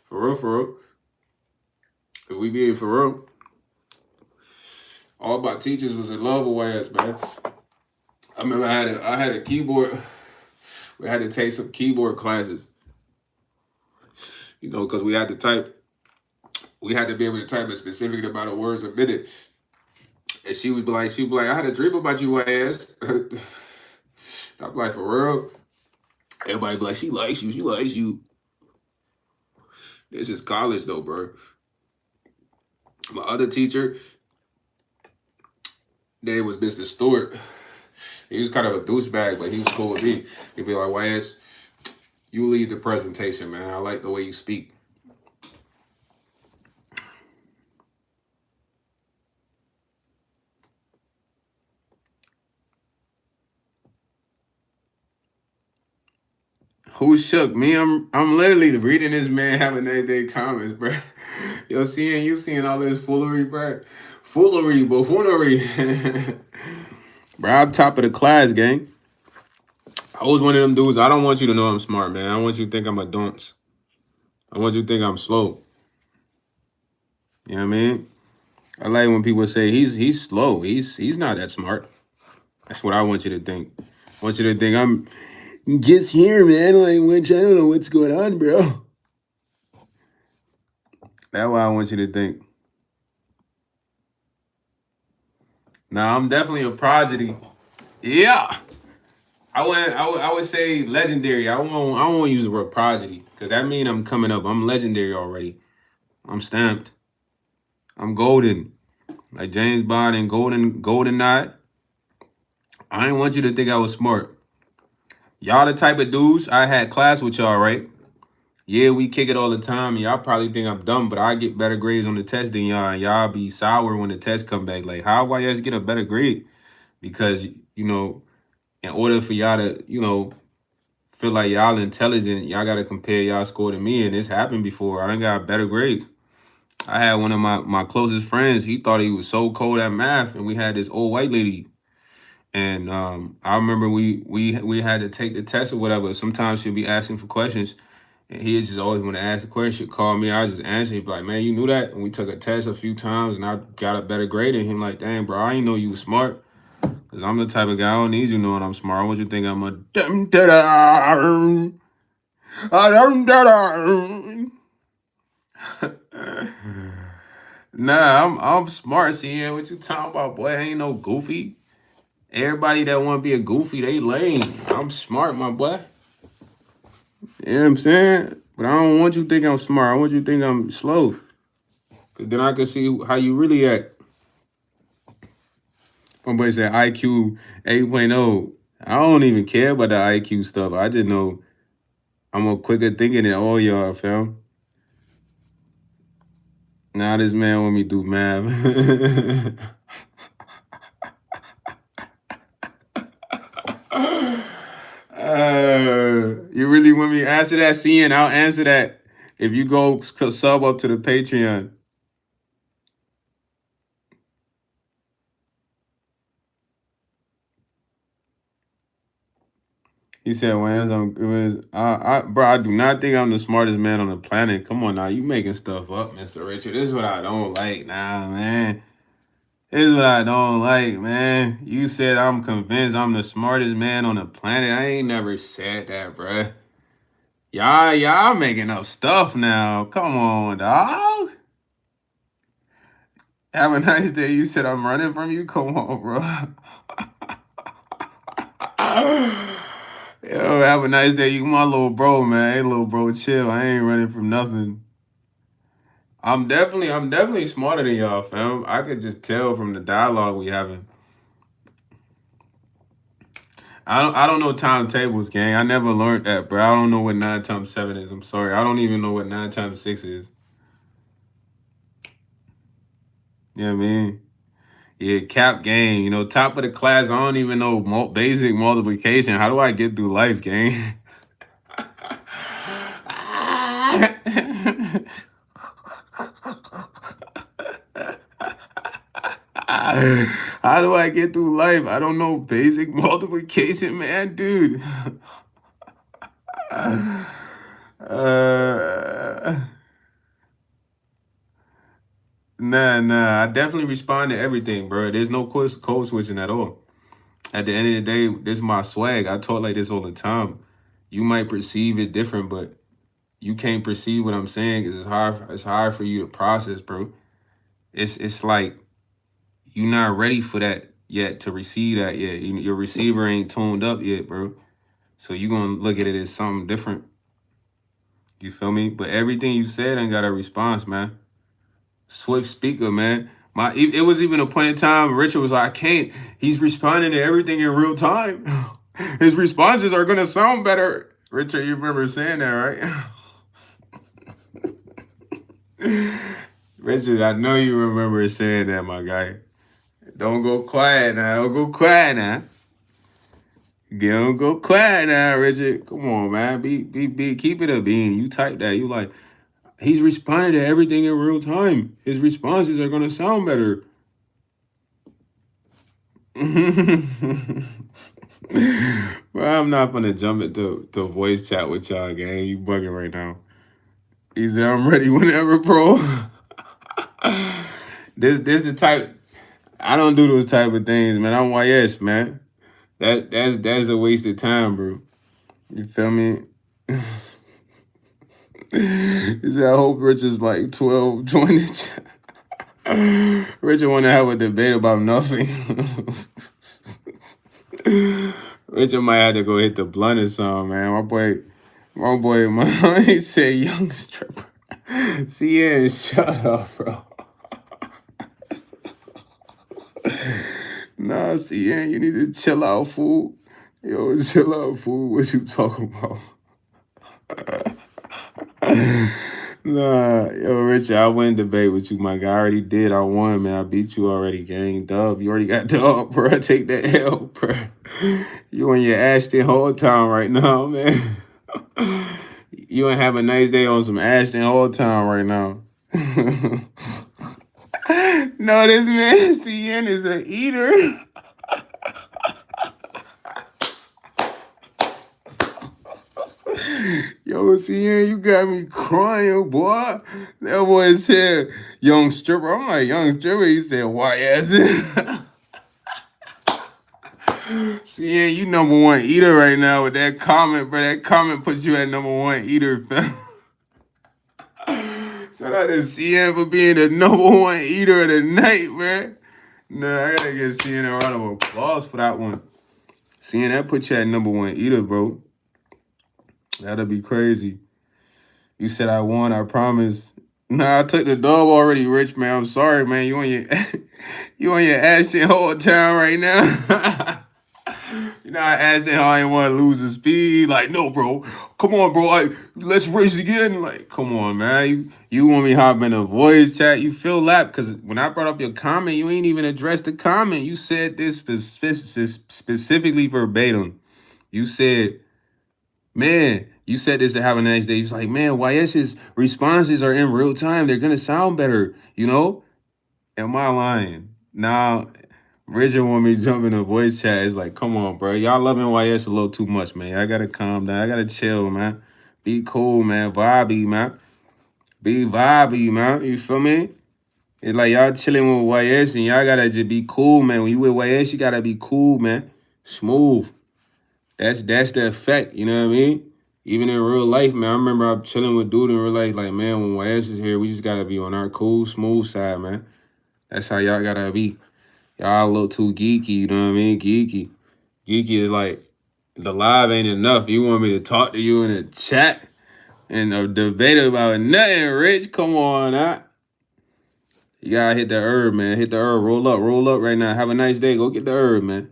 For real. If we being for real. All my teachers was in love with YS, man. I remember I had a keyboard. We had to take some keyboard classes. You know, because we had to type. We had to be able to type a specific amount of words a minute. And she would be like, I had a dream about you, YS. I'm like, for real? Everybody be like, she likes you. This is college though, bro. My other teacher, name was Mr. Stewart. He was kind of a douchebag, but he was cool with me. He'd be like, YS, you lead the presentation, man. I like the way you speak. Who shook me? I'm literally reading this man have a nice day comments, bro. You seeing all this foolery, bro. Buffoonery. Bro, I'm top of the class, gang. I was one of them dudes. I don't want you to know I'm smart, man. I want you to think I'm a dunce. I want you to think I'm slow. You know what I mean? I like when people say he's slow. He's not that smart. That's what I want you to think. I want you to think I'm just here, man. Like, which I don't know what's going on, bro. That's what I want you to think. Nah, I'm definitely a prodigy. Yeah. I would say legendary. I don't want to use the word prodigy because that means I'm coming up. I'm legendary already. I'm stamped. I'm golden. Like James Bond and Golden Knight. I didn't want you to think I was smart. Y'all the type of dudes I had class with y'all, right? Yeah, we kick it all the time. And y'all probably think I'm dumb, but I get better grades on the test than y'all. And y'all be sour when the test come back. Like, how I guys get a better grade? Because in order for y'all to feel like y'all intelligent, y'all gotta compare y'all score to me. And it's happened before. I done got better grades. I had one of my closest friends. He thought he was so cold at math, and we had this old white lady. And I remember we had to take the test or whatever. Sometimes she'll be asking for questions, and he just always want to ask a question. She'd call me, I just answer. He'd be like, "Man, you knew that?" And we took a test a few times, and I got a better grade than him. Like, "Dang, bro, I didn't know you was smart." Cause I'm the type of guy I don't need you knowing I'm smart. I want you to think I'm a dum da da dum da da. Nah, I'm smart, CN. What you talking about, boy? I ain't no goofy. Everybody that want to be a goofy, they lame. I'm smart, my boy. You know what I'm saying? But I don't want you to think I'm smart. I want you to think I'm slow. Cause then I can see how you really act. Somebody said IQ 8.0. I don't even care about the IQ stuff. I just know I'm a quicker thinking than all y'all, fam. Now this man want me to do math. You really want me to answer that? CN, I'll answer that if you go sub up to the Patreon. He said, "When bro, I do not think I'm the smartest man on the planet. Come on now, you making stuff up, Mr. Richard. This is what I don't like, nah, man. This is what I don't like, man. You said I'm convinced I'm the smartest man on the planet. I ain't never said that, bruh. Y'all making up stuff now. Come on, dog. Have a nice day. You said I'm running from you. Come on, bro. Yo, have a nice day. You my little bro, man. Hey, little bro, chill. I ain't running from nothing. I'm definitely smarter than y'all, fam. I could just tell from the dialogue we having. I don't know timetables, gang. I never learned that, bro. I don't know what 9 times 7 is. I'm sorry. I don't even know what 9 times 6 is. You know what I mean? Yeah, cap gang. Top of the class. I don't even know basic multiplication. How do I get through life, gang? How do I get through life? I don't know basic multiplication, man, dude. Nah. I definitely respond to everything, bro. There's no code switching at all. At the end of the day, this is my swag. I talk like this all the time. You might perceive it different, but you can't perceive what I'm saying because it's hard. It's hard for you to process, bro. It's like you're not ready for that yet to receive that yet. Your receiver ain't tuned up yet, bro. So you gonna look at it as something different. You feel me? But everything you said ain't got a response, man. Swift speaker, man. It was even a point in time Richard was like, I can't. He's responding to everything in real time. His responses are gonna sound better. Richard, you remember saying that, right? Richard, I know you remember saying that, my guy. Don't go quiet now. Don't go quiet now. Don't go quiet now, Richard. Come on, man. Keep it a bean. You type that. You like, he's responding to everything in real time. His responses are gonna sound better. Bro, I'm not gonna jump into voice chat with y'all, gang. You bugging right now. He said, I'm ready whenever, bro. This the type. I don't do those type of things, man. I'm YS, man. That's a waste of time, bro. You feel me? He said, I hope Rich is like 12 join the chat. Richard want to have a debate about nothing. Richard might have to go hit the blunt or something, man. He said young stripper. See, yeah, shut up, bro. Nah, see, yeah, you need to chill out, fool. Yo, chill out, fool. What you talking about? Nah, yo, Richard, I wouldn't debate with you, my guy. I already did. I won, man. I beat you already, gang. Dub. You already got dub, bro. Take that L, bro. You on your Ashton whole time right now, man. You ain't have a nice day on some Ashton whole time right now. No, this man, CN, is an eater. Yo, CN, you got me crying, boy. That boy said, young stripper. I'm like, young stripper? He said, why is it? CN, you number one eater right now with that comment, bro. That comment puts you at number one eater, fam. Shout out to CN for being the number one eater of the night, man. Nah, I gotta give CN a round of applause for that one. CN, that put you at number one eater, bro. That'll be crazy. You said I won, I promise. Nah, I took the dub already, Rich, man. I'm sorry, man. You on your you on your Ashton whole time right now. You know, I asked him how I didn't want to lose the speed. Like, no, bro. Come on, bro. Let's race again. Like, come on, man. You want me hop in a voice chat? You feel that? Because when I brought up your comment, you ain't even addressed the comment. You said this specifically verbatim. You said, man, you said this to have a nice day. He's like, man, YS's responses are in real time. They're going to sound better, you know? Am I lying? Now, Richard want me to jump in a voice chat. It's like, come on, bro. Y'all loving YS a little too much, man. I got to calm down. I got to chill, man. Be cool, man. Vibey, man. Be vibey, man. You feel me? It's like y'all chilling with YS and y'all got to just be cool, man. When you with YS, you got to be cool, man. Smooth. That's the effect, you know what I mean? Even in real life, man, I remember I'm chilling with dude in real life, like, man, when YS is here, we just gotta be on our cool, smooth side, man. That's how y'all gotta be. Y'all a little too geeky, you know what I mean? Geeky. Geeky is like, the live ain't enough. You want me to talk to you in a chat and a debate about nothing, Rich? Come on, huh? You gotta hit the herb, man. Hit the herb. Roll up right now. Have a nice day. Go get the herb, man.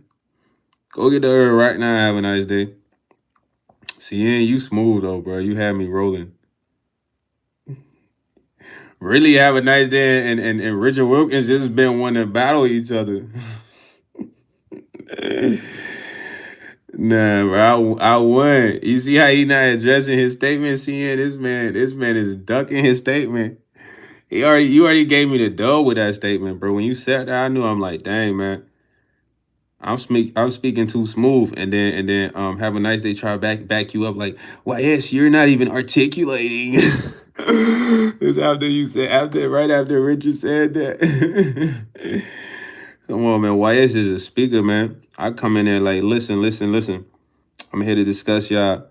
Go get the herb right now. Have a nice day. See, you smooth though, bro. You had me rolling. Really have a nice day, and Richard Wilkins just been wanting to battle each other. Nah, bro, I won. You see how he not addressing his statement? Seeing this man is ducking his statement. You already gave me the dough with that statement, bro. When you said that, I knew. I'm like, dang, man. I'm speaking too smooth, and then have a nice day. Try back you up like, well, yes, you're not even articulating. It's right after Richard said that. Come on, man. YS is a speaker, man. I come in there like, listen. I'm here to discuss y'all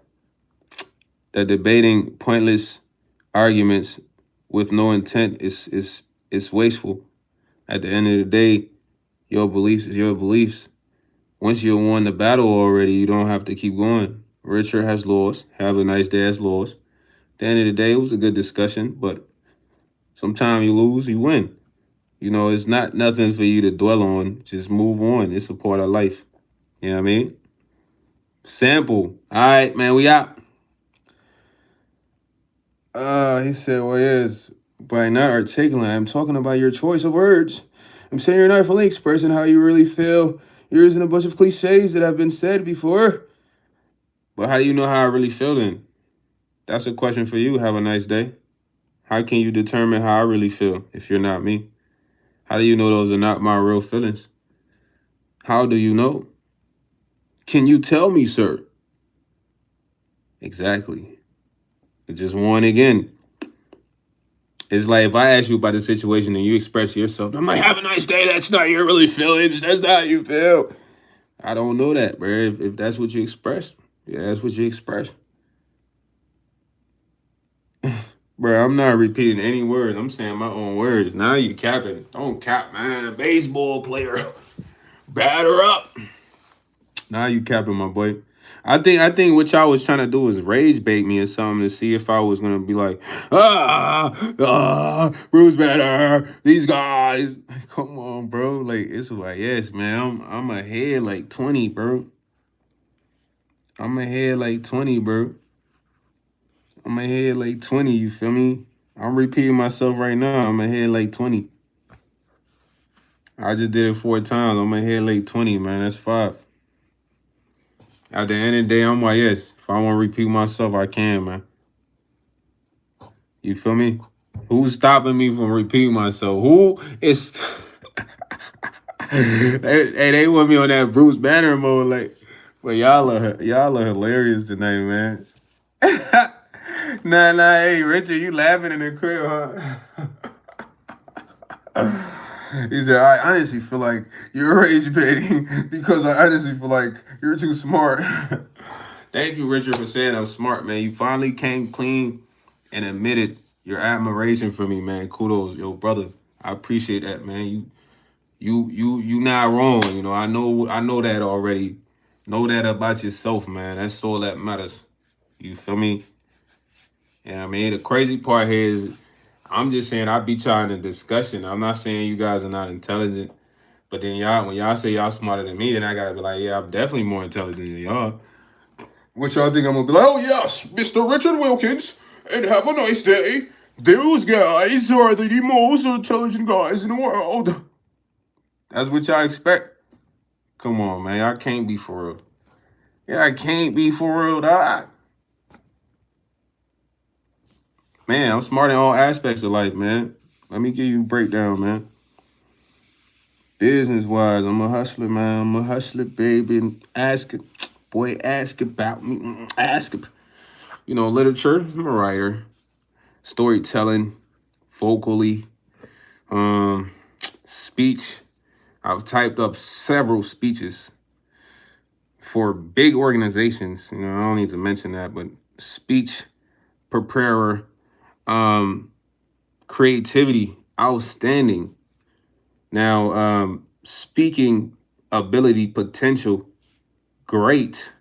that debating pointless arguments with no intent is wasteful. At the end of the day, your beliefs is your beliefs. Once you won the battle already, you don't have to keep going. Richard has lost. Have a nice day has lost. At the end of the day, it was a good discussion, but sometimes you lose, you win. You know, it's not nothing for you to dwell on. Just move on. It's a part of life. You know what I mean? Simple. All right, man, we out. He said, well, yes, by not articulate, I'm talking about your choice of words. I'm saying you're not fully expressing how you really feel. You're using a bunch of cliches that have been said before. But how do you know how I really feel then? That's a question for you. Have a nice day. How can you determine how I really feel if you're not me? How do you know those are not my real feelings? How do you know? Can you tell me, sir? Exactly. It just won again. It's like if I ask you about the situation and you express yourself, I'm like, have a nice day. That's not your really feelings. That's not how you feel. I don't know that, bro. If that's what you express, yeah, that's what you express. Bro, I'm not repeating any words. I'm saying my own words. Now you capping. Don't cap, man. A baseball player. Batter up. Now you capping, my boy. I think what y'all was trying to do was rage bait me or something to see if I was gonna be like, Bruce Banner, these guys. Come on, bro. Like it's like, yes, man. I'm ahead like 20, bro. I'm ahead like 20, bro. I'm ahead like 20, you feel me? I'm repeating myself right now. I'm ahead like 20. I just did it 4 times. I'm ahead like 20, man. That's 5. At the end of the day, I'm like, yes, if I want to repeat myself, I can, man. You feel me? Who's stopping me from repeating myself? Who is they want me on that Bruce Banner mode, like, but y'all are hilarious tonight, man. Nah, hey, Richard, you laughing in the crib, huh? He said, I honestly feel like you're rage baiting because I honestly feel like you're too smart. Thank you, Richard, for saying I'm smart, man. You finally came clean and admitted your admiration for me, man. Kudos, yo, brother. I appreciate that, man. You not wrong. You know, I know that already. Know that about yourself, man. That's all that matters. You feel me? Yeah, I mean, the crazy part here is I'm just saying I beat y'all in a discussion. I'm not saying you guys are not intelligent. But then y'all, when y'all say y'all smarter than me, then I gotta be like, yeah, I'm definitely more intelligent than y'all. What y'all think I'm gonna be like? Oh yes, Mr. Richard Wilkins, and have a nice day. Those guys are the most intelligent guys in the world. That's what y'all expect. Come on, man, y'all can't be for real. Yeah, I can't be for real, dog. Man, I'm smart in all aspects of life, man. Let me give you a breakdown, man. Business wise, I'm a hustler, man. I'm a hustler, baby. Boy, ask about me. Ask, literature. I'm a writer, storytelling, vocally, um, speech. I've typed up several speeches for big organizations. I don't need to mention that, but speech preparer, um, creativity, outstanding. Now, speaking ability, potential, great.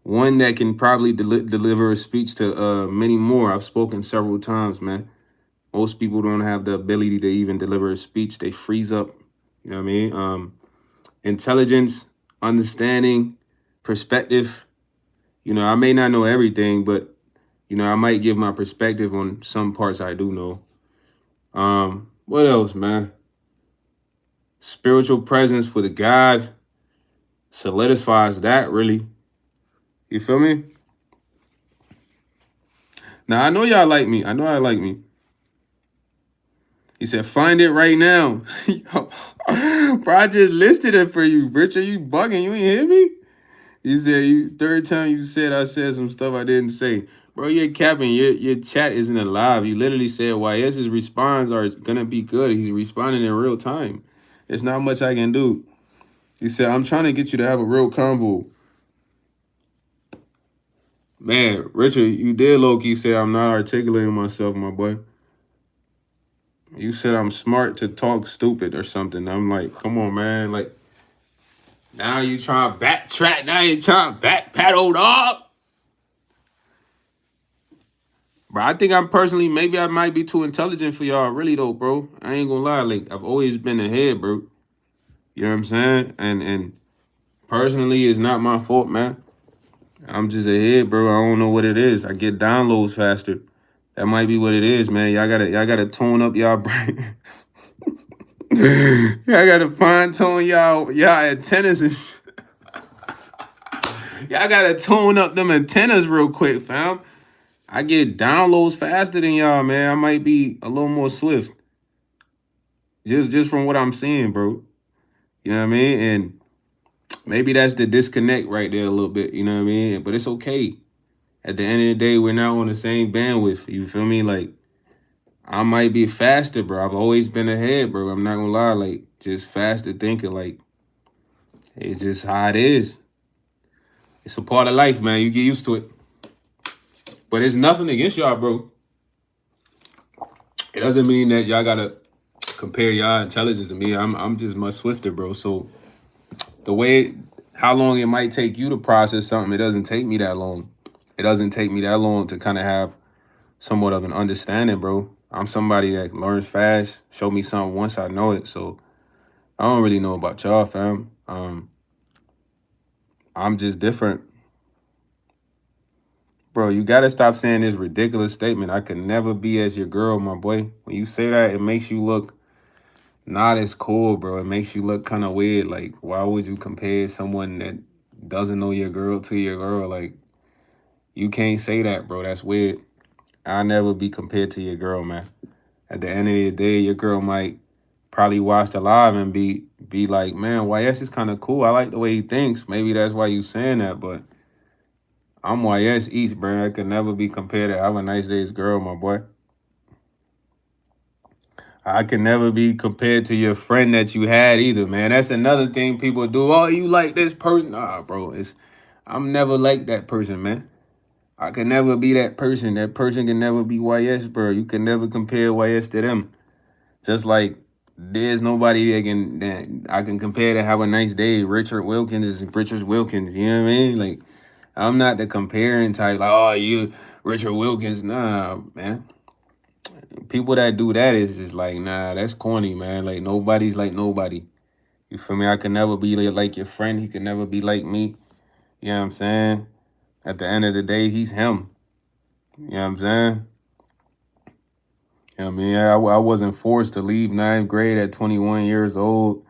One that can probably deliver a speech to many more. I've spoken several times, man. Most people don't have the ability to even deliver a speech. They freeze up. You know what I mean? Intelligence, understanding, perspective. I may not know everything, but I might give my perspective on some parts I do know. What else, man? Spiritual presence with a God solidifies that, really. You feel me? Now I know y'all like me. I know I like me. He said, find it right now. Bro, I just listed it for you, Richard. You bugging. You ain't hear me? He said, third time you said I said some stuff I didn't say. Bro, you're capping. Your chat isn't alive. You literally said YS's response are going to be good. He's responding in real time. There's not much I can do. He said, I'm trying to get you to have a real convo. Man, Richard, you did low-key say I'm not articulating myself, my boy. You said I'm smart to talk stupid or something. I'm like, come on, man. Like, now you trying to backtrack. Now you trying to backpedal, dog. Bro, I think maybe I might be too intelligent for y'all, really, though, bro. I ain't gonna lie. Like, I've always been ahead, bro. You know what I'm saying? And personally, it's not my fault, man. I'm just ahead, bro. I don't know what it is. I get downloads faster. That might be what it is, man. Y'all gotta tone up y'all brain. Y'all gotta fine tune y'all antennas and y'all gotta tune up them antennas real quick, fam. I get downloads faster than y'all, man. I might be a little more swift. Just from what I'm seeing, bro. You know what I mean? And maybe that's the disconnect right there a little bit, you know what I mean? But it's okay. At the end of the day, we're not on the same bandwidth. You feel me? Like, I might be faster, bro. I've always been ahead, bro. I'm not gonna lie, like, just faster thinking, like, it's just how it is. It's a part of life, man. You get used to it. But it's nothing against y'all, bro. It doesn't mean that y'all gotta compare y'all intelligence to me. I'm just much swifter, bro. So the way how long it might take you to process something, it doesn't take me that long. It doesn't take me that long to kind of have somewhat of an understanding, bro. I'm somebody that learns fast. Show me something once I know it. So I don't really know about y'all, fam. I'm just different. Bro, you gotta stop saying this ridiculous statement. I could never be as your girl, my boy. When you say that, it makes you look not as cool, bro. It makes you look kind of weird. Like, why would you compare someone that doesn't know your girl to your girl? Like, you can't say that, bro. That's weird. I'll never be compared to your girl, man. At the end of the day, your girl might probably watch the live and be like, man, YS is kind of cool. I like the way he thinks. Maybe that's why you saying that, but I'm YS East, bro. I could never be compared to Have a Nice Day's girl, my boy. I can never be compared to your friend that you had either, man. That's another thing people do. Oh, you like this person? Nah, bro. I'm never like that person, man. I can never be that person. That person can never be YS, bro. You can never compare YS to them. Just like there's nobody that I can compare to Have a Nice Day. Richard Wilkins is Richard Wilkins. You know what I mean? Like, I'm not the comparing type. Like, oh, you Richard Wilkins. Nah, man. People that do that is just like, nah, that's corny, man. Like, nobody's like nobody. You feel me? I can never be like your friend. He can never be like me. You know what I'm saying? At the end of the day, he's him. You know what I'm saying? You know what I mean? I wasn't forced to leave ninth grade at 21 years old.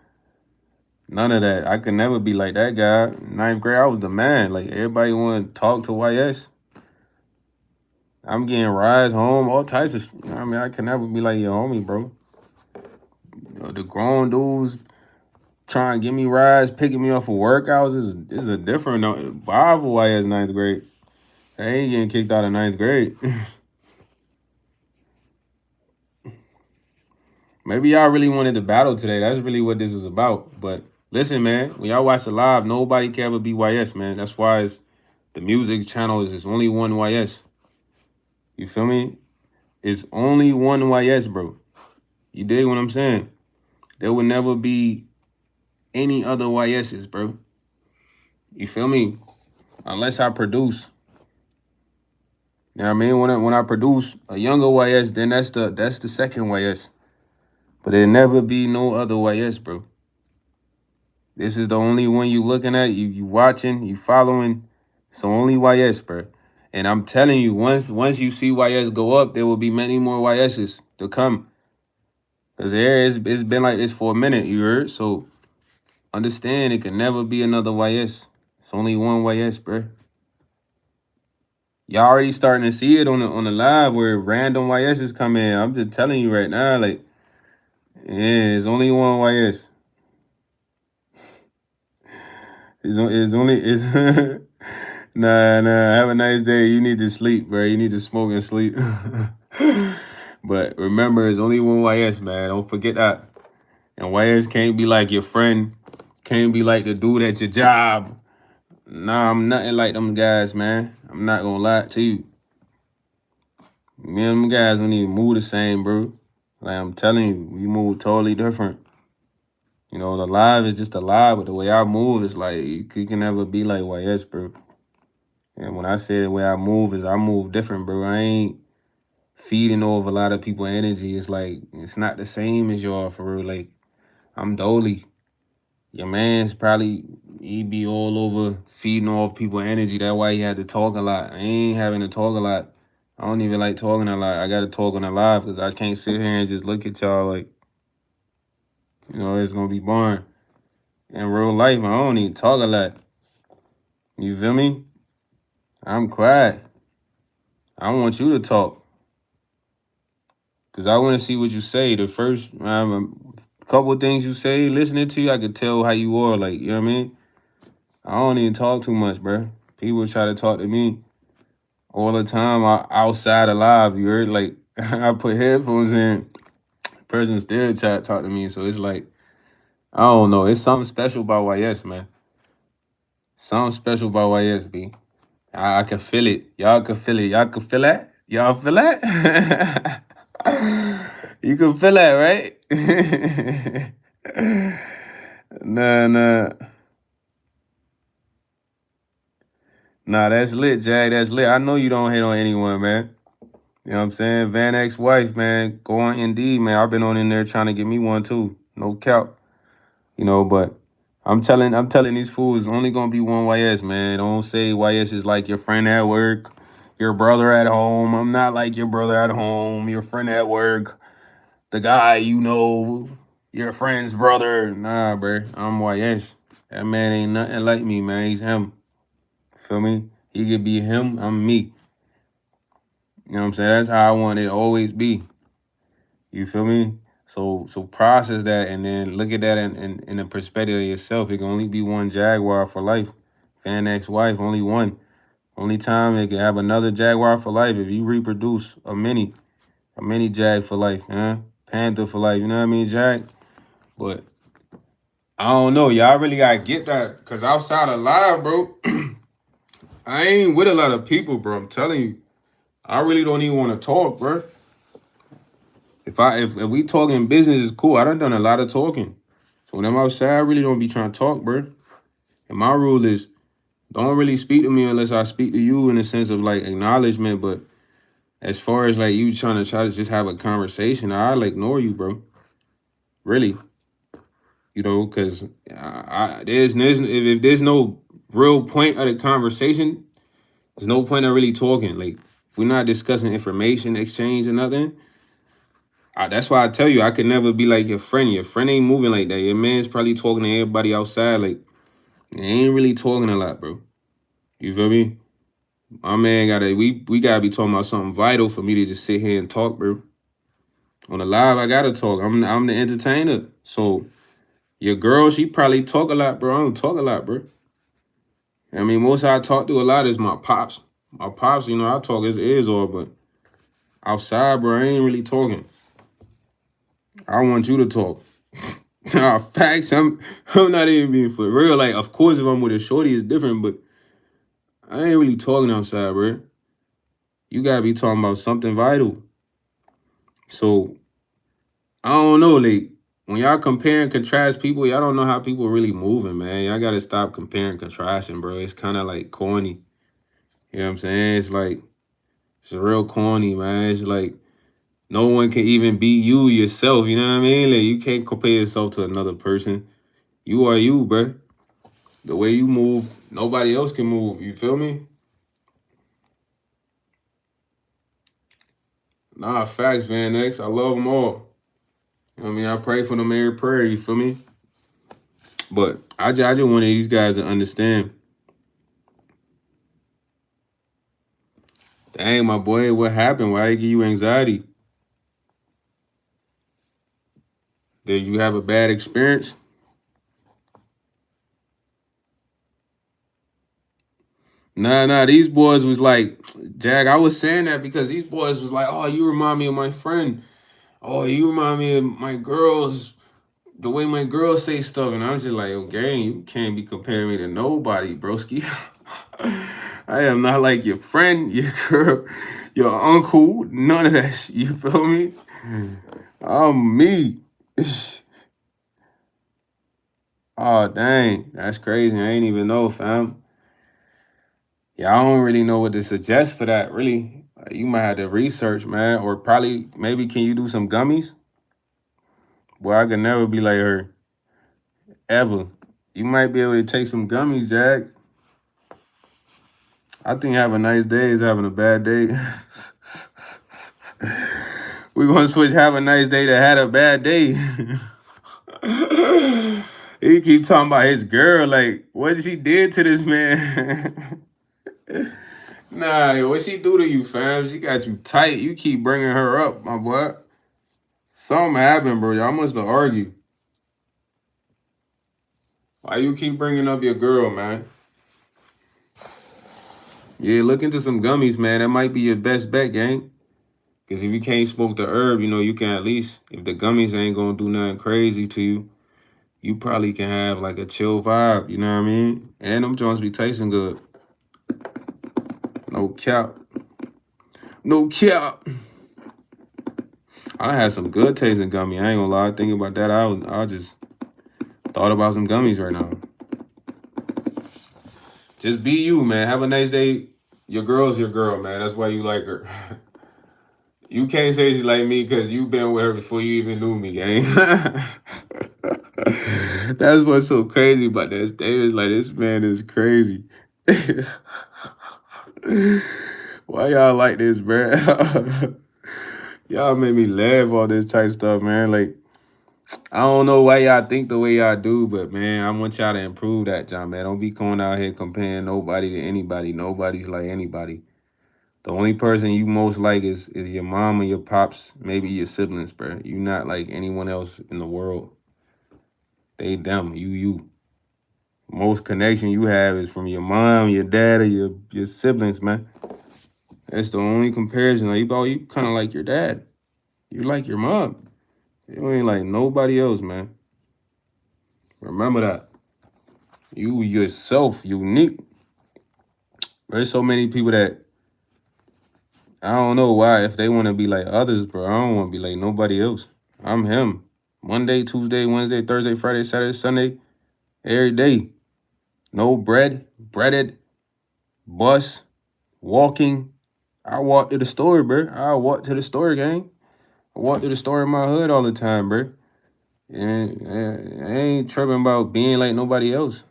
None of that. I could never be like that guy. Ninth grade, I was the man. Like, everybody want to talk to YS. I'm getting rides home, all types of. I mean, I can never be like your homie, bro. You know, the grown dudes trying to give me rides, picking me up for workouts is a different vibe for YS ninth grade. I ain't getting kicked out of ninth grade. Maybe y'all really wanted to battle today. That's really what this is about. But listen, man, when y'all watch the live, nobody can ever be YS, man. That's why the music channel is only one YS. You feel me? It's only one YS, bro. You dig what I'm saying? There will never be any other YS's, bro. You feel me? Unless I produce. You know what I mean? When I produce a younger YS, then that's the second YS. But there'll never be no other YS, bro. This is the only one you looking at, you watching, you following. It's the only YS, bro. And I'm telling you, once you see YS go up, there will be many more YS's to come. Because it's been like this for a minute, you heard? So understand it can never be another YS. It's only one YS, bro. Y'all already starting to see it on the live where random YS's come in. I'm just telling you right now, like, yeah, it's only one YS. It's nah. Have a nice day. You need to sleep, bro. You need to smoke and sleep. But remember, it's only one YS, man. Don't forget that. And YS can't be like your friend. Can't be like the dude at your job. Nah, I'm nothing like them guys, man. I'm not gonna lie to you. Me and them guys don't even move the same, bro. Like, I'm telling you, we move totally different. You know, the live is just a live, but the way I move is like, you can never be like YS, bro. And when I say the way I move is I move different, bro. I ain't feeding off a lot of people energy. It's like, it's not the same as y'all, for real. Like, I'm Dolly. Your man's probably, he be all over feeding off people energy. That's why he had to talk a lot. I ain't having to talk a lot. I don't even like talking a lot. I got to talk on the live because I can't sit here and just look at y'all like, you know, it's going to be boring. In real life, I don't even talk a lot. You feel me? I'm quiet. I want you to talk. Because I want to see what you say. The first couple of things you say, listening to you, I could tell how you are. Like, you know what I mean? I don't even talk too much, bro. People try to talk to me all the time outside of live. You heard? Like, I put headphones in. Person still try to talk to me. So it's like, I don't know. It's something special about YS, man. Something special about YS, B. I can feel it. Y'all can feel it. Y'all can feel that? Y'all feel that? You can feel that, right? Nah, nah. Nah, that's lit, Jag. That's lit. I know you don't hate on anyone, man. You know what I'm saying? Van ex-wife, man. Go on Indeed, man. I've been on in there trying to get me one too. No cap. You know, but I'm telling these fools it's only gonna be one YS, man. Don't say YS is like your friend at work, your brother at home. I'm not like your brother at home, your friend at work, the guy you know, your friend's brother. Nah, bro. I'm YS. That man ain't nothing like me, man. He's him. Feel me? He could be him, I'm me. You know what I'm saying? That's how I want it to always be. You feel me? So process that and then look at that in the perspective of yourself. It can only be one Jaguar for life. Fan ex-wife, only one. Only time they can have another Jaguar for life if you reproduce a mini Jag for life, man. Panther for life, you know what I mean, Jag? But I don't know. Y'all really gotta get that. Cause outside of live, bro, I ain't with a lot of people, bro. I'm telling you. I really don't even want to talk, bro. If we talking business is cool. I done a lot of talking. So when I'm outside, I really don't be trying to talk, bro. And my rule is don't really speak to me unless I speak to you in the sense of like acknowledgement. But as far as like you trying to just have a conversation, I'll ignore you, bro. Really. You know, because if there's no real point of the conversation, there's no point of really talking. Like if we're not discussing information exchange or nothing, that's why I tell you I could never be like your friend. Your friend ain't moving like that. Your man's probably talking to everybody outside. Like they ain't really talking a lot, bro. You feel me? My man we gotta be talking about something vital for me to just sit here and talk, bro. On the live, I gotta talk. I'm the entertainer. So your girl, she probably talk a lot, bro. I don't talk a lot, bro. I mean, most I talk to a lot is my pops. My pops, you know, I talk his ears off, but outside, bro, I ain't really talking. I want you to talk. Nah, facts. I'm not even being for real. Like, of course, if I'm with a shorty, it's different, but I ain't really talking outside, bro. You gotta be talking about something vital. So I don't know, like when y'all compare and contrast people, y'all don't know how people really moving, man. Y'all gotta stop comparing, contrasting, bro. It's kind of like corny. You know what I'm saying? It's real corny, man. It's like no one can even be you yourself. You know what I mean? Like you can't compare yourself to another person. You are you, bro. The way you move, nobody else can move. You feel me? Nah, facts, Van X. I love them all. You know what I mean? I pray for them every prayer. You feel me? But I just wanted these guys to understand. Dang, my boy, what happened? Why it give you anxiety? Did you have a bad experience? Nah, these boys was like, Jag, I was saying that because these boys was like, oh, you remind me of my friend. Oh, you remind me of my girls, the way my girls say stuff. And I'm just like, okay, you can't be comparing me to nobody, broski. I am not like your friend, your girl, your uncle, none of that shit. You feel me? I'm me. Oh, dang. That's crazy. I ain't even know, fam. Yeah, I don't really know what to suggest for that, really. You might have to research, man. Or probably, maybe can you do some gummies? Boy, I could never be like her. Ever. You might be able to take some gummies, Jack. I think having a nice day is having a bad day. We're going to switch have a nice day to had a bad day. He keep talking about his girl. Like, what she did to this man? Nah, what she do to you, fam? She got you tight. You keep bringing her up, my boy. Something happened, bro. Y'all must have argued. Why you keep bringing up your girl, man? Yeah, look into some gummies, man. That might be your best bet, gang. Because if you can't smoke the herb, you know, you can at least, if the gummies ain't going to do nothing crazy to you, you probably can have like a chill vibe, you know what I mean? And them joints be tasting good. No cap. No cap. I done had some good taste in gummy. I ain't gonna lie. Thinking about that, I just thought about some gummies right now. Just be you, man. Have a nice day. Your girl's your girl, man. That's why you like her. You can't say she like me because you been with her before you even knew me, gang. That's what's so crazy about this. David's like, this man is crazy. Why y'all like this, bro? Y'all made me laugh all this type stuff, man. Like, I don't know why y'all think the way y'all do, but man, I want y'all to improve that, John, man. Don't be going out here comparing nobody to anybody. Nobody's like anybody. The only person you most like is your mom or your pops, maybe your siblings, bro. You not like anyone else in the world. They them, you. Most connection you have is from your mom, your dad, or your siblings, man. That's the only comparison. Like, you kind of like your dad. You like your mom. You ain't like nobody else, man. Remember that. You yourself, unique. There's so many people that I don't know why if they want to be like others, bro. I don't want to be like nobody else. I'm him. Monday, Tuesday, Wednesday, Thursday, Friday, Saturday, Sunday, every day. No breaded, bus, walking. I walk to the store, bro. I walk to the store, gang. I walk to the store in my hood all the time, bro. And I ain't tripping about being like nobody else.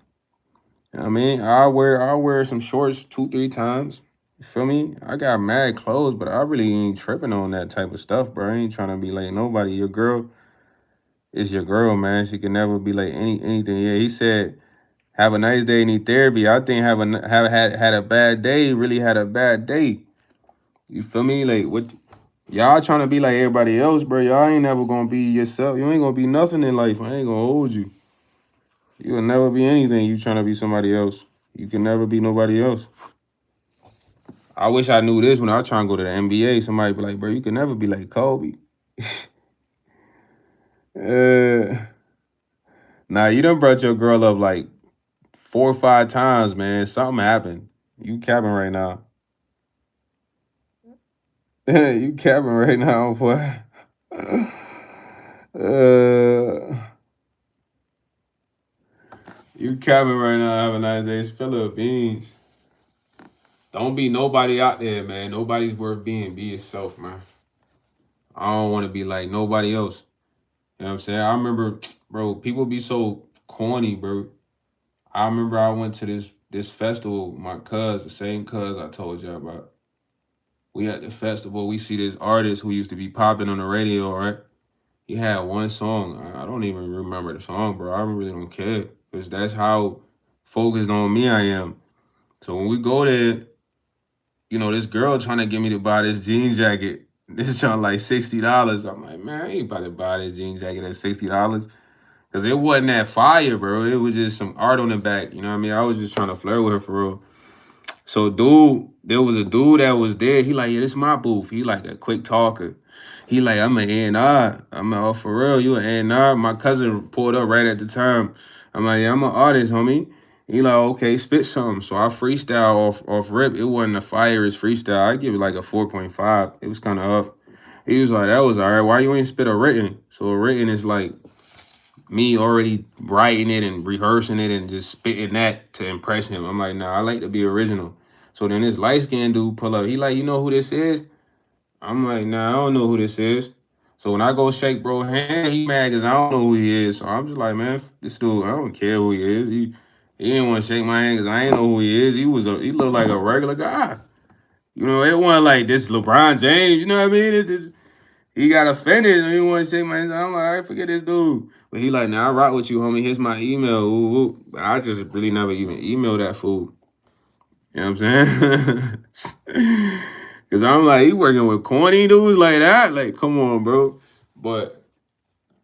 I mean, I wear some shorts 2-3 times. You feel me? I got mad clothes, but I really ain't tripping on that type of stuff, bro. I ain't trying to be like nobody. Your girl is your girl, man. She can never be like anything. Yeah, he said, "Have a nice day, need therapy." I think have had a bad day. Really had a bad day. You feel me? Like what? Y'all trying to be like everybody else, bro. Y'all ain't never gonna be yourself. You ain't gonna be nothing in life. I ain't gonna hold you. You'll never be anything. You trying to be somebody else. You can never be nobody else. I wish I knew this when I was trying to go to the NBA. Somebody be like, bro, you can never be like Kobe. uh, nah, you done brought your girl up like 4 or 5 times, man. Something happened. You capping right now. You capping right now, boy. You capping right now. Have a nice day. It's Philippines. Don't be nobody out there, man. Nobody's worth being. Be yourself, man. I don't want to be like nobody else. You know what I'm saying? I remember, bro, people be so corny, bro. I remember I went to this festival, my the same cuz I told you about. We at the festival, we see this artist who used to be popping on the radio, right? He had one song. I don't even remember the song, bro. I really don't care. Because that's how focused on me I am. So when we go there, this girl trying to get me to buy this jean jacket. This is on like $60. I'm like, man, I ain't about to buy this jean jacket at $60. Cause it wasn't that fire, bro. It was just some art on the back. You know what I mean? I was just trying to flirt with her for real. So, there was a dude that was there. He like, yeah, this my booth. He like a quick talker. He like, I'm an A&R. I'm like, oh, for real, you an A&R? My cousin pulled up right at the time. I'm like, yeah, I'm an artist, homie. He like, okay, spit something. So I freestyle off rip. It wasn't the fierest freestyle. I give it like a 4.5. It was kind of off. He was like, that was all right. Why you ain't spit a written? So a written is like me already writing it and rehearsing it and just spitting that to impress him. I'm like, nah, I like to be original. So then this light skinned dude pull up. He like, you know who this is? I'm like, nah, I don't know who this is. So when I go shake bro hand, he mad because I don't know who he is. So I'm just like, man, this dude, I don't care who he is. He didn't want to shake my hand because I ain't know who he is. He looked like a regular guy. It wasn't like this LeBron James. You know what I mean? He got offended and he wanted to shake my hand. I'm like, all right, forget this dude. But he like, nah, I rock with you, homie. Here's my email. Ooh, ooh. But I just really never even emailed that fool. You know what I'm saying? Because I'm like, he working with corny dudes like that? Like, come on, bro. But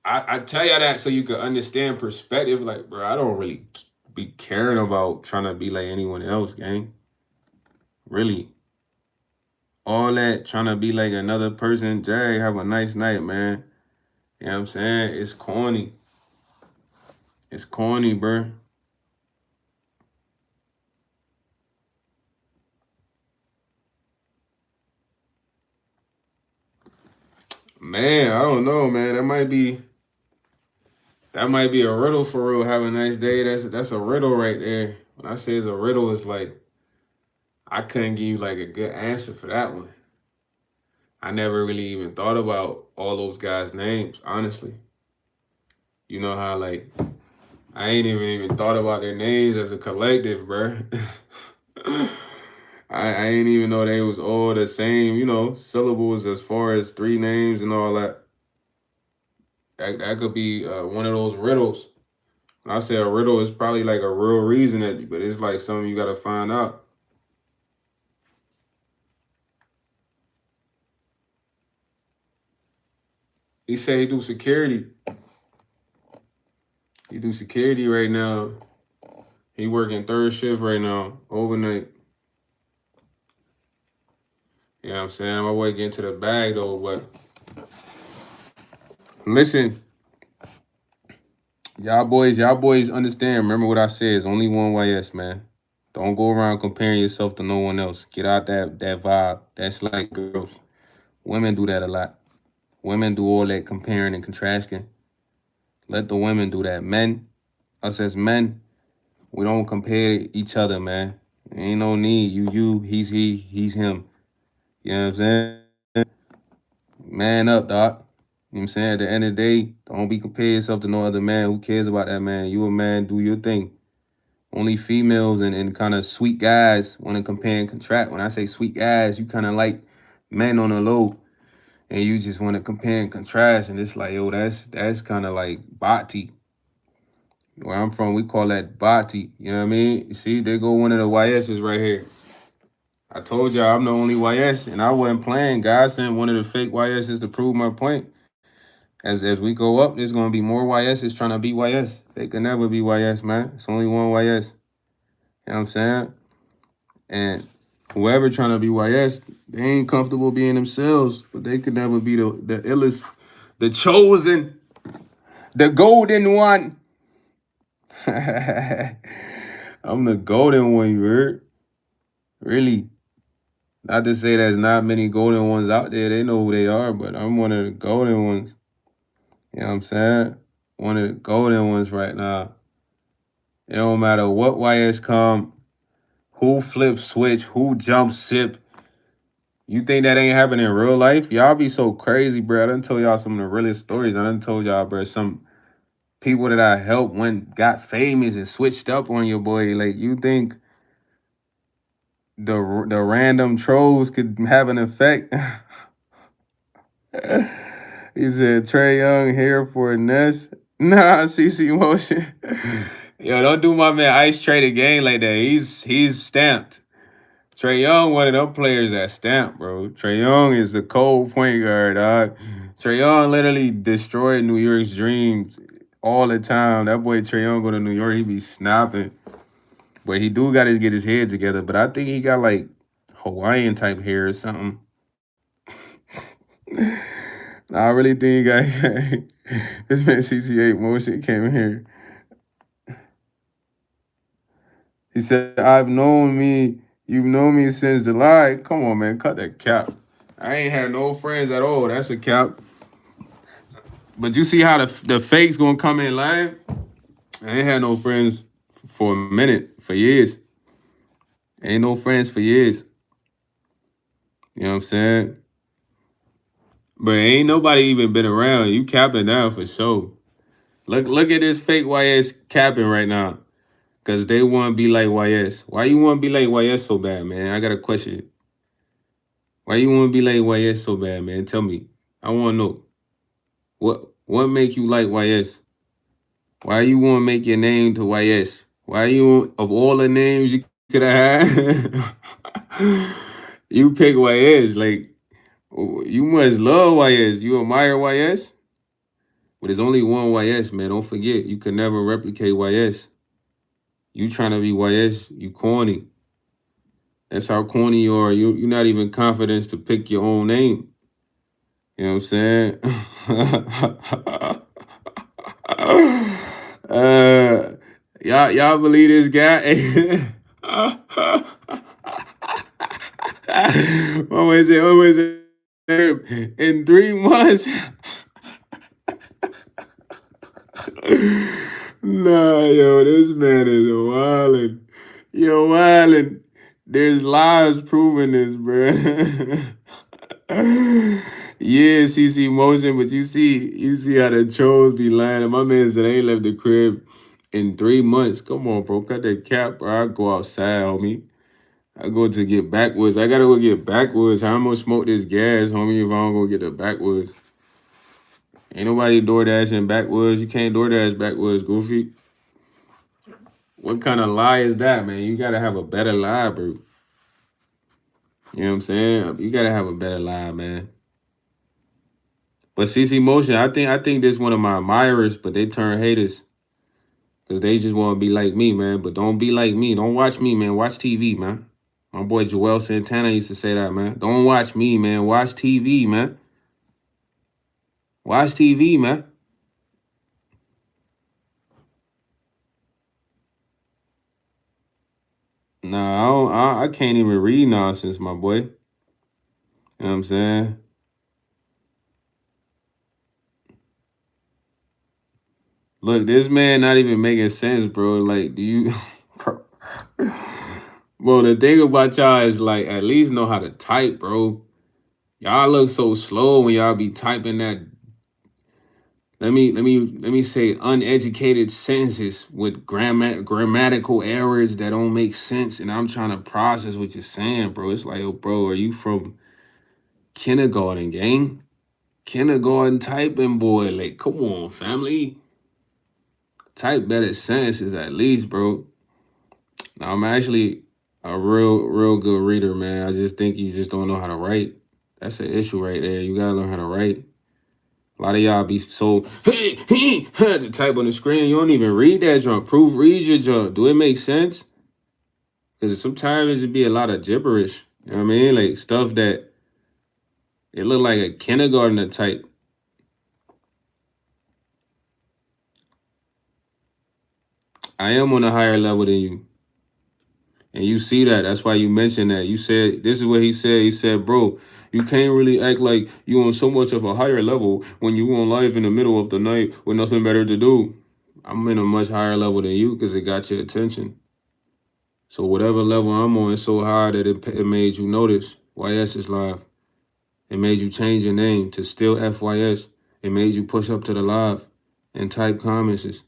I tell you that so you can understand perspective. Like, bro, I don't really be caring about trying to be like anyone else, gang. Really. All that trying to be like another person. Jay, have a nice night, man. You know what I'm saying? It's corny. It's corny, bro. Man, I don't know, man. That might be a riddle for real. Have a nice day. That's a riddle right there. When I say it's a riddle, it's like I couldn't give you like a good answer for that one. I never really even thought about all those guys' names, honestly. You know how like I ain't even thought about their names as a collective, bruh. I ain't even know they was all the same, syllables as far as three names and all that. That could be one of those riddles. When I say a riddle, it's probably like a real reason but it's like something you gotta find out. He said he do security. He do security right now. He working third shift right now, overnight. You know what I'm saying? My boy getting to the bag though, but listen, y'all boys understand. Remember what I said, it's only one YS, man. Don't go around comparing yourself to no one else. Get out that vibe. That's like girls. Women do that a lot. Women do all that comparing and contrasting. Let the women do that. Men, us as men, we don't compare each other, man. Ain't no need. You, he's he, he's him. You know what I'm saying? Man up, doc. You know what I'm saying? At the end of the day, don't be comparing yourself to no other man. Who cares about that man? You a man, do your thing. Only females and kind of sweet guys want to compare and contract. When I say sweet guys, you kind of like men on the low. And you just want to compare and contrast. And it's like, yo, that's kind of like bhakti. Where I'm from, we call that bhakti. You know what I mean? You see, there go one of the YS's right here. I told y'all I'm the only YS, and I wasn't playing. God sent one of the fake YS's to prove my point. As we go up, there's gonna be more YS's trying to be YS. They can never be YS, man. It's only one YS. You know what I'm saying? And whoever trying to be YS, they ain't comfortable being themselves, but they could never be the illest, the chosen, the golden one. I'm the golden one, you heard? Really. Not to say there's not many golden ones out there. They know who they are, but I'm one of the golden ones. You know what I'm saying? One of the golden ones right now. It don't matter what YS come, who flip switch, who jump sip. You think that ain't happening in real life? Y'all be so crazy, bro. I done told y'all some of the realest stories. I done told y'all, bro, some people that I helped got famous and switched up on your boy. Like, you think the random trolls could have an effect? He said, Trae Young here for a nest. Nah, CC Motion. Yo, don't do my man Ice Trae again like that. He's stamped. Trae Young, one of them players that stamped, bro. Trae Young is the cold point guard, dog. Trae Young literally destroyed New York's dreams all the time. That boy Trae Young go to New York, he be snapping. But he do got to get his head together. But I think he got like Hawaiian type hair or something. I really think he got this man CC8 Motion came in here. He said, you've known me since July. Come on, man, cut that cap. I ain't had no friends at all. That's a cap. But you see how the fakes gonna come in line? I ain't had no friends for a minute, for years. Ain't no friends for years. You know what I'm saying? But ain't nobody even been around. You capping now for sure. Look at this fake YS capping right now. Cause they want to be like YS. Why you want to be like YS so bad, man? I got a question. Why you want to be like YS so bad, man? Tell me. I want to know. What make you like YS? Why you want to make your name to YS? Why you, of all the names you could have had, you pick YS? Like, you must love YS. You admire YS? But there's only one YS, man. Don't forget, you can never replicate YS. You trying to be YS, you corny. That's how corny you are. You're not even confident to pick your own name. You know what I'm saying? Y'all believe this guy? What was it? in 3 months. Nah, yo, this man is wildin'. Yo, wildin'. There's lives proving this, bruh. Yeah, CC motion, but you see how the trolls be lying. My man said they ain't left the crib in 3 months. Come on, bro, cut that cap, bro. I go outside, homie. I go to get backwoods. I gotta go get backwoods. How I'm gonna smoke this gas, homie, if I don't go get the backwoods? Ain't nobody door dashing backwoods. You can't door dash backwoods, Goofy. What kind of lie is that, man? You gotta have a better lie, bro. You know what I'm saying? You gotta have a better lie, man. But CC Motion, I think this one of my admirers, but they turn haters. Cause they just want to be like me, man. But don't be like me. Don't watch me, man. Watch TV, man. My boy Joel Santana used to say that, man. Don't watch me, man. Watch TV, man. Watch TV, man. Nah, I can't even read nonsense, my boy. You know what I'm saying? Look, this man not even making sense, bro. Like, do you, bro? Bro, the thing about y'all is like, at least know how to type, bro. Y'all look so slow when y'all be typing that. Let me say uneducated sentences with grammatical errors that don't make sense, and I'm trying to process what you're saying, bro. It's like, yo, bro, are you from kindergarten, gang? Kindergarten typing, boy. Like, come on, family. Type better sentences at least, bro. Now I'm actually a real good reader, man. I just think you just don't know how to write. That's the issue right there. You gotta learn how to write. A lot of y'all be so to type on the screen. You don't even read that junk. Proofread your junk. Do it make sense? Because sometimes it be a lot of gibberish. You know what I mean? Like stuff that it look like a kindergartner type. I am on a higher level than you. And you see that. That's why you mentioned that. You said, this is what he said. He said, bro, you can't really act like you on so much of a higher level when you on live in the middle of the night with nothing better to do. I'm in a much higher level than you because it got your attention. So whatever level I'm on is so high that it made you notice. YS is live. It made you change your name to still FYS. It made you push up to the live and type comments.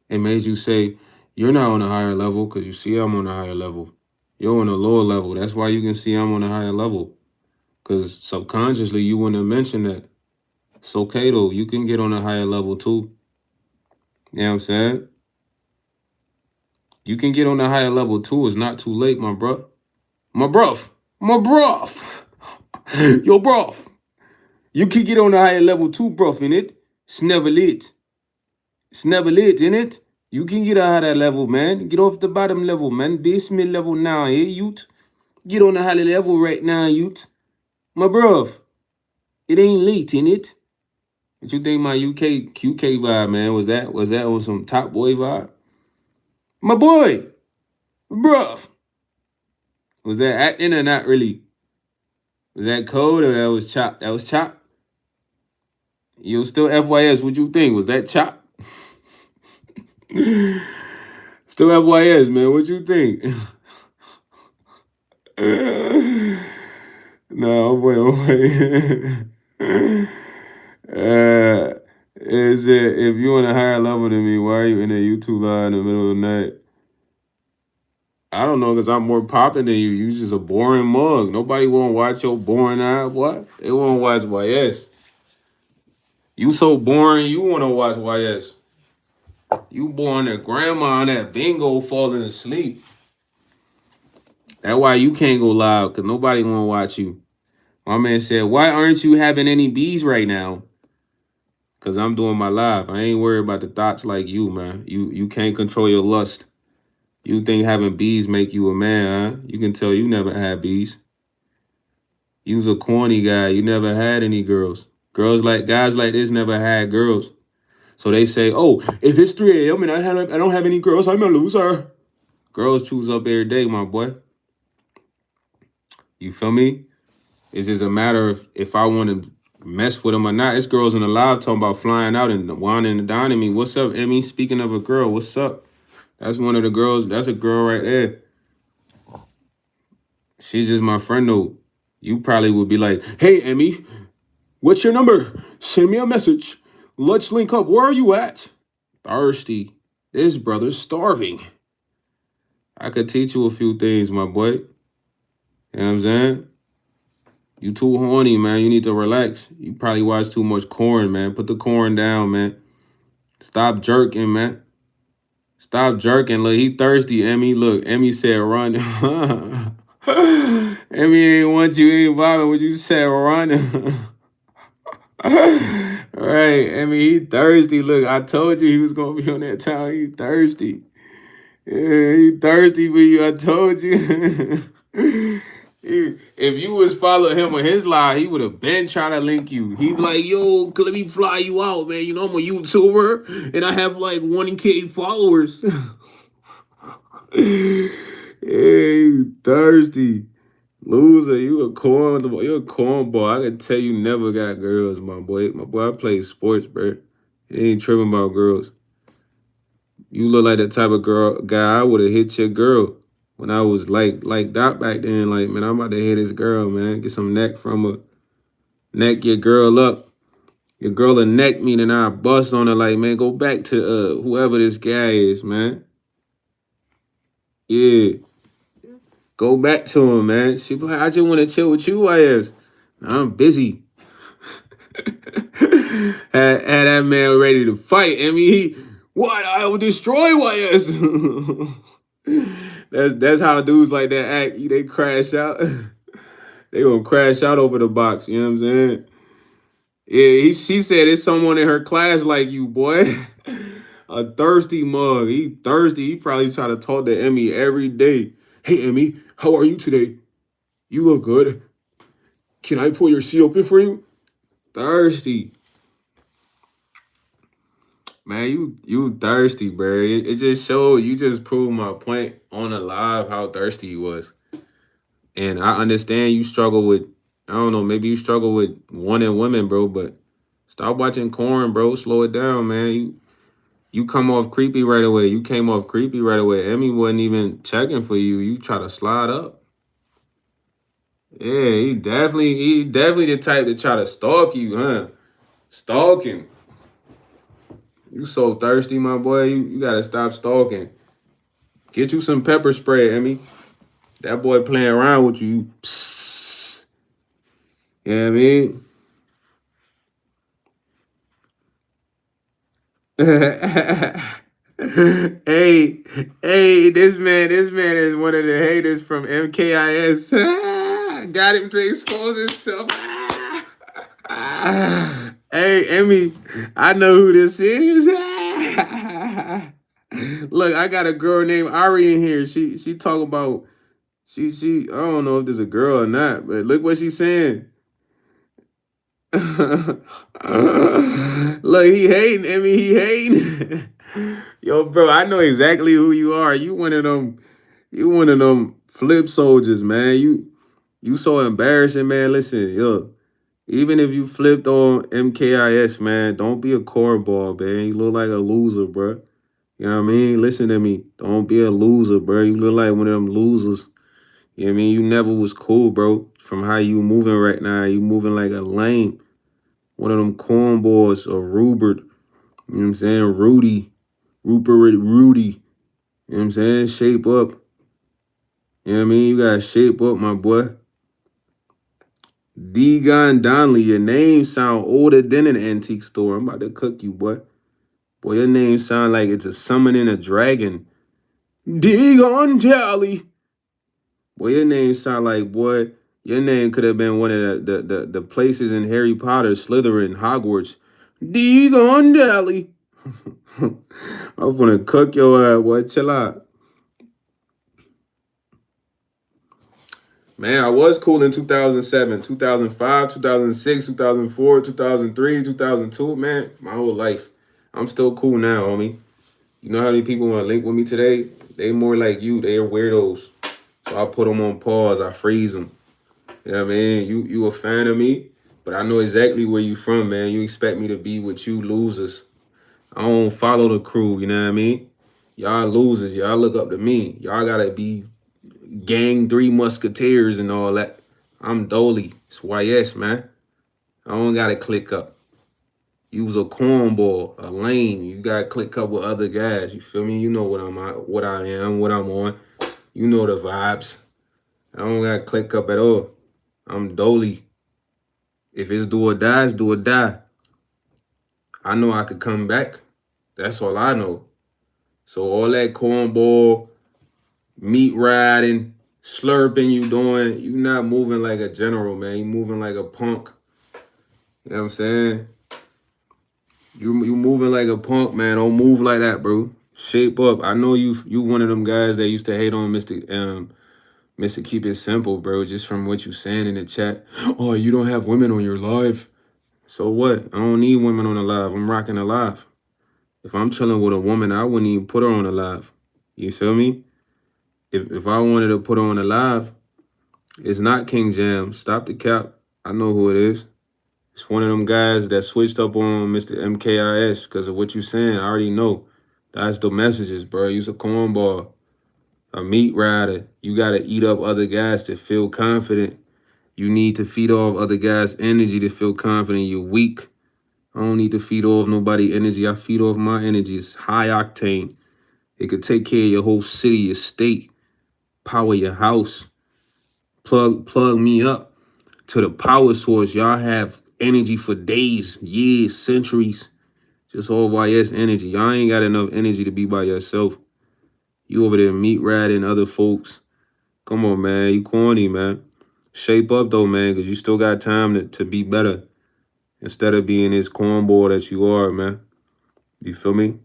It made you say, you're not on a higher level because you see I'm on a higher level. You're on a lower level. That's why you can see I'm on a higher level. Because subconsciously you wouldn't have mentioned that. It's okay though. You can get on a higher level too. You know what I'm saying? You can get on a higher level too. It's not too late, my bro. My bruv. My bruv. Yo, bruv. You can get on a higher level too, bruv, in it. It's never late. It's never late, innit? You can get out of that level, man. Get off the bottom level, man. Basement level now, eh, youth? Get on the higher level right now, youth. My bruv. It ain't late, innit? What you think my QK vibe, man? Was that on some Top Boy vibe? My boy. Bruv. Was that acting or not really? Was that code or that was chop? That was chop? You still FYS, what you think? Was that chop? Still FYS, man. What you think? No, wait. Is it if you on a higher level than me, why are you in a YouTube live in the middle of the night? I don't know, because I'm more popping than you. You just a boring mug. Nobody won't watch your boring eye. What? They won't watch YS. You so boring, you want to watch YS. You born that grandma on that bingo falling asleep. That's why you can't go live, because nobody want to watch you. My man said, why aren't you having any bees right now? Because I'm doing my live. I ain't worried about the thoughts like you, man. You can't control your lust. You think having bees make you a man, huh? You can tell you never had bees. You's a corny guy. You never had any girls. Guys like this never had girls. So they say, oh, if it's 3 a.m. and I don't have any girls, I'm a loser. Girls choose up every day, my boy. You feel me? It's just a matter of if I want to mess with them or not. It's girls in the live talking about flying out and whining and dining me. What's up, Emmy? Speaking of a girl, what's up? That's one of the girls. That's a girl right there. She's just my friend though. You probably would be like, hey, Emmy, what's your number? Send me a message. Let's link up. Where are you at? Thirsty. This brother's starving. I could teach you a few things, my boy. You know what I'm saying? You too horny, man. You need to relax. You probably watch too much corn, man. Put the corn down, man. Stop jerking, man. Stop jerking. Look, he thirsty, Emmy. Look, Emmy said run. Emmy ain't want you, ain't vibing what you said, run. Right, Emmy, he thirsty. Look, I told you he was gonna be on that town. He thirsty. Yeah, he thirsty for you. I told you. If you was following him on his live, he would have been trying to link you. He'd be like, yo, let me fly you out, man. You know, I'm a YouTuber and I have like 1K followers. Yeah, you thirsty. Loser, you a cornball. I can tell you never got girls, my boy. My boy, I play sports, bro. He ain't tripping about girls. You look like the type of guy I would have hit your girl when I was like that back then. Like, man, I'm about to hit this girl, man. Get some neck from her. Neck your girl up. Your girl will neck me, then I bust on her like, man, go back to whoever this guy is, man. Yeah. Go back to him, man. She be like, I just want to chill with you, YS. I'm busy. had that man ready to fight. I mean, what? I will destroy YS. That's how dudes like that act. They crash out. They gonna crash out over the box. You know what I'm saying? Yeah, she said it's someone in her class like you, boy. A thirsty mug. He thirsty. He probably try to talk to Emmy every day. Hey, Emmy, how are you today? You look good. Can I pull your seat open for you? Thirsty. Man, you thirsty, bro. It just showed, you just proved my point on the live how thirsty he was. And I understand you struggle with, I don't know, maybe you struggle with wanting women, bro, but stop watching corn, bro. Slow it down, man. You come off creepy right away. You came off creepy right away. Emmy wasn't even checking for you. You try to slide up. Yeah, he definitely the type to try to stalk you, huh? Stalking. You so thirsty, my boy. You gotta stop stalking. Get you some pepper spray, Emmy. That boy playing around with you. Psst. You know what I mean? hey, this man is one of the haters from MKIS. Got him to expose himself. Hey, Emmy, I know who this is. Look, I got a girl named Ari in here. She talking about she I don't know if there's a girl or not, but look what she's saying. Look, he hating, Emmy, he hating. Yo, bro, I know exactly who you are. You one of them flip soldiers, man. You so embarrassing, man. Listen, yo. Even if you flipped on MKIS, man, don't be a cornball, man. You look like a loser, bro. You know what I mean? Listen to me. Don't be a loser, bro. You look like one of them losers. You know what I mean? You never was cool, bro. From how you moving right now, you moving like a lame. One of them cornballs or Rupert. You know what I'm saying? Rudy. Rupert Rudy. You know what I'm saying? Shape up. You know what I mean? You gotta shape up, my boy. Degon Donnelly, your name sound older than an antique store. I'm about to cook you, boy. Boy, your name sound like it's a summoning a dragon. Degon Donnelly. Boy, your name sound like, boy, your name could have been one of the places in Harry Potter, Slytherin, Hogwarts. Degon Donnelly. I'm gonna cook your ass, boy. Chill out. Man, I was cool in 2007, 2005, 2006, 2004, 2003, 2002. Man, my whole life. I'm still cool now, homie. You know how many people want to link with me today? They more like you. They are weirdos. So I put them on pause. I freeze them. You know what I mean? You a fan of me, but I know exactly where you from, man. You expect me to be with you losers. I don't follow the crew, you know what I mean? Y'all losers, y'all look up to me. Y'all gotta be gang three musketeers and all that. I'm Dolly. It's YS, man. I don't gotta click up. You was a cornball, a lame. You gotta click up with other guys. You feel me? You know what I'm at, what I am, what I'm on. You know the vibes. I don't gotta click up at all. I'm Dolly. If it's do or die, it's do or die. I know I could come back. That's all I know. So all that cornball, meat riding, slurping you doing, you not moving like a general, man. You moving like a punk. You know what I'm saying? You moving like a punk, man. Don't move like that, bro. Shape up. I know you one of them guys that used to hate on Mr. Keep It Simple, bro. Just from what you saying in the chat. Oh, you don't have women on your live. So what? I don't need women on the live. I'm rocking a live. If I'm chilling with a woman, I wouldn't even put her on the live. You feel me? If I wanted to put her on the live, it's not King Jam. Stop the cap. I know who it is. It's one of them guys that switched up on Mr. MKIS because of what you saying. I already know. That's the messages, bro. You's a cornball, a meat rider. You got to eat up other guys to feel confident. You need to feed off other guys' energy to feel confident. You're weak. I don't need to feed off nobody energy. I feed off my energy. It's high octane. It could take care of your whole city, your state, power your house. Plug me up to the power source. Y'all have energy for days, years, centuries. Just all YS energy. Y'all ain't got enough energy to be by yourself. You over there meat riding other folks. Come on, man. You corny, man. Shape up, though, man, because you still got time to be better instead of being this cornball that you are, man. You feel me?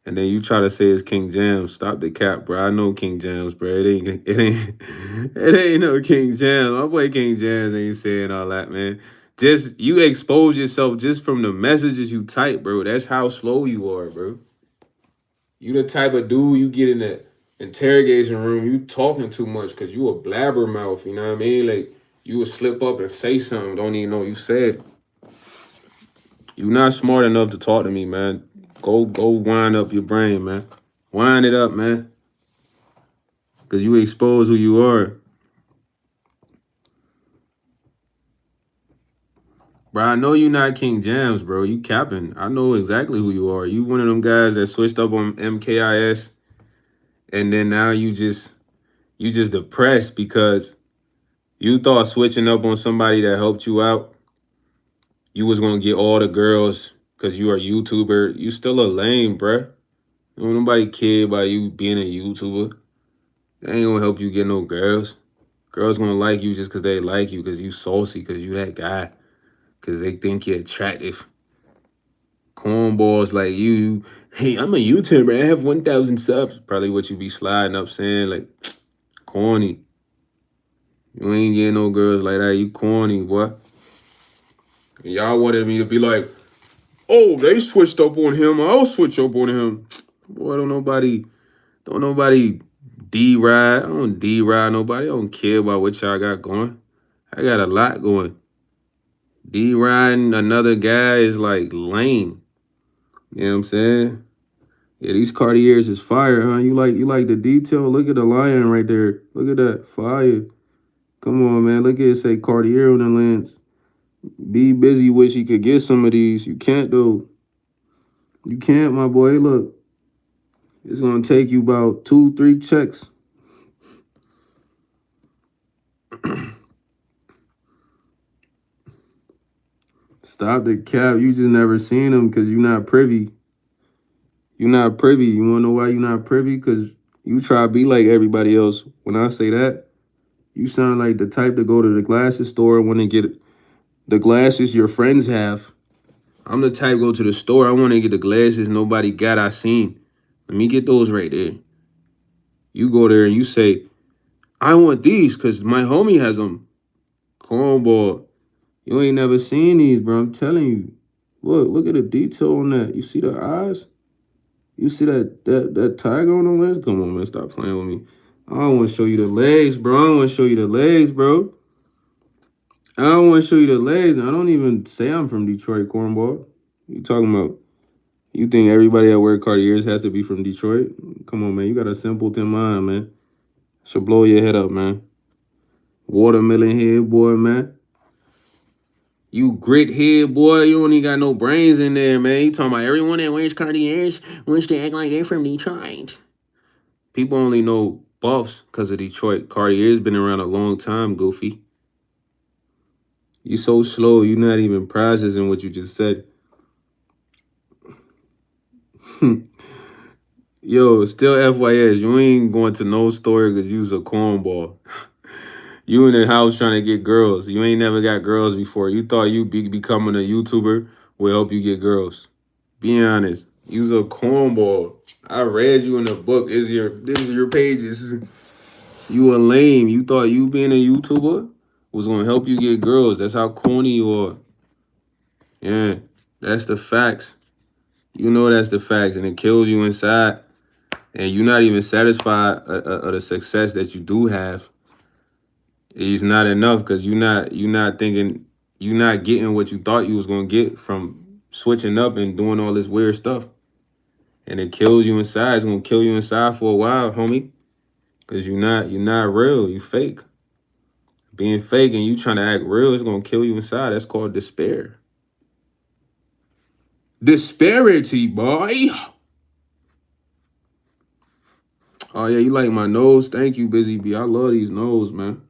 And then you try to say it's King Jams. Stop the cap, bro. I know King Jams, bro. It ain't no King Jams. My boy King Jams ain't saying all that, man. Just you expose yourself just from the messages you type, bro. That's how slow you are, bro. You the type of dude you get in the interrogation room, you talking too much because you a blabbermouth, you know what I mean? Like you would slip up and say something, don't even know you said. You not smart enough to talk to me, man. Go wind up your brain, man. Wind it up, man. Because you expose who you are. Bro, I know you not King Jams, bro. You capping. I know exactly who you are. You one of them guys that switched up on MKIS, and then now you just depressed because you thought switching up on somebody that helped you out, you was gonna get all the girls because you are a YouTuber. You still a lame, bruh. Don't nobody care about you being a YouTuber. They ain't gonna help you get no girls. Girls gonna like you just because they like you, because you saucy, because you that guy, because they think you're attractive. Cornballs like you, hey, I'm a YouTuber. I have 1,000 subs. Probably what you be sliding up saying, like, corny. You ain't getting no girls like that. You corny, boy. And y'all wanted me to be like, oh, they switched up on him. I'll switch up on him. Boy, don't nobody D-ride. I don't D-ride nobody. I don't care about what y'all got going. I got a lot going. D-riding another guy is like lame. You know what I'm saying? Yeah, these Cartiers is fire, huh? You like the detail? Look at the lion right there. Look at that. Fire. Come on, man. Look at it say Cartier on the lens. Be busy, wish you could get some of these. You can't, though. You can't, my boy. Look. It's going to take you about 2-3 checks. Stop the cap. You just never seen them because you're not privy. You're not privy. You want to know why you're not privy? Because you try to be like everybody else. When I say that, you sound like the type to go to the glasses store and want to get the glasses your friends have. I'm the type to go to the store. I want to get the glasses nobody got. I seen. Let me get those right there. You go there and you say, I want these because my homie has them. Cornball. You ain't never seen these, bro. I'm telling you. Look at the detail on that. You see the eyes? You see that tiger on the lens? Come on, man. Stop playing with me. I don't want to show you the legs, bro. I don't want to show you the legs, bro. I don't want to show you the legs. I don't even say I'm from Detroit, cornball. You talking about? You think everybody that wear Cartiers has to be from Detroit? Come on, man. You got a simpleton mind, man. Should blow your head up, man. Watermelon head, boy, man. You grit head, boy. You don't even got no brains in there, man. You talking about everyone that wears Cartiers wants to act like they're from Detroit. People only know buffs because of Detroit. Cartier's been around a long time, Goofy. You so slow, you not even processing what you just said. Yo, still FYS, you ain't going to no store because you's a cornball. You in the house trying to get girls. You ain't never got girls before. You thought you becoming a YouTuber will help you get girls. Be honest. You's a cornball. I read you in the book. This is your pages. You a lame. You thought you being a YouTuber was gonna help you get girls. That's how corny you are. Yeah, that's the facts. You know that's the facts, and it kills you inside. And you're not even satisfied of the success that you do have. It's not enough because you're not thinking you're not getting what you thought you was gonna get from switching up and doing all this weird stuff. And it kills you inside. It's gonna kill you inside for a while, homie. Cause you're not real. You fake. Being fake and you trying to act real is gonna kill you inside. That's called despair. Disparity, boy. Oh yeah, you like my nose? Thank you, Busy B. I love these nose, man.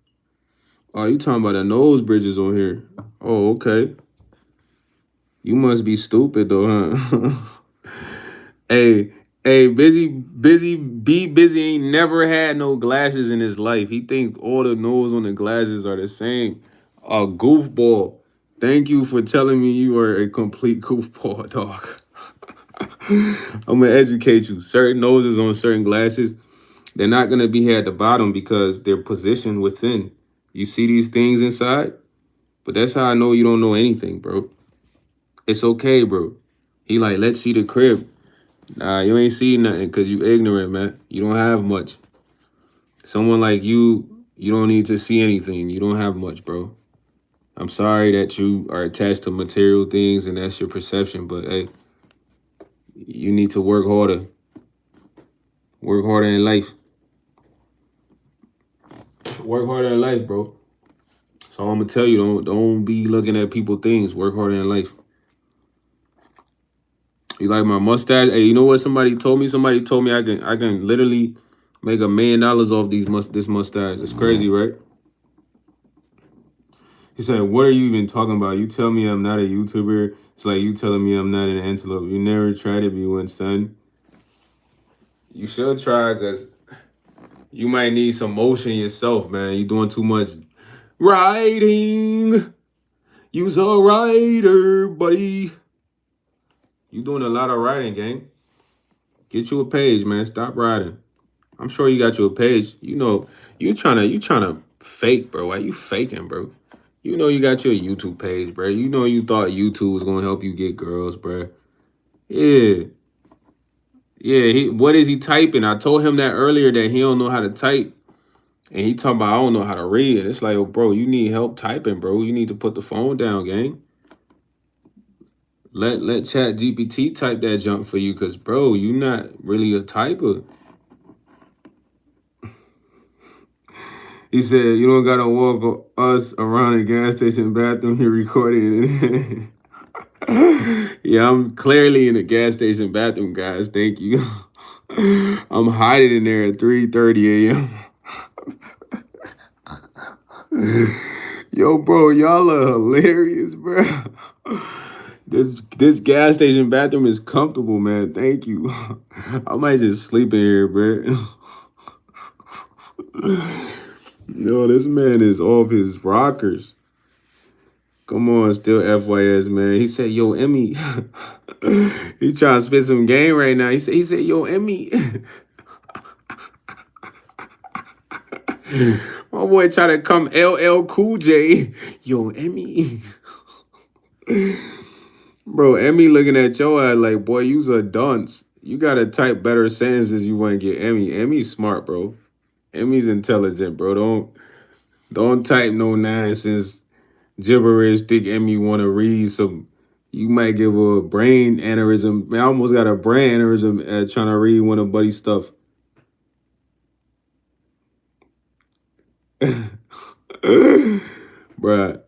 Oh, you talking about the nose bridges on here? Oh, okay. You must be stupid though, huh? hey, hey, busy ain't never had no glasses in his life. He thinks all the nose on the glasses are the same. A goofball. Thank you for telling me you are a complete goofball, dog. I'm gonna educate you. Certain noses on certain glasses, they're not gonna be here at the bottom because they're positioned within. You see these things inside? But that's how I know you don't know anything, bro. It's okay, bro. He like, let's see the crib. Nah, you ain't see nothing because you ignorant, man. You don't have much. Someone like you don't need to see anything. You don't have much, bro. I'm sorry that you are attached to material things and that's your perception, but hey, you need to work harder. Work harder in life. Work harder in life, bro. So I'm gonna tell you, don't be looking at people things. Work harder in life. You like my mustache? Hey, you know what somebody told me? Somebody told me I can literally make $1 million off this mustache. It's crazy, right? He said, "What are you even talking about? You tell me I'm not a YouTuber. It's like you telling me I'm not an antelope. You never try to be one, son. You should try because you might need some motion yourself, man. You doing too much writing. You's a writer, buddy. You doing a lot of writing, gang. Get you a page, man. Stop writing. I'm sure you got you a page. You know, you trying to fake, bro. Why you faking, bro? You know you got your YouTube page, bro. You know you thought YouTube was gonna help you get girls, bro. Yeah. Yeah, what is he typing? I told him that earlier that he don't know how to type. And he talking about I don't know how to read. It's like, oh, bro, you need help typing, bro. You need to put the phone down, gang. Let Chat GPT type that junk for you, cause bro, you not really a typer. He said you don't gotta walk us around a gas station bathroom. You're recording it. Yeah, I'm clearly in the gas station bathroom, guys. Thank you. I'm hiding in there at 3:30 a.m. Yo, bro, y'all are hilarious, bro. This gas station bathroom is comfortable, man. Thank you. I might just sleep in here, bro. Yo, this man is off his rockers. Come on, still FYS, man. He said, "Yo, Emmy." He trying to spit some game right now. He said, "Yo, Emmy." My boy try to come LL Cool J. Yo, Emmy. Bro, Emmy looking at your ass like, boy, you's a dunce. You gotta type better sentences you want to get Emmy. Emmy's smart, bro. Emmy's intelligent, bro. Don't type no nonsense. gibberish, think Emmy want to read some. You might give her a brain aneurysm. Man, I almost got a brain aneurysm trying to read one of Buddy's stuff. Bruh,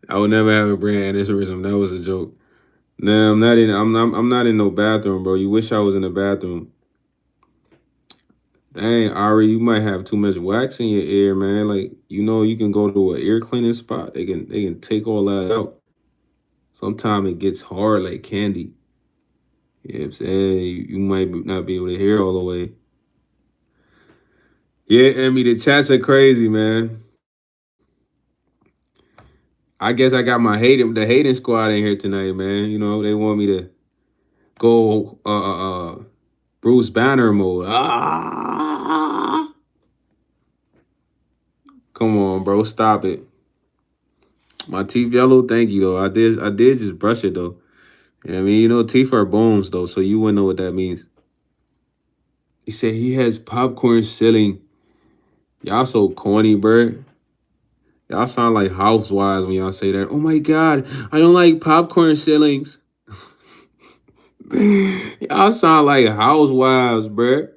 I would never have a brain aneurysm. That was a joke. Nah, I'm not in. I'm not in no bathroom, bro. You wish I was in the bathroom. Dang, Ari, you might have too much wax in your ear, man. Like, you can go to an ear cleaning spot. They can take all that out. Sometimes it gets hard like candy. You know what I'm saying? You might not be able to hear all the way. Yeah, Emmy, the chats are crazy, man. I guess I got the hating squad in here tonight, man. They want me to go Bruce Banner mode. Come on, bro, stop it. My teeth yellow, thank you though. I did just brush it though. I mean, teeth are bones though, so you wouldn't know what that means. He said he has popcorn ceiling. Y'all so corny, bro. Y'all sound like housewives when y'all say that. Oh my god, I don't like popcorn ceilings. Y'all sound like housewives, bruh.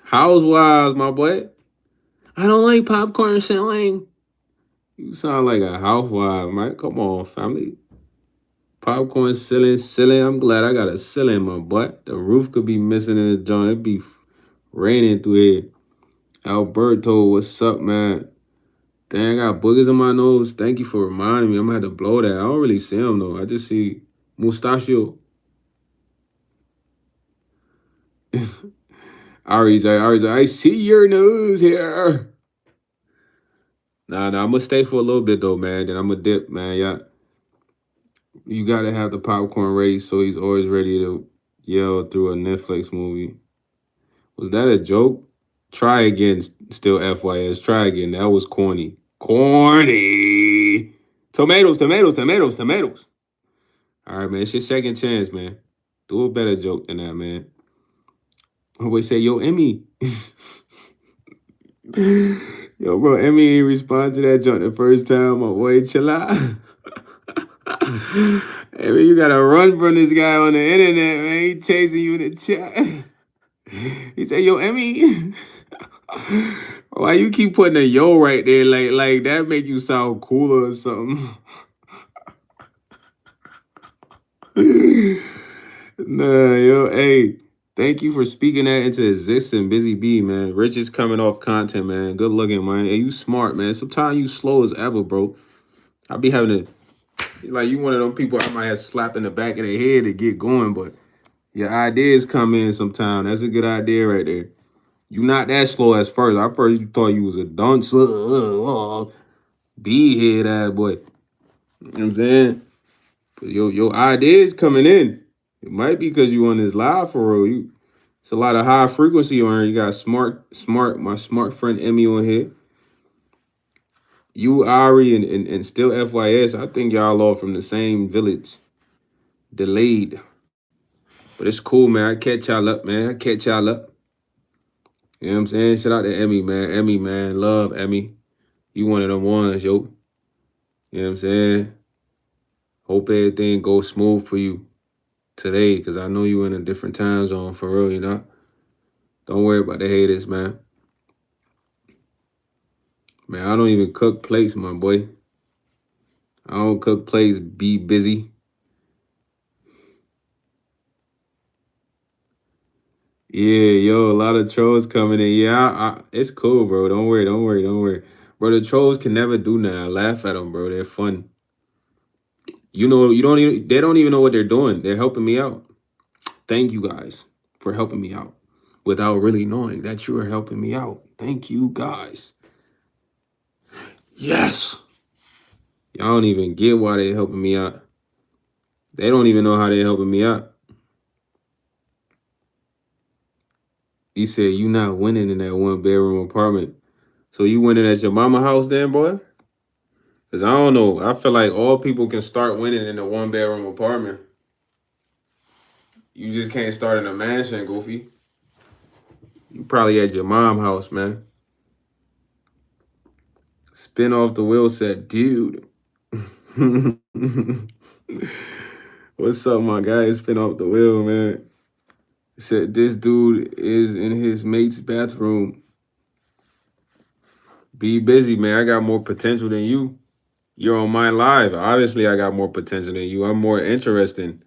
Housewives, my boy. I don't like popcorn ceiling. You sound like a housewife, man. Come on, family. Popcorn ceiling. I'm glad I got a ceiling, my boy. The roof could be missing in the joint. It'd be raining through here. Alberto, what's up, man? Dang, I got boogers in my nose. Thank you for reminding me. I'm gonna have to blow that. I don't really see them though. I just see mustachio. Ari's like, I see your nose here. Nah, I'm gonna stay for a little bit though, man. Then I'm gonna dip, man. Yeah, you gotta have the popcorn ready so he's always ready to yell through a Netflix movie. Was that a joke? Try again, still FYS. Try again. That was corny. Corny. Tomatoes. All right, man. It's your second chance, man. Do a better joke than that, man. I always say, yo, Emmy. Yo, bro, Emmy ain't respond to that joke the first time. My boy, chill out. Emmy, you gotta run from this guy on the internet, man. He chasing you in the chat. He said, yo, Emmy. Why you keep putting a yo right there? Like that make you sound cooler or something. Nah, yo, hey, thank you for speaking that into existence, Busy B, man. Rich is coming off content, man. Good looking, man. Hey, you smart, man. Sometimes you slow as ever, bro. I be having to, like, you one of them people I might have slapped in the back of the head to get going, but your ideas come in sometime. That's a good idea right there. You not that slow as first. I first you thought you was a dunce, B head ass boy. You know what I'm saying? But your ideas coming in. It might be because you on this live for real. It's a lot of high frequency on here. You got my smart friend Emmy on here. You, Ari, and still FYS. I think y'all all from the same village. Delayed. But it's cool, man. I catch y'all up, man. I catch y'all up. You know what I'm saying? Shout out to Emmy, man. Emmy, man. Love Emmy. You one of them ones, yo. You know what I'm saying? Hope everything goes smooth for you today, because I know you in a different time zone for real, you know? Don't worry about the haters, man. Man, I don't even cook plates, my boy. I don't cook plates, be busy. Yeah, yo, a lot of trolls coming in. Yeah, it's cool, bro. Don't worry. Bro, the trolls can never do nothing. I laugh at them, bro. They're fun. They don't even know what they're doing. They're helping me out. Thank you guys for helping me out without really knowing that you are helping me out. Thank you guys. Yes. Y'all don't even get why they're helping me out. They don't even know how they're helping me out. He said, you not winning in that one bedroom apartment. So you winning at your mama house then, boy? Because I don't know. I feel like all people can start winning in a one bedroom apartment. You just can't start in a mansion, Goofy. You probably at your mom house, man. Spin off the wheel said, dude. What's up, my guy? Spin off the wheel, man. Said this dude is in his mate's bathroom. Be busy, man. I got more potential than you. You're on my live. Obviously, I got more potential than you. I'm more interesting.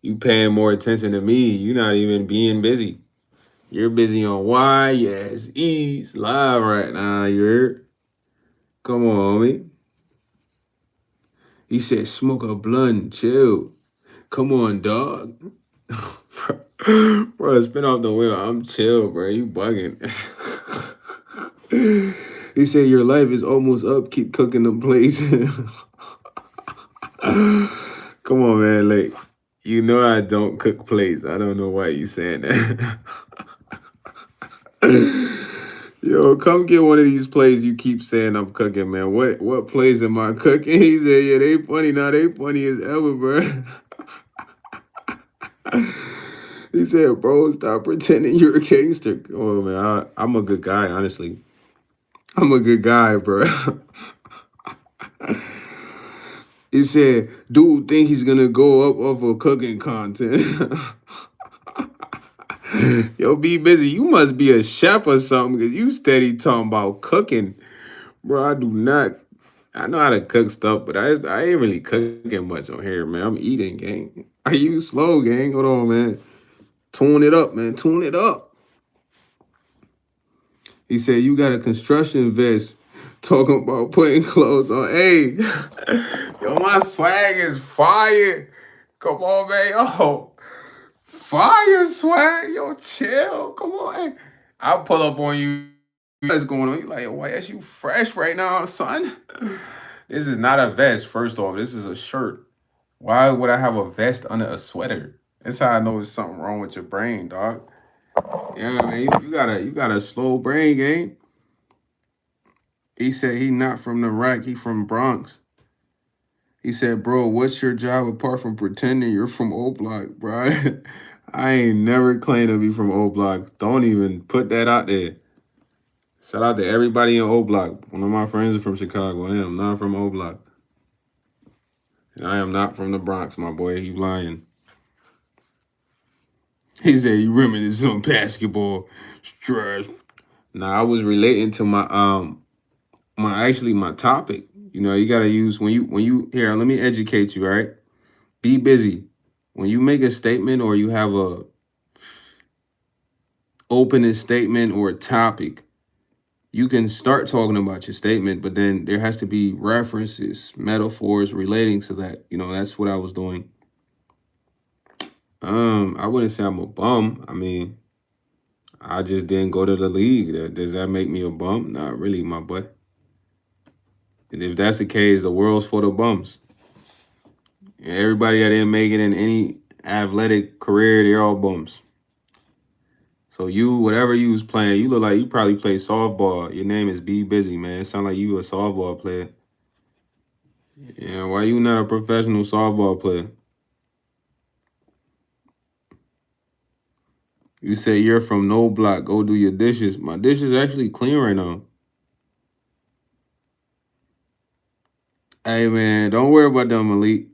You paying more attention to me. You're not even being busy. You're busy on Y, yes, E's live right now. You heard? Come on, homie. He said, smoke a blunt, chill. Come on, dog. Bro, spin off the wheel. I'm chill, bro. You bugging. He said, your life is almost up. Keep cooking them plates. Come on, man. Like, you know I don't cook plates. I don't know why you saying that. Yo, come get one of these plays you keep saying I'm cooking, man. What plays am I cooking? He said, yeah, they funny now. They funny as ever, bro. He said, bro, stop pretending you're a gangster. Oh, man, I'm a good guy, honestly. I'm a good guy, bro. He said, dude think he's going to go up off of cooking content. Yo, be busy. You must be a chef or something because you steady talking about cooking. Bro, I do not. I know how to cook stuff, but I ain't really cooking much on here, man. I'm eating, gang. Are you slow, gang? Hold on, man. Tune it up, man. Tune it up. He said, you got a construction vest talking about putting clothes on. Hey, yo, my swag is fire. Come on, man. Yo, fire swag. Yo, chill. Come on. Hey, I'll pull up on you. What's going on? You like, why is you fresh right now, son? This is not a vest, first off. This is a shirt. Why would I have a vest under a sweater? That's how I know there's something wrong with your brain, dog. Yeah, man, you got a slow brain, gang. He said he not from the rack, he from Bronx. He said, bro, what's your job apart from pretending you're from O Block, bro? I ain't never claimed to be from O Block. Don't even put that out there. Shout out to everybody in O Block. One of my friends is from Chicago. I am not from O Block. And I am not from the Bronx, my boy. You lying. He said you reminisce on basketball. Trash. Now I was relating to my topic. You know, you gotta use when you here, let me educate you, all right? Be busy. When you make a statement or you have a opening statement or a topic, you can start talking about your statement, but then there has to be references, metaphors relating to that. You know, that's what I was doing. I wouldn't say I'm a bum. I mean, I just didn't go to the league. Does that make me a bum? Not really, my boy. And if that's the case, the world's for the bums. And everybody that didn't make it in any athletic career, they're all bums. So you, whatever you was playing, you look like you probably play softball. Your name is Be Busy, man. It sound like you a softball player. Yeah, why you not a professional softball player? You say you're from No Block. Go do your dishes. My dishes actually clean right now. Hey, man, don't worry about them, Malik.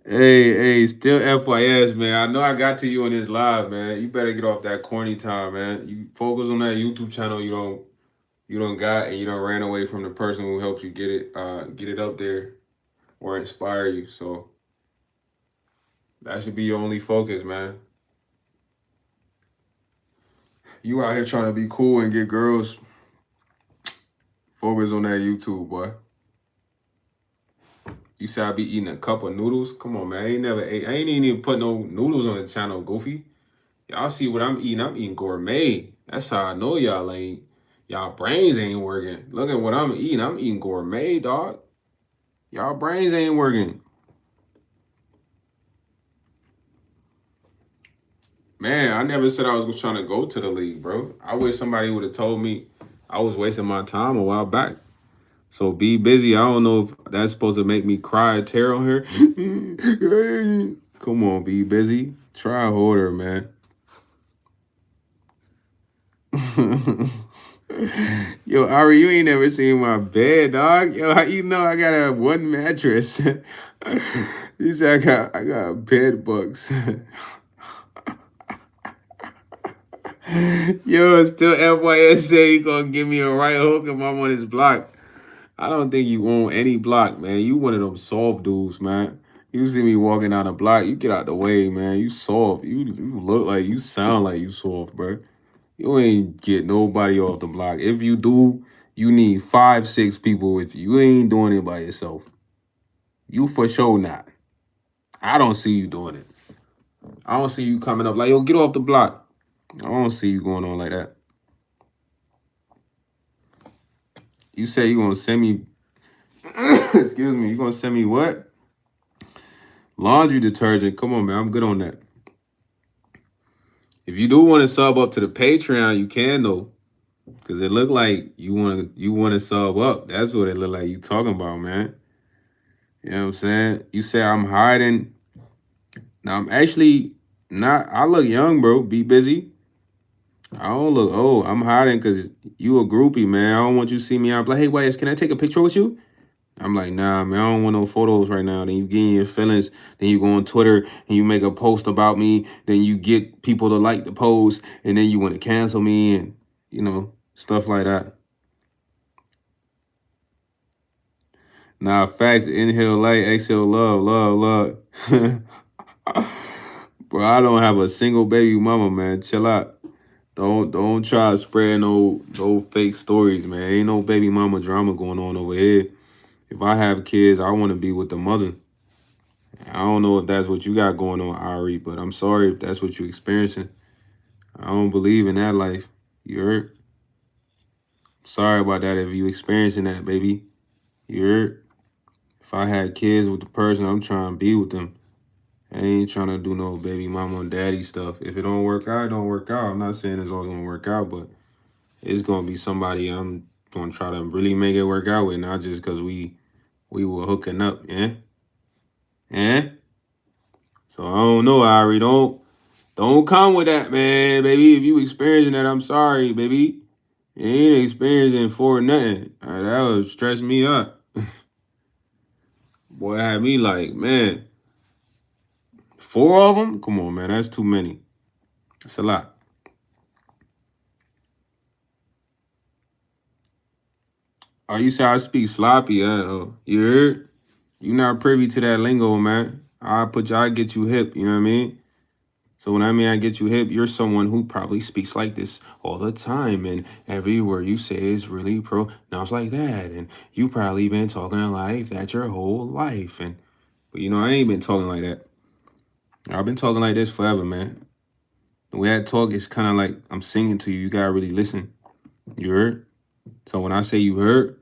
Hey, still FYS, man. I know I got to you on this live, man. You better get off that corny time, man. You focus on that YouTube channel you don't got, and you don't ran away from the person who helped you get it up there or inspire you. So that should be your only focus, man. You out here trying to be cool and get girls. Focus on that YouTube, boy. You said I be eating a cup of noodles? Come on, man. I ain't even put no noodles on the channel, Goofy. Y'all see what I'm eating? I'm eating gourmet. That's how I know y'all brains ain't working. Look at what I'm eating. I'm eating gourmet, dog. Y'all brains ain't working. Man, I never said I was trying to go to the league, bro. I wish somebody would have told me I was wasting my time a while back. So Be Busy. I don't know if that's supposed to make me cry a tear on here. Come on, Be Busy. Try harder, man. Yo, Ari, you ain't never seen my bed, dog. Yo, how you know I got a one mattress? You said I got bed bugs. Yo, still FYS say he gonna give me a right hook if I'm on his block. I don't think you own any block, man. You one of them soft dudes, man. You see me walking down the block, you get out the way, man. You soft. You look like you sound like you soft, bro. You ain't get nobody off the block. If you do, you need 5, 6 people with you. You ain't doing it by yourself. You for sure not. I don't see you doing it. I don't see you coming up like, yo, get off the block. I don't see you going on like that. You say you gonna send me, excuse me, you gonna send me what? Laundry detergent. Come on, man. I'm good on that. If you do want to sub up to the Patreon, you can though. Cause it look like you want to sub up. That's what it look like you talking about, man. You know what I'm saying? You say I'm hiding. Now I'm actually not. I look young, bro. Be busy. I don't look old. I'm hiding because you a groupie, man. I don't want you to see me out. Like, hey, Wes, can I take a picture with you? I'm like, nah, man, I don't want no photos right now. Then you get in your feelings. Then you go on Twitter and you make a post about me. Then you get people to like the post. And then you want to cancel me and, stuff like that. Nah, facts, inhale light, exhale love, love, love. Bro, I don't have a single baby mama, man. Chill out. Don't try to spread no fake stories, man. Ain't no baby mama drama going on over here. If I have kids, I want to be with the mother. I don't know if that's what you got going on, Ari, but I'm sorry if that's what you're experiencing. I don't believe in that life. You heard? Sorry about that if you experiencing that, baby. You heard? If I had kids with the person, I'm trying to be with them. I ain't trying to do no baby mama and daddy stuff. If it don't work out, it don't work out. I'm not saying it's always gonna work out, but it's gonna be somebody I'm gonna try to really make it work out with, not just because we were hooking up, yeah? Yeah? So I don't know, Ari. Don't come with that, man, baby. If you experiencing that, I'm sorry, baby. You ain't experiencing for nothing. That would stress me up. Boy, had me like, man, 4 of them? Come on, man. That's too many. That's a lot. Oh, you say I speak sloppy, huh? You heard? You not privy to that lingo, man. I'll get you hip, you know what I mean? So when I mean I get you hip, you're someone who probably speaks like this all the time, and every word you say is really pronounced like that, and you probably been talking like that your whole life, but I ain't been talking like that. I've been talking like this forever, man. The way I talk is kind of like I'm singing to you. You gotta really listen. You heard? So when I say you heard,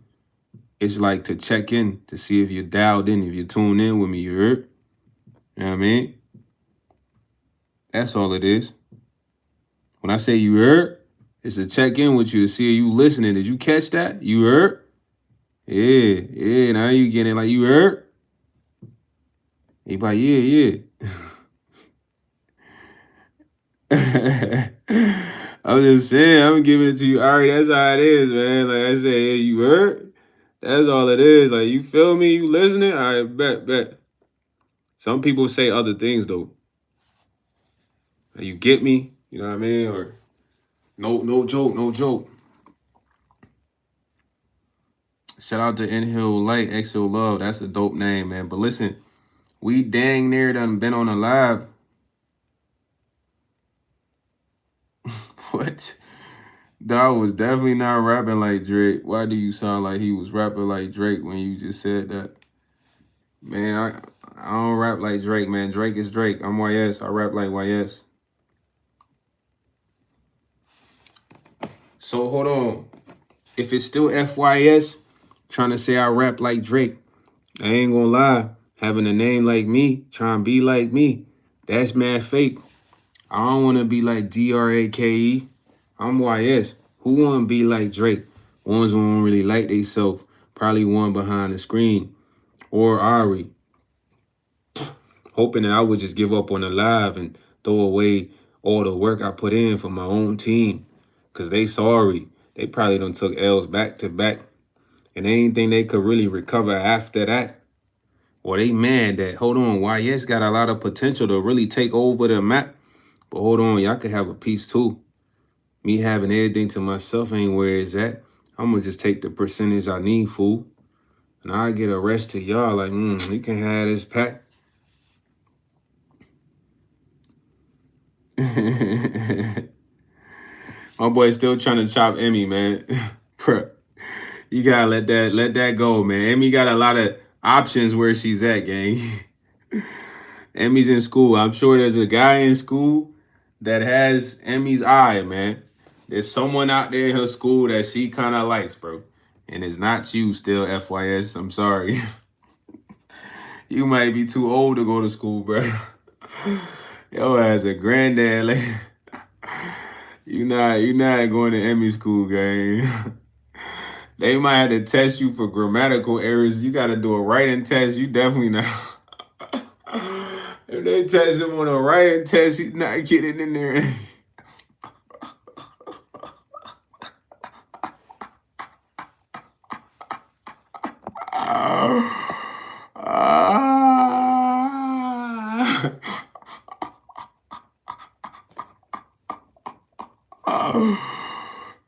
it's like to check in to see if you're dialed in, if you're tuned in with me. You heard? You know what I mean? That's all it is. When I say you heard, it's to check in with you to see if you listening. Did you catch that? You heard? Yeah. Now you getting like you heard? Anybody? Yeah. I'm just saying, I'm giving it to you. All right, that's how it is, man. Like I said, hey, you heard? That's all it is. Like, you feel me? You listening? All right, bet. Some people say other things though. Like, you get me? You know what I mean? Or no joke. Shout out to Inhale Light, Exhale Love. That's a dope name, man. But listen, we dang near done been on a live. What? Dog was definitely not rapping like Drake. Why do you sound like he was rapping like Drake when you just said that? Man, I don't rap like Drake, man. Drake is Drake. I'm YS. I rap like YS. So hold on. If it's still FYS, trying to say I rap like Drake, I ain't gonna lie. Having a name like me, trying to be like me, that's mad fake. I don't want to be like DRAKE. I'm YS. Who want to be like Drake? Ones who don't really like theyself. Probably one behind the screen. Or Ari. Hoping that I would just give up on the live and throw away all the work I put in for my own team. Because they sorry. They probably done took L's back to back. And anything they could really recover after that. Or they mad that, hold on, YS got a lot of potential to really take over the map. But hold on, y'all could have a piece too. Me having everything to myself ain't where it's at. I'm gonna just take the percentage I need, fool. And I get a rest to y'all like, you can have this pack. My boy's still trying to chop Emmy, man. Bruh, you gotta let that go, man. Emmy got a lot of options where she's at, gang. Emmy's in school. I'm sure there's a guy in school that has Emmy's eye, man. There's someone out there in her school that she kind of likes, bro. And it's not you still, FYS. I'm sorry. You might be too old to go to school, bro. Yo, as a granddad, like, you not going to Emmy school, gang. They might have to test you for grammatical errors. You got to do a writing test. You definitely not. If they test him on a writing test, he's not getting in there.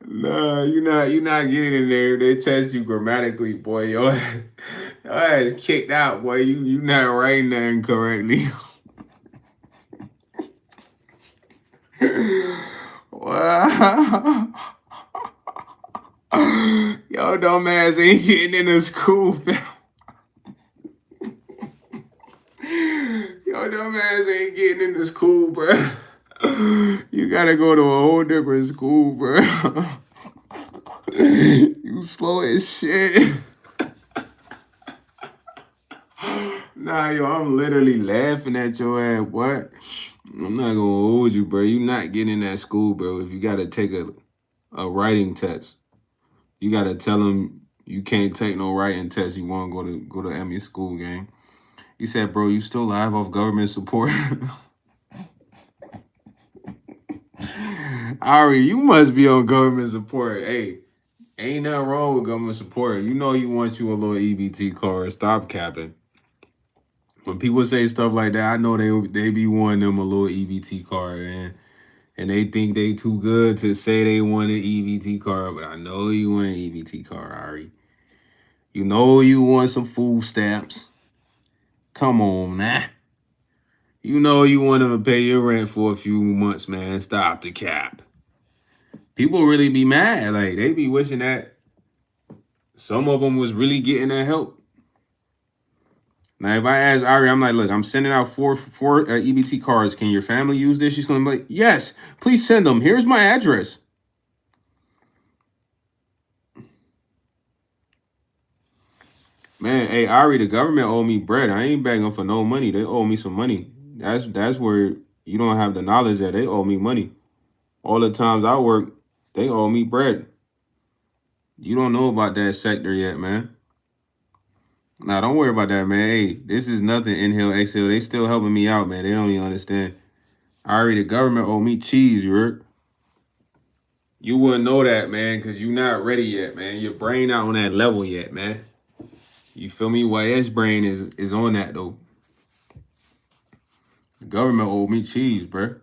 Nah, you're not getting in there. They test you grammatically, boy. Your ass kicked out, boy. You not writing nothing correctly. Wow. Yo, dumb ass ain't getting into school, fam. Yo, dumb ass ain't getting into school, bro. You gotta go to a whole different school, bro. You slow as shit. Nah, yo, I'm literally laughing at your ass, boy. I'm not gonna hold you, bro. You not getting in that school, bro. If you gotta take a writing test, you gotta tell them you can't take no writing test. You want to go to Emmy school, gang. He said, bro, you still live off government support? Ari, you must be on government support. Hey, ain't nothing wrong with government support. You know you want you a little EBT card. Stop capping. When people say stuff like that, I know they be wanting them a little EBT card, man. And they think they too good to say they want an EBT card, but I know you want an EBT card, Ari. You know you want some food stamps. Come on, man. You know you want them to pay your rent for a few months, man. Stop the cap. People really be mad. Like, they be wishing that some of them was really getting that help. Now, if I ask Ari, I'm like, look, I'm sending out four EBT cards. Can your family use this? She's going to be like, yes, please send them. Here's my address. Man, hey, Ari, the government owe me bread. I ain't begging for no money. They owe me some money. That's where you don't have the knowledge that they owe me money. All the times I work, they owe me bread. You don't know about that sector yet, man. Nah, don't worry about that, man. Hey, this is nothing. Inhale, exhale. They still helping me out, man. They don't even understand. Ari, the government owe me cheese, you heard? You wouldn't know that, man, because you're not ready yet, man. Your brain not on that level yet, man. You feel me? YS brain is on that, though. The government owed me cheese, bruh.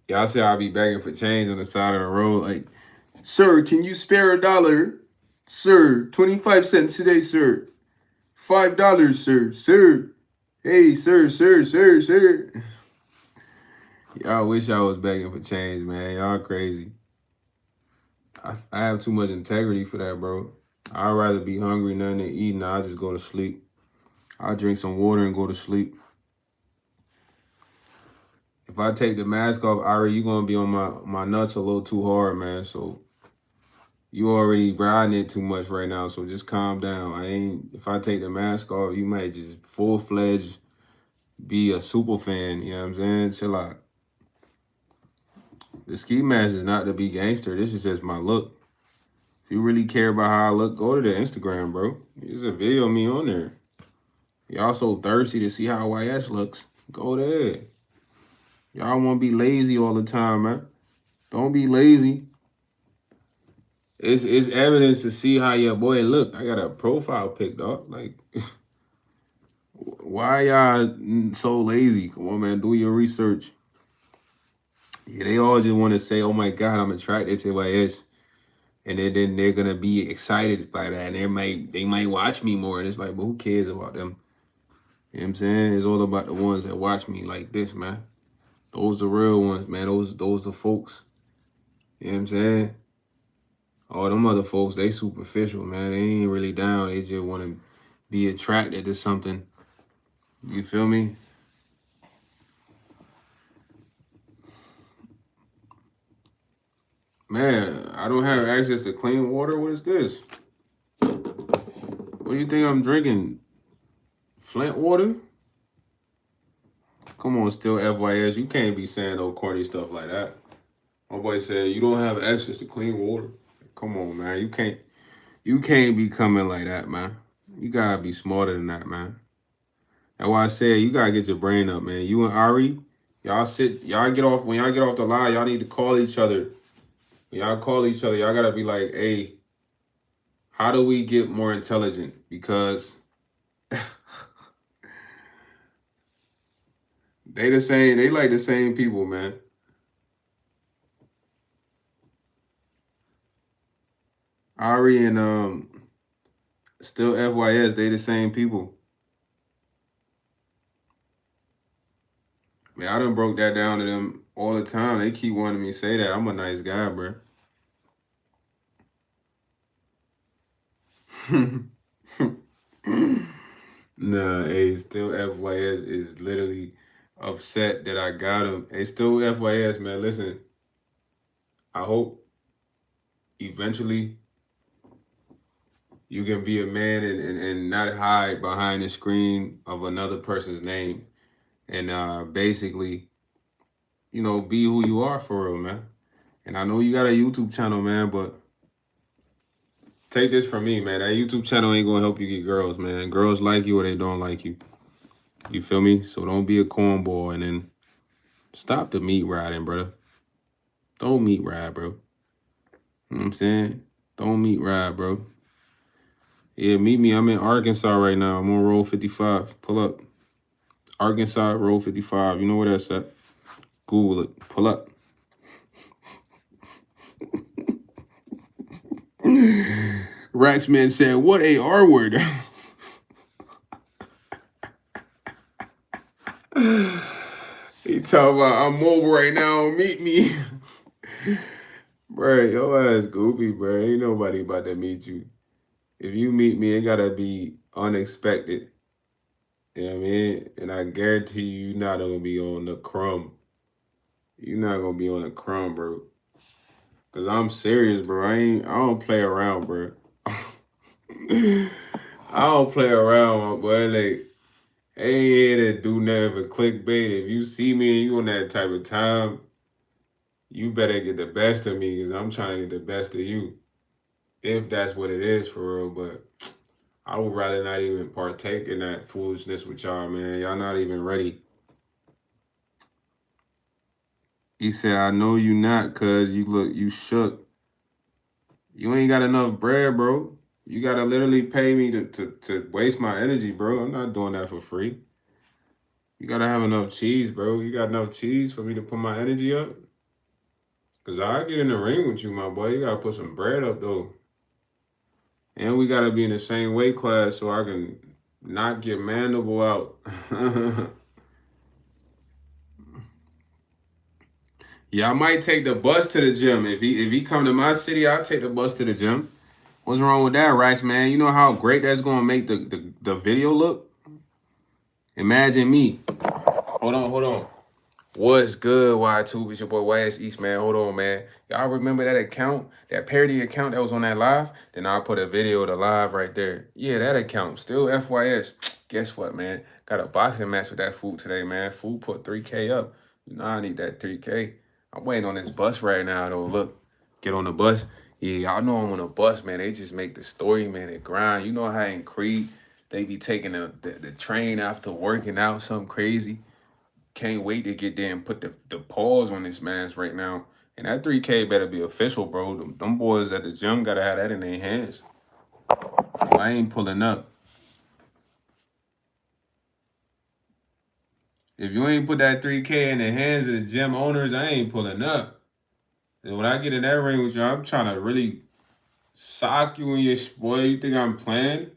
Y'all say I'll be begging for change on the side of the road. Like, sir, can you spare $1? Sir, 25 cents today, sir. $5, sir. Sir. Hey, sir. Y'all wish I was begging for change, man. Y'all crazy. I have too much integrity for that, bro. I'd rather be hungry, nothing to eat, and I'll just go to sleep. I'll drink some water and go to sleep. If I take the mask off, Ari, you're going to be on my nuts a little too hard, man. So you already riding it too much right now, so just calm down. If I take the mask off, you might just full-fledged be a super fan, you know what I'm saying? Chill out. The ski mask is not to be gangster. This is just my look. If you really care about how I look, go to the Instagram, bro. There's a video of me on there. Y'all so thirsty to see how YS looks. Go there. Y'all want to be lazy all the time, man. Don't be lazy. It's evidence to see how your boy look. I got a profile pic, dog. Like, why y'all so lazy? Come on, man. Do your research. Yeah, they all just want to say, "Oh my God, I'm attracted to YS," and then they're gonna be excited by that, and they might watch me more. And it's like, but who cares about them? You know what I'm saying? It's all about the ones that watch me like this, man. Those the real ones, man. Those the folks. You know what I'm saying? All them other folks, they superficial, man. They ain't really down. They just want to be attracted to something. You feel me? Man, I don't have access to clean water. What is this? What do you think I'm drinking? Flint water? Come on, still FYS. You can't be saying no corny stuff like that. My boy said you don't have access to clean water. Come on, man. You can't be coming like that, man. You gotta be smarter than that, man. That's why I said you gotta get your brain up, man. You and Ari, y'all get off when y'all get off the line, y'all need to call each other. When y'all call each other, y'all gotta be like, hey, how do we get more intelligent? Because they like the same people, man. Ari and still FYS, they the same people. Man, I done broke that down to them all the time. They keep wanting me to say that. I'm a nice guy, bro. Nah, hey, still FYS is literally upset that I got him. Hey, still FYS, man. Listen, I hope eventually you can be a man and not hide behind the screen of another person's name and basically, be who you are for real, man. And I know you got a YouTube channel, man, but take this from me, man. That YouTube channel ain't gonna help you get girls, man. Girls like you or they don't like you. You feel me? So don't be a cornball and then stop the meat riding, brother. Don't meat ride, bro. You know what I'm saying? Don't meat ride, bro. Yeah, meet me. I'm in Arkansas right now. I'm on Roll 55. Pull up. Arkansas, Roll 55. You know where that's at? Google it. Pull up. Raxman said, what a R word. He talking about, I'm mobile right now. Meet me. Bro, your ass goofy, bro. Ain't nobody about to meet you. If you meet me, it gotta be unexpected. You know what I mean? And I guarantee you're not gonna be on the crumb. You're not gonna be on the crumb, bro. Cause I'm serious, bro. I don't play around, bro. I don't play around, my boy. Like, I ain't here to do nothing for clickbait. If you see me and you on that type of time, you better get the best of me because I'm trying to get the best of you. If that's what it is for real, but I would rather not even partake in that foolishness with y'all, man. Y'all not even ready. He said, I know you not, cuz you shook. You ain't got enough bread, bro. You gotta literally pay me to waste my energy, bro. I'm not doing that for free. You gotta have enough cheese, bro. You got enough cheese for me to put my energy up? Cause I get in the ring with you, my boy. You gotta put some bread up though. And we gotta be in the same weight class so I can not get mandible out. Yeah, I might take the bus to the gym. If he come to my city, I'll take the bus to the gym. What's wrong with that, Rax, man? You know how great that's gonna make the video look? Imagine me. Hold on. What's good, Y2? It's your boy YS East, man. Hold on, man. Y'all remember that account, that parody account that was on that live? Then I'll put a video of the live right there. Yeah, that account. Still FYS. Guess what, man? Got a boxing match with that food today, man. Food put 3K up. You know I need that 3K. I'm waiting on this bus right now, though. Look, get on the bus. Yeah, y'all know I'm on a bus, man. They just make the story, man. They grind. You know how in Creed, they be taking the train after working out, something crazy. can't wait to get there and put the pause on this man's right now. And that 3K better be official, bro. Them boys at the gym gotta have that in their hands. I ain't pulling up. If you ain't put that 3K in the hands of the gym owners, I ain't pulling up. And when I get in that ring with you, I'm trying to really sock you in your boy. You think I'm playing?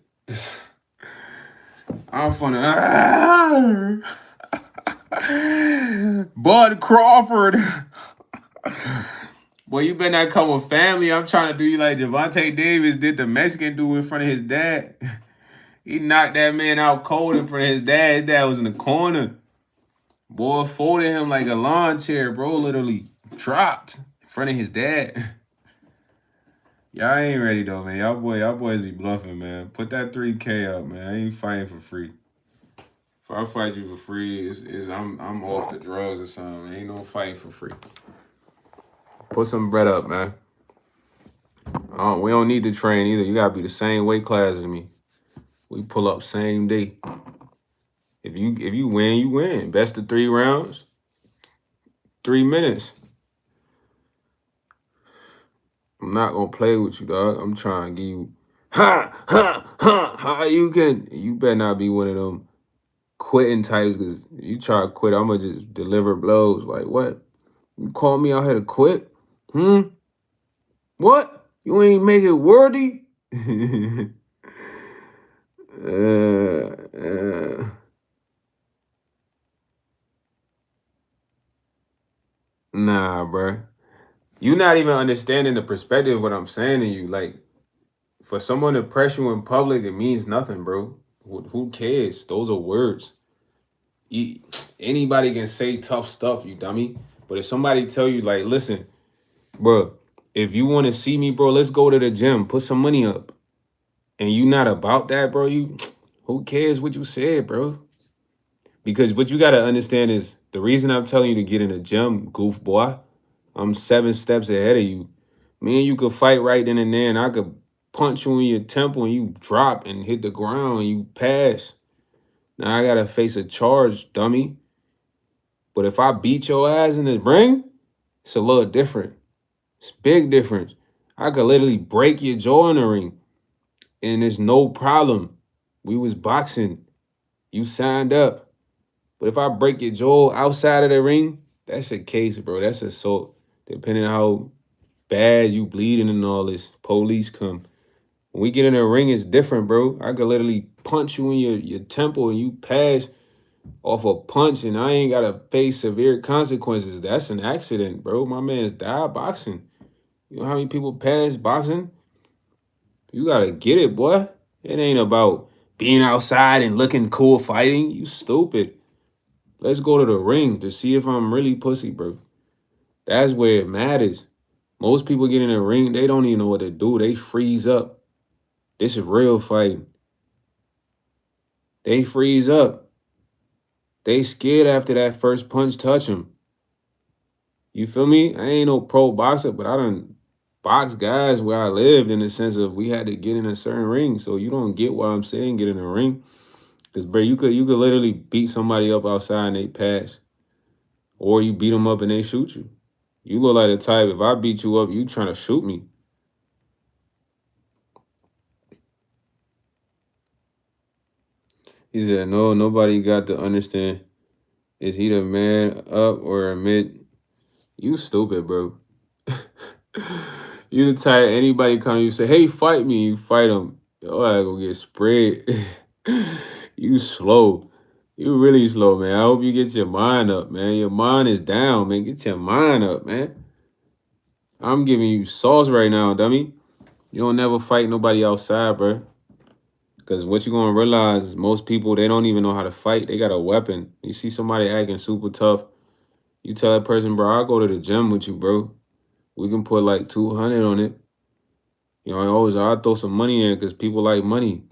I'm finna. Bud Crawford. Boy, you better not come with family. I'm trying to do you like Javante Davis did the Mexican dude in front of his dad. He knocked that man out cold in front of his dad. His dad was in the corner. Boy, folded him like a lawn chair, bro. Literally dropped in front of his dad. Y'all ain't ready though, man. Y'all boys be bluffing, man. Put that 3K up, man. I ain't fighting for free. If I fight you for free, I'm off the drugs or something. Ain't no fighting for free. Put some bread up, man. We don't need to train either. You gotta be the same weight class as me. We pull up same day. If you win, you win. Best of 3 rounds, 3 minutes. I'm not gonna play with you, dog. I'm trying to give you how you can. You better not be one of them quitting types, because you try to quit, I'm gonna just deliver blows. Like, what? You call me out here to quit? What? You ain't make it worthy? Nah, bruh. You not even understanding the perspective of what I'm saying to you. Like, for someone to press you in public, it means nothing, bro. Who cares? Those are words. Anybody can say tough stuff, you dummy. But if somebody tell you, like, listen, bro, if you want to see me, bro, let's go to the gym. Put some money up. And you not about that, bro, who cares what you said, bro? Because what you got to understand is the reason I'm telling you to get in the gym, goof boy, I'm 7 steps ahead of you. Me and you could fight right then and there, and I could punch you in your temple and you drop and hit the ground and you pass. Now I got to face a charge, dummy. But if I beat your ass in the ring, it's a little different. It's a big difference. I could literally break your jaw in the ring, and there's no problem. We was boxing. You signed up. But if I break your jaw outside of the ring, that's a case, bro. That's assault. Depending on how bad you bleeding and all this, police come. When we get in the ring, it's different, bro. I could literally punch you in your temple and you pass off a punch, and I ain't got to face severe consequences. That's an accident, bro. My man's died boxing. You know how many people pass boxing? You got to get it, boy. It ain't about being outside and looking cool fighting. You stupid. Let's go to the ring to see if I'm really pussy, bro. That's where it matters. Most people get in the ring, they don't even know what to do. They freeze up. This is real fighting. They freeze up. They scared after that first punch touch them. You feel me? I ain't no pro boxer, but I done box guys where I lived, in the sense of we had to get in a certain ring. So you don't get what I'm saying, get in a ring. Because, bro, you could literally beat somebody up outside and they pass. Or you beat them up and they shoot you. You look like the type, if I beat you up, you trying to shoot me. He said, no, nobody got to understand. Is he the man up or a mid? You stupid, bro. You the type, anybody come, you say, hey, fight me, you fight him. Yo, I go get sprayed. You slow. You really slow, man. I hope you get your mind up, man. Your mind is down, man. Get your mind up, man. I'm giving you sauce right now, dummy. You don't never fight nobody outside, bro. Because what you're going to realize is most people, they don't even know how to fight. They got a weapon. You see somebody acting super tough, you tell that person, bro, I'll go to the gym with you, bro. We can put like 200 on it. You know, I'll throw some money in because people like money.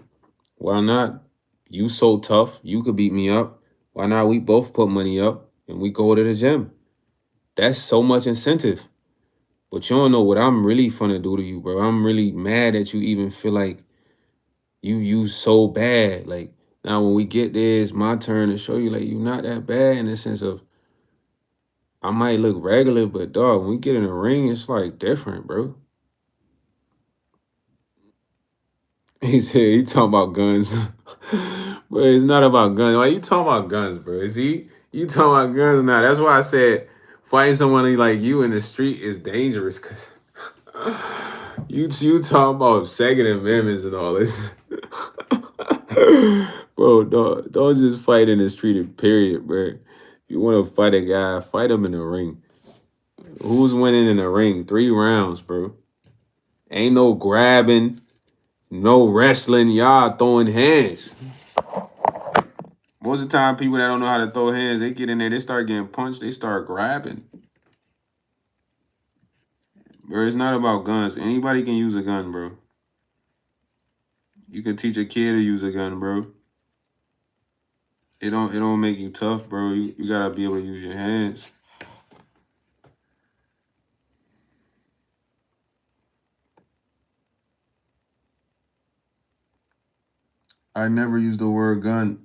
Why not? You so tough, you could beat me up. Why not we both put money up and we go to the gym? That's so much incentive. But you don't know what I'm really finna do to you, bro. I'm really mad that you even feel like you so bad. Like, Now, when we get there, it's my turn to show you, like, you not that bad in the sense of I might look regular, but dog, when we get in the ring, it's like different, bro. He said he talking about guns. Bro, it's not about guns. Why you talking about guns, bro? Is you talking about guns now? That's why I said fighting someone like you in the street is dangerous, cause you talking about Second Amendments and all this. Bro, don't just fight in the street, period, bro. If you want to fight a guy, fight him in the ring. Who's winning in the ring? 3 rounds, bro. Ain't no grabbing, no wrestling. Y'all throwing hands. Most of the time, people that don't know how to throw hands, they get in there, they start getting punched, they start grabbing. Bro, it's not about guns. Anybody can use a gun, bro. You can teach a kid to use a gun, bro. It don't make you tough, bro. You gotta be able to use your hands. I never used the word gun.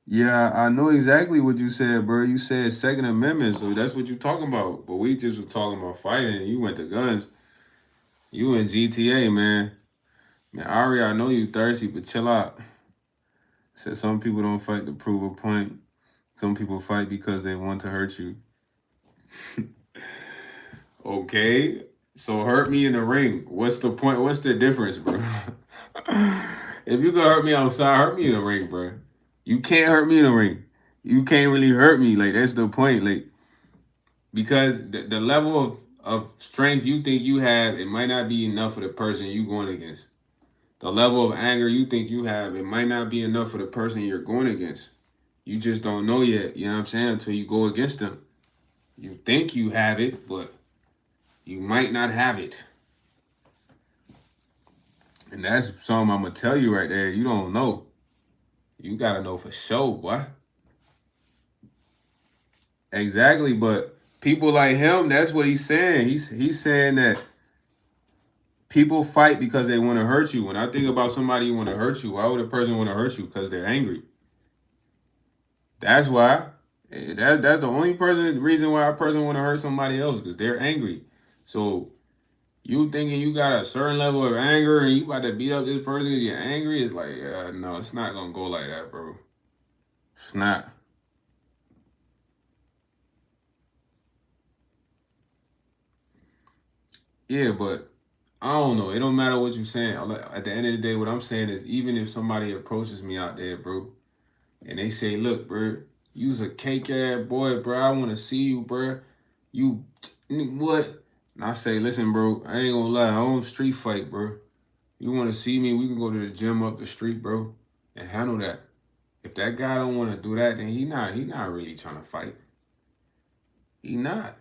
Yeah, I know exactly what you said, bro. You said Second Amendment, so that's what you talking about. But we just were talking about fighting, and you went to guns. You in GTA, man. Man, Ari, I know you thirsty, but chill out. Said some people don't fight to prove a point. Some people fight because they want to hurt you. Okay, so hurt me in the ring. What's the point? What's the difference, bro? If you gonna hurt me outside, hurt me in the ring, bro. You can't hurt me in the ring. You can't really hurt me. Like, that's the point. Like, because the level of strength you think you have, it might not be enough for the person you going against. The level of anger you think you have, it might not be enough for the person you're going against. You just don't know yet, you know what I'm saying, until you go against them. You think you have it, but you might not have it. And that's something I'm going to tell you right there. You don't know. You got to know for sure, boy. Exactly, but people like him, that's what he's saying. He's saying that people fight because they want to hurt you. When I think about somebody who want to hurt you, why would a person want to hurt you? Because they're angry. That's why. That's the only reason why a person want to hurt somebody else, because they're angry. So you thinking you got a certain level of anger and you about to beat up this person because you're angry, it's like, no, it's not gonna go like that, bro. It's not. Yeah, but I don't know. It don't matter what you're saying. At the end of the day, what I'm saying is, even if somebody approaches me out there, bro, and they say, look, bro, you's a cake ass boy, bro. I want to see you, bro. You what? And I say, listen, bro, I ain't gonna lie. I don't street fight, bro. You want to see me? We can go to the gym up the street, bro, and handle that. If that guy don't want to do that, then he not really trying to fight. He not.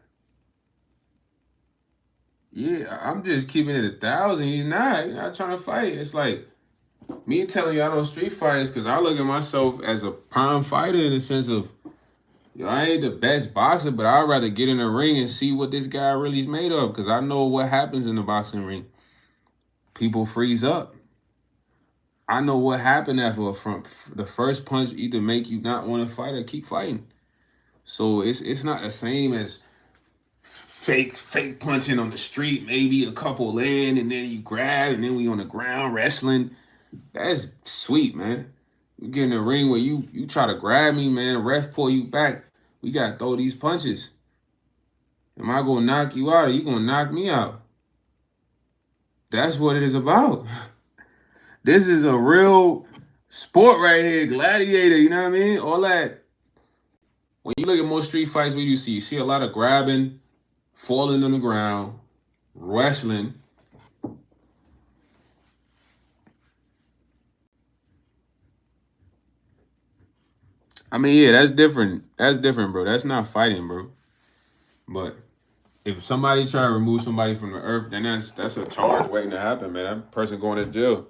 Yeah, I'm just keeping it 1,000. He's not trying to fight. It's like me telling you I don't street fight is because I look at myself as a prime fighter in the sense of, yo, I ain't the best boxer, but I'd rather get in the ring and see what this guy really is made of, because I know what happens in the boxing ring. People freeze up. I know what happened after the first punch either make you not want to fight or keep fighting. So it's not the same as fake punching on the street, maybe a couple in, and then you grab, and then we on the ground wrestling. That's sweet, man. You get in the ring where you try to grab me, man, ref pull you back. We gotta throw these punches. Am I gonna knock you out or you gonna knock me out? That's what it is about. This is a real sport right here, gladiator, you know what I mean? All that. When you look at most street fights, what do you see? You see a lot of grabbing, falling on the ground, wrestling. I mean, yeah, that's different. That's different, bro. That's not fighting, bro. But if somebody try to remove somebody from the earth, then that's a charge waiting to happen, man. That person going to jail.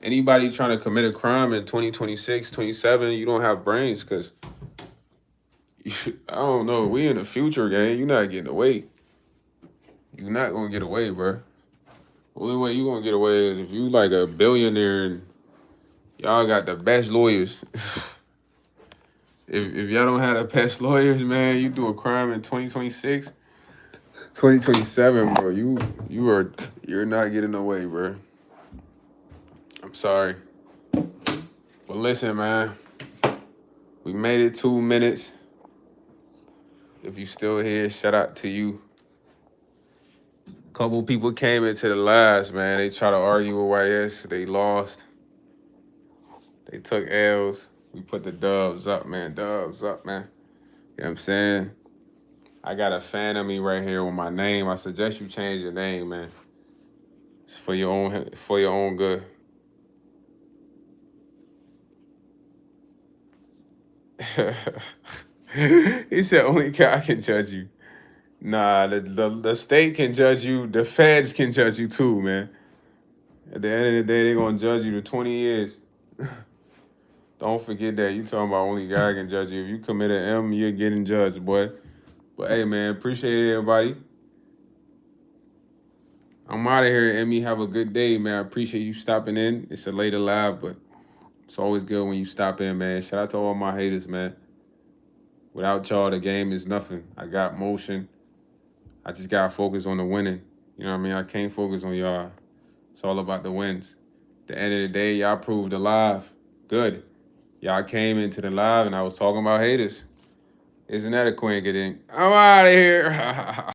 Anybody trying to commit a crime in 2026, 27, you don't have brains, because I don't know. We in the future, gang. You're not getting away. You're not gonna get away, bro. The only way you gonna get away is if you like a billionaire and Y'all got the best lawyers. If y'all don't have the best lawyers, man, you do a crime in 2026, 2027, bro. You're not getting away, bro. I'm sorry. But listen, man. We made it 2 minutes. If you still here, shout out to you. Couple people came into the last, man. They try to argue with YS. They lost. They took L's. We put the dubs up, man. Dubs up, man. You know what I'm saying? I got a fan of me right here with my name. I suggest you change your name, man. It's for your own good. He said only God can judge you. Nah, the state can judge you. The feds can judge you too, man. At the end of the day, they're gonna judge you to 20 years. Don't forget that. You talking about only God can judge you. If you commit an M, you're getting judged, boy. But hey, man, appreciate everybody. I'm out of here, Emmy. Have a good day, man. I appreciate you stopping in. It's a later live, but it's always good when you stop in, man. Shout out to all my haters, man. Without y'all, the game is nothing. I got motion. I just got to focus on the winning. You know what I mean? I can't focus on y'all. It's all about the wins. At the end of the day, y'all proved alive. Good. Y'all came into the live and I was talking about haters. Isn't that a coincidence? I'm out of here.